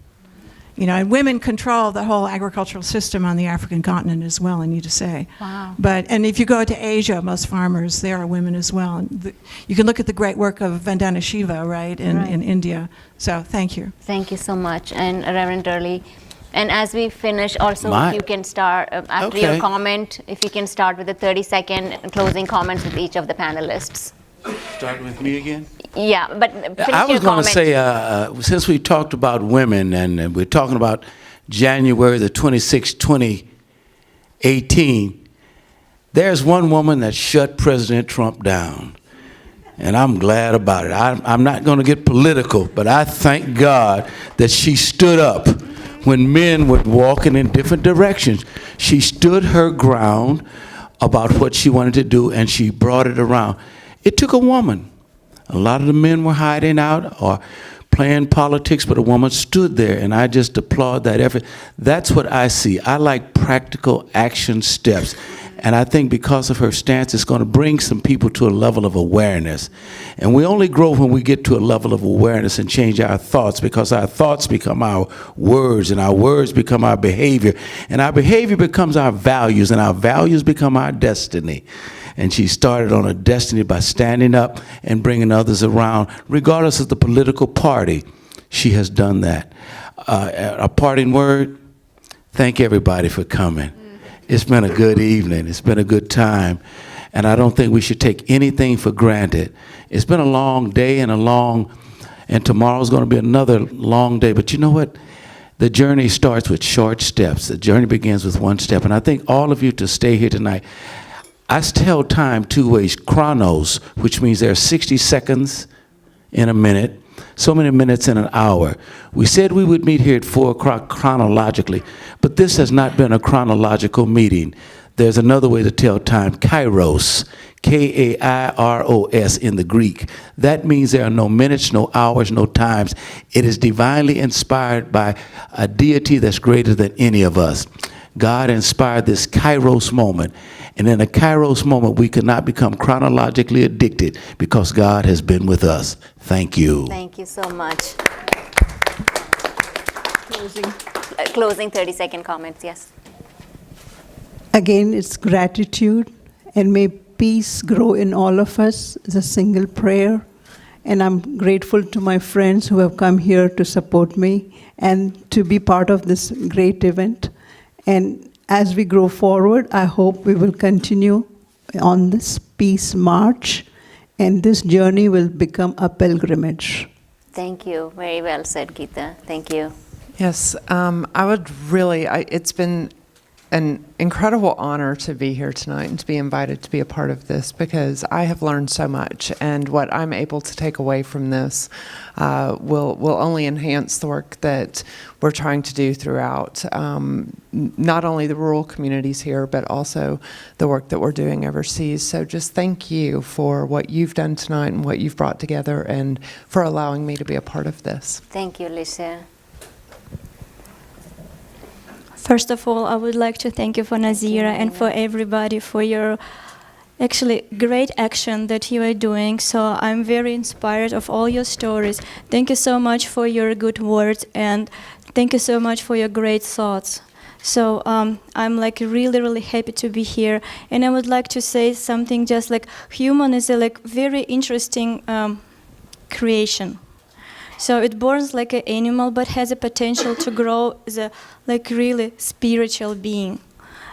And women control the whole agricultural system on the African continent as well, I need to say. Wow. And if you go to Asia, most farmers there are women as well. And you can look at the great work of Vandana Shiva, right, in India. So thank you. Thank you so much. And Reverend Durley, and as we finish, also if you can start, after your comment, if you can start with the 30-second closing comments with each of the panelists. Starting with me again? Yeah, but finish I was your going to comment. say, since we talked about women, and we're talking about January the 26th, 2018, there's one woman that shut President Trump down. And I'm glad about it. I'm not going to get political, but I thank God that she stood up when men were walking in different directions. She stood her ground about what she wanted to do, and she brought it around. It took a woman. A lot of the men were hiding out or playing politics, but a woman stood there, and I just applaud that effort. That's what I see. I like practical action steps. And I think because of her stance, it's going to bring some people to a level of awareness. And we only grow when we get to a level of awareness and change our thoughts, because our thoughts become our words, and our words become our behavior, and our behavior becomes our values, and our values become our destiny. And she started on a destiny by standing up and bringing others around, regardless of the political party. She has done that. A parting word, thank everybody for coming. It's been a good evening. It's been a good time. And I don't think we should take anything for granted. It's been a long day and tomorrow's going to be another long day. But you know what? The journey starts with short steps. The journey begins with one step. And I think all of you to stay here tonight, I tell time two ways. Chronos, which means there are 60 seconds in a minute, so many minutes in an hour. We said we would meet here at 4 o'clock chronologically, but this has not been a chronological meeting. There's another way to tell time, kairos, K-A-I-R-O-S in the Greek. That means there are no minutes, no hours, no times. It is divinely inspired by a deity that's greater than any of us. God inspired this kairos moment. And in a kairos moment, we cannot become chronologically addicted because God has been with us. Thank you. Thank you so much. Closing 30-second comments, yes. Again, it's gratitude, and may peace grow in all of us. It's a single prayer. And I'm grateful to my friends who have come here to support me and to be part of this great event. And as we grow forward, I hope we will continue on this peace march, and this journey will become a pilgrimage. Thank you. Very well said, Geeta. Thank you. Yes, I would really, it's been an incredible honor to be here tonight and to be invited to be a part of this, because I have learned so much, and what I'm able to take away from this will only enhance the work that we're trying to do throughout not only the rural communities here, but also the work that we're doing overseas. So just thank you for what you've done tonight and what you've brought together, and for allowing me to be a part of this. Thank you, Alicia. First of all, I would like to thank you for Nazeera and for everybody for your actually great action that you are doing. So I'm very inspired of all your stories. Thank you so much for your good words, and thank you so much for your great thoughts. So I'm like really, really happy to be here. And I would like to say something, just like human is a like very interesting creation. So it borns like an animal, but has a potential to grow as a like really spiritual being.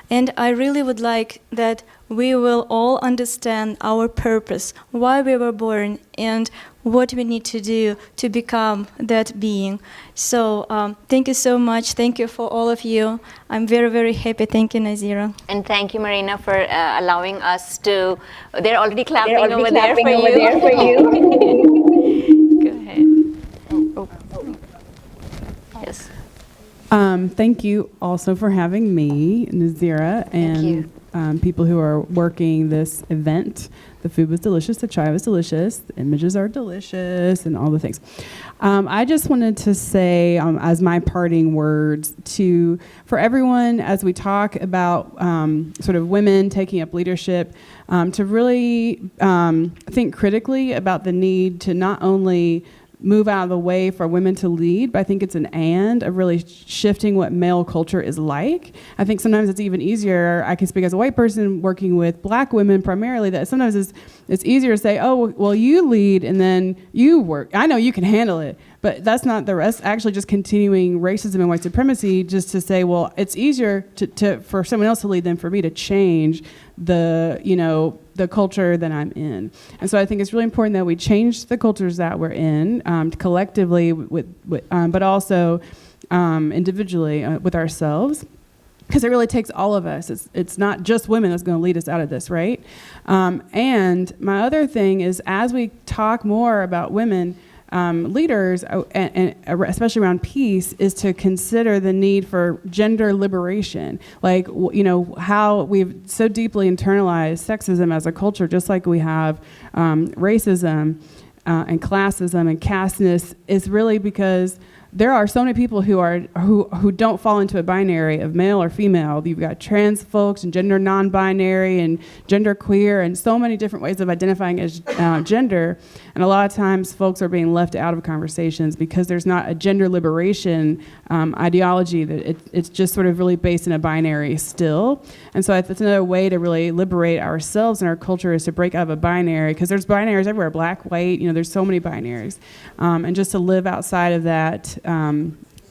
And I really would like that we will all understand our purpose, why we were born, and what we need to do to become that being. So thank you so much. Thank you for all of you. I'm very, very happy. Thank you, Nazeera. And thank you, Marina, for allowing us to. They're already clapping over there for you. Go ahead. Oh. Yes. Thank you also for having me, Nazeera, and people who are working this event. The food was delicious, the chai was delicious, the images are delicious, and all the things. I just wanted to say, as my parting words, for everyone, as we talk about sort of women taking up leadership, to really think critically about the need to not only move out of the way for women to lead, but I think it's an and of really shifting what male culture is like. I think sometimes it's even easier, I can speak as a white person working with black women primarily, that sometimes it's easier to say, oh, well, you lead and then you work. I know you can handle it, but that's not the rest. Actually just continuing racism and white supremacy, just to say, well, it's easier for someone else to lead than for me to change the culture that I'm in. And so I think it's really important that we change the cultures that we're in collectively, but also individually with ourselves, because it really takes all of us. It's not just women that's going to lead us out of this, right? And my other thing is, as we talk more about women, leaders, and especially around peace, is to consider the need for gender liberation. Like, how we've so deeply internalized sexism as a culture, just like we have racism and classism and casteness, is really because there are so many people who don't fall into a binary of male or female. You've got trans folks and gender non-binary and gender queer and so many different ways of identifying as gender. And a lot of times folks are being left out of conversations because there's not a gender liberation ideology. That it's just sort of really based in a binary still. And so that's another way to really liberate ourselves and our culture, is to break out of a binary, because there's binaries everywhere, black, white, there's so many binaries. And just to live outside of that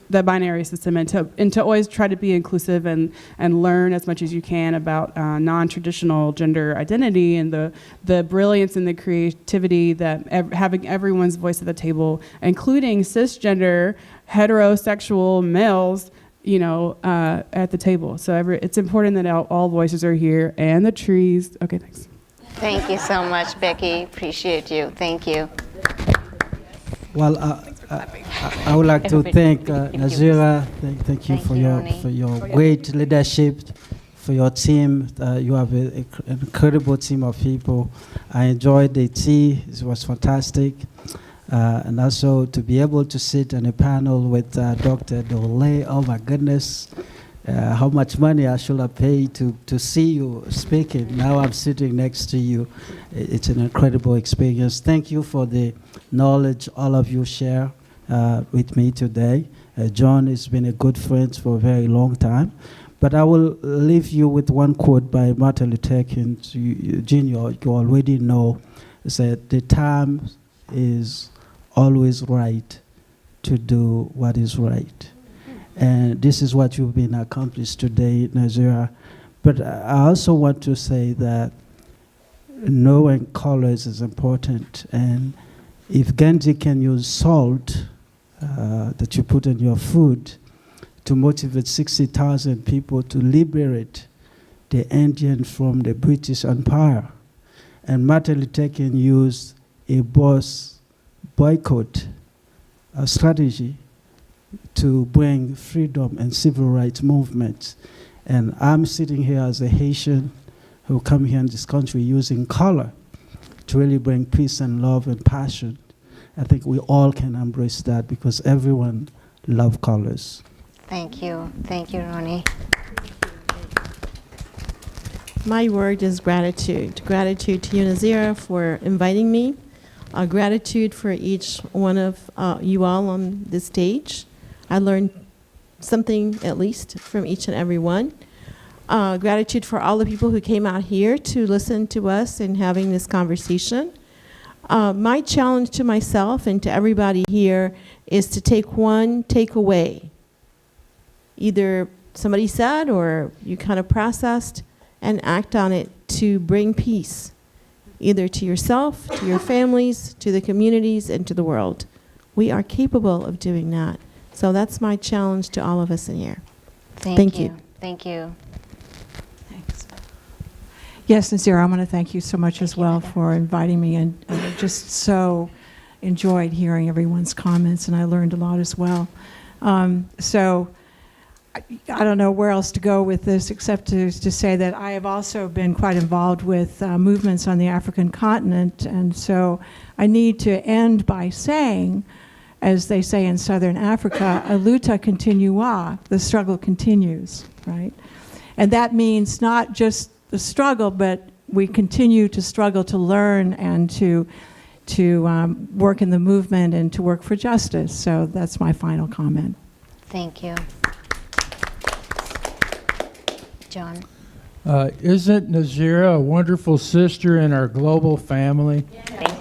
binary system, and to always try to be inclusive and learn as much as you can about non-traditional gender identity and the brilliance and the creativity that having everyone's voice at the table, including cisgender heterosexual males, at the table. So it's important that all voices are here, and the trees. Okay, thanks. Thank you so much, Becky. Appreciate you. Thank you. Well, I would like to thank Nazeera. Thank you for your great leadership, for your team. You have an incredible team of people. I enjoyed the tea. It was fantastic. And also to be able to sit on a panel with Dr. Dawood. Oh my goodness. How much money I should have paid to see you speaking. Now I'm sitting next to you. It's an incredible experience. Thank you for the knowledge all of you share with me today. John has been a good friend for a very long time. But I will leave you with one quote by Martin Luther King Jr. You already know. It said, "The time is always right to do what is right." And this is what you've been accomplished today, Nazeera. But I also want to say that knowing colors is important. And if Gandhi can use salt that you put in your food to motivate 60,000 people to liberate the Indians from the British Empire, and Martin Luther King used a boycott strategy to bring freedom and civil rights movements. And I'm sitting here as a Haitian who come here in this country using color to really bring peace and love and passion. I think we all can embrace that because everyone loves colors. Thank you. Thank you, Ronnie. My word is gratitude. Gratitude to you, Nazeera, for inviting me. Gratitude for each one of you all on this stage. I learned something, at least, from each and every one. Gratitude for all the people who came out here to listen to us and having this conversation. My challenge to myself and to everybody here is to take one takeaway. Either somebody said or you kind of processed, and act on it to bring peace, either to yourself, to your families, to the communities, and to the world. We are capable of doing that. So that's my challenge to all of us in here. Thank you. Thank you. Thanks. Yes, Nazeera, I want to thank you so much as well for inviting me, and I just so enjoyed hearing everyone's comments, and I learned a lot as well. So I don't know where else to go with this except to say that I have also been quite involved with movements on the African continent, and so I need to end by saying, as they say in Southern Africa, a luta continua, the struggle continues, right? And that means not just the struggle, but we continue to struggle to learn and to work in the movement and to work for justice. So that's my final comment. Thank you. John. Isn't Nazeera a wonderful sister in our global family? Thank you.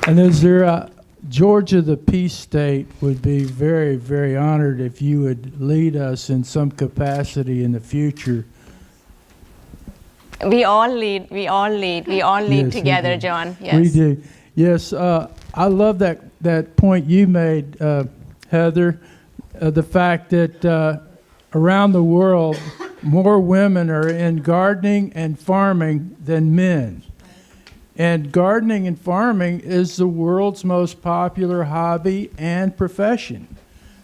And Nazeera, Georgia, the peace state, would be very, very honored if you would lead us in some capacity in the future. We all lead. We all lead. We all lead Yes, together, we do. John. Yes. We do. Yes, I love that point you made, Heather, the fact that around the world, more women are in gardening and farming than men. And gardening and farming is the world's most popular hobby and profession.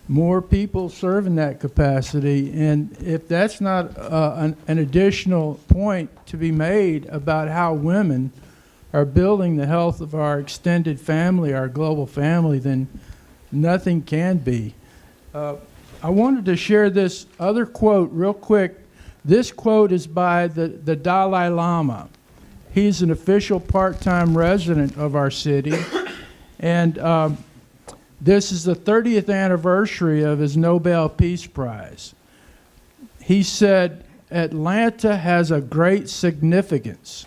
More people serve in that capacity. And if that's not an additional point to be made about how women are building the health of our extended family, our global family, then nothing can be. I wanted to share this other quote real quick. This quote is by the Dalai Lama. He's an official part-time resident of our city, and this is the 30th anniversary of his Nobel Peace Prize. He said, "Atlanta has a great significance.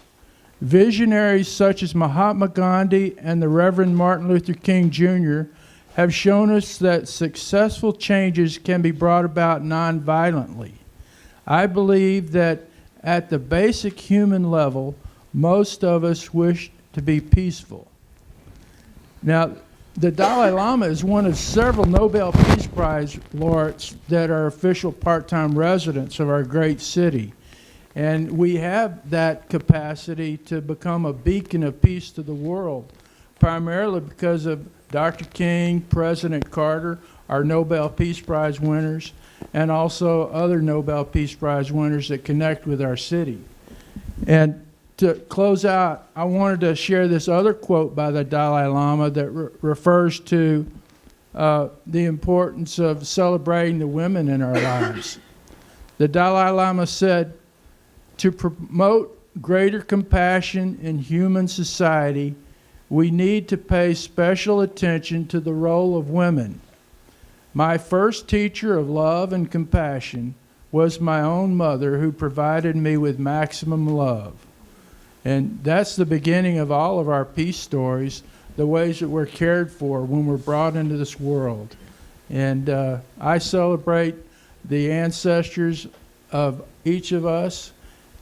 Visionaries such as Mahatma Gandhi and the Reverend Martin Luther King Jr. have shown us that successful changes can be brought about nonviolently. I believe that at the basic human level, most of us wish to be peaceful." Now, the Dalai Lama is one of several Nobel Peace Prize laureates that are official part-time residents of our great city. And we have that capacity to become a beacon of peace to the world, primarily because of Dr. King, President Carter, our Nobel Peace Prize winners, and also other Nobel Peace Prize winners that connect with our city. And to close out, I wanted to share this other quote by the Dalai Lama that refers to the importance of celebrating the women in our lives. The Dalai Lama said, "To promote greater compassion in human society, we need to pay special attention to the role of women. My first teacher of love and compassion was my own mother, who provided me with maximum love." And that's the beginning of all of our peace stories, the ways that we're cared for when we're brought into this world. And I celebrate the ancestors of each of us.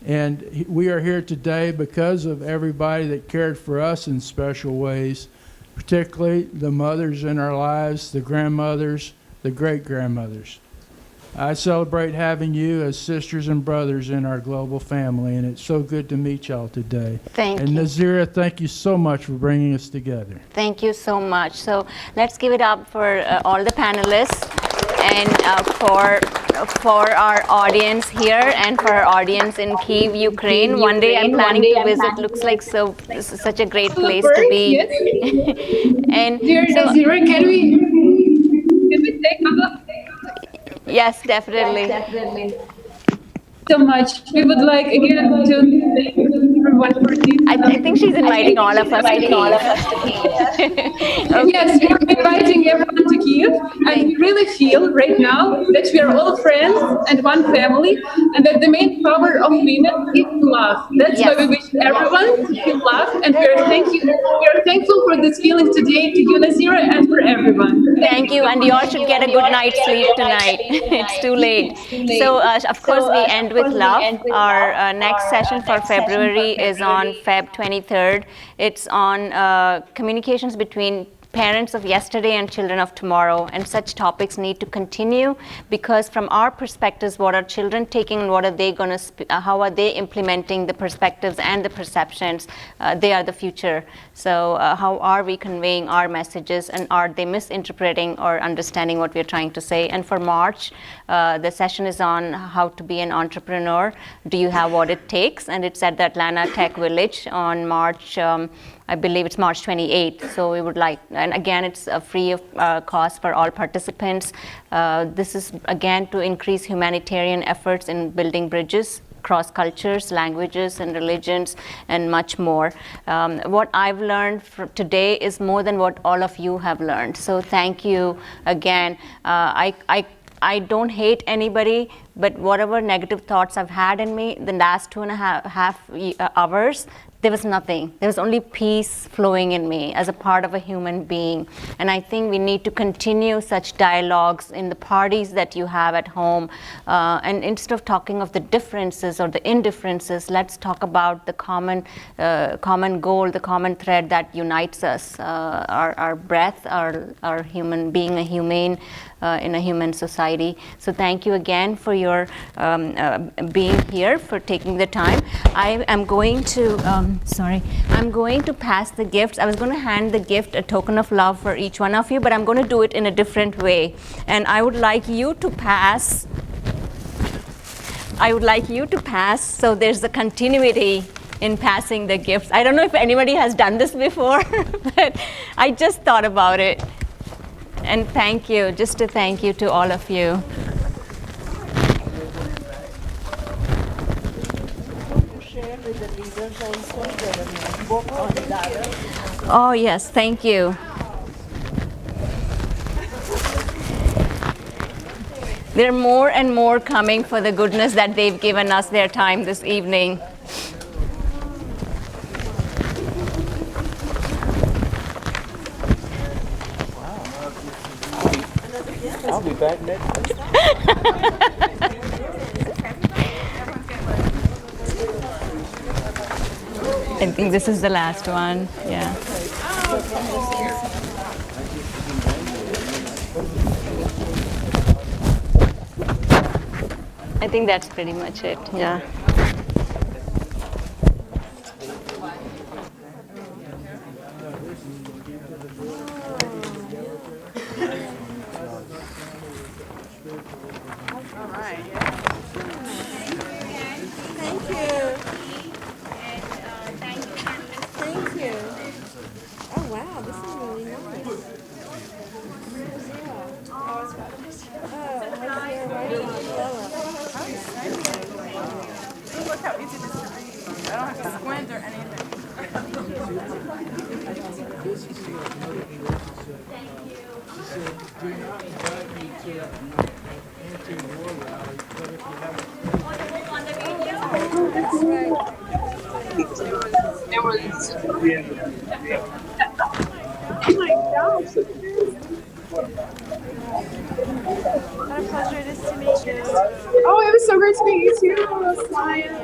And we are here today because of everybody that cared for us in special ways, particularly the mothers in our lives, the grandmothers, the great-grandmothers. I celebrate having you as sisters and brothers in our global family, and it's so good to meet y'all today. Thank you. And Nazeera, thank you so much for bringing us together. Thank you so much. So let's give it up for all the panelists and for our audience here and for our audience in Kyiv, Ukraine. One day I'm planning to visit. Looks like such a great place to be. And dear Nazeera, can we take a look? Yes, definitely. So much. We would like again to thank everyone for this. I think she's inviting all of us to Kyiv. Okay. Yes, we're inviting everyone to Kyiv, and we really feel right now that we are all friends and one family, and that the main power of women is love. That's why we wish everyone to feel love, and we are thankful for this feeling today to you, Nazeera, and for everyone. Thank you, and you all should get a good night's sleep tonight. It's too late. So, of course, we end with love. Our next session for February is on Feb 23rd. It's on communications between parents of yesterday and children of tomorrow, and such topics need to continue, because from our perspectives, what are children taking and what are they going to, how are they implementing the perspectives and the perceptions? They are the future. So how are we conveying our messages, and are they misinterpreting or understanding what we're trying to say? And for March, the session is on how to be an entrepreneur. Do you have what it takes? And it's at the Atlanta Tech Village on March, I believe it's March 28th. So we would like, and again, it's free of cost for all participants. This is again to increase humanitarian efforts in building bridges across cultures, languages, and religions, and much more. What I've learned today is more than what all of you have learned. So thank you again. I don't hate anybody, but whatever negative thoughts I've had in me the last 2.5 hours, there was nothing. There was only peace flowing in me as a part of a human being. And I think we need to continue such dialogues in the parties that you have at home. And instead of talking of the differences or the indifferences, let's talk about the common goal, the common thread that unites us, our breath, our human being, a humane in a human society. So thank you again for your your being here, for taking the time. I am going to, I'm going to pass the gifts. I was going to hand the gift, a token of love for each one of you, but I'm going to do it in a different way. And I would like you to pass. So there's a continuity in passing the gifts. I don't know if anybody has done this before, but I just thought about it. And thank you, just a thank you to all of you. Oh yes, thank you. There are more and more coming for the goodness that they've given us their time this evening. I'll be back next week. I think this is the last one. Yeah. I think that's pretty much it. Yeah. Look how easy this is to read. I don't have to squint or anything. There was. Oh my gosh. What a pleasure it is to meet you. Oh, it was so great to meet you too, Smile.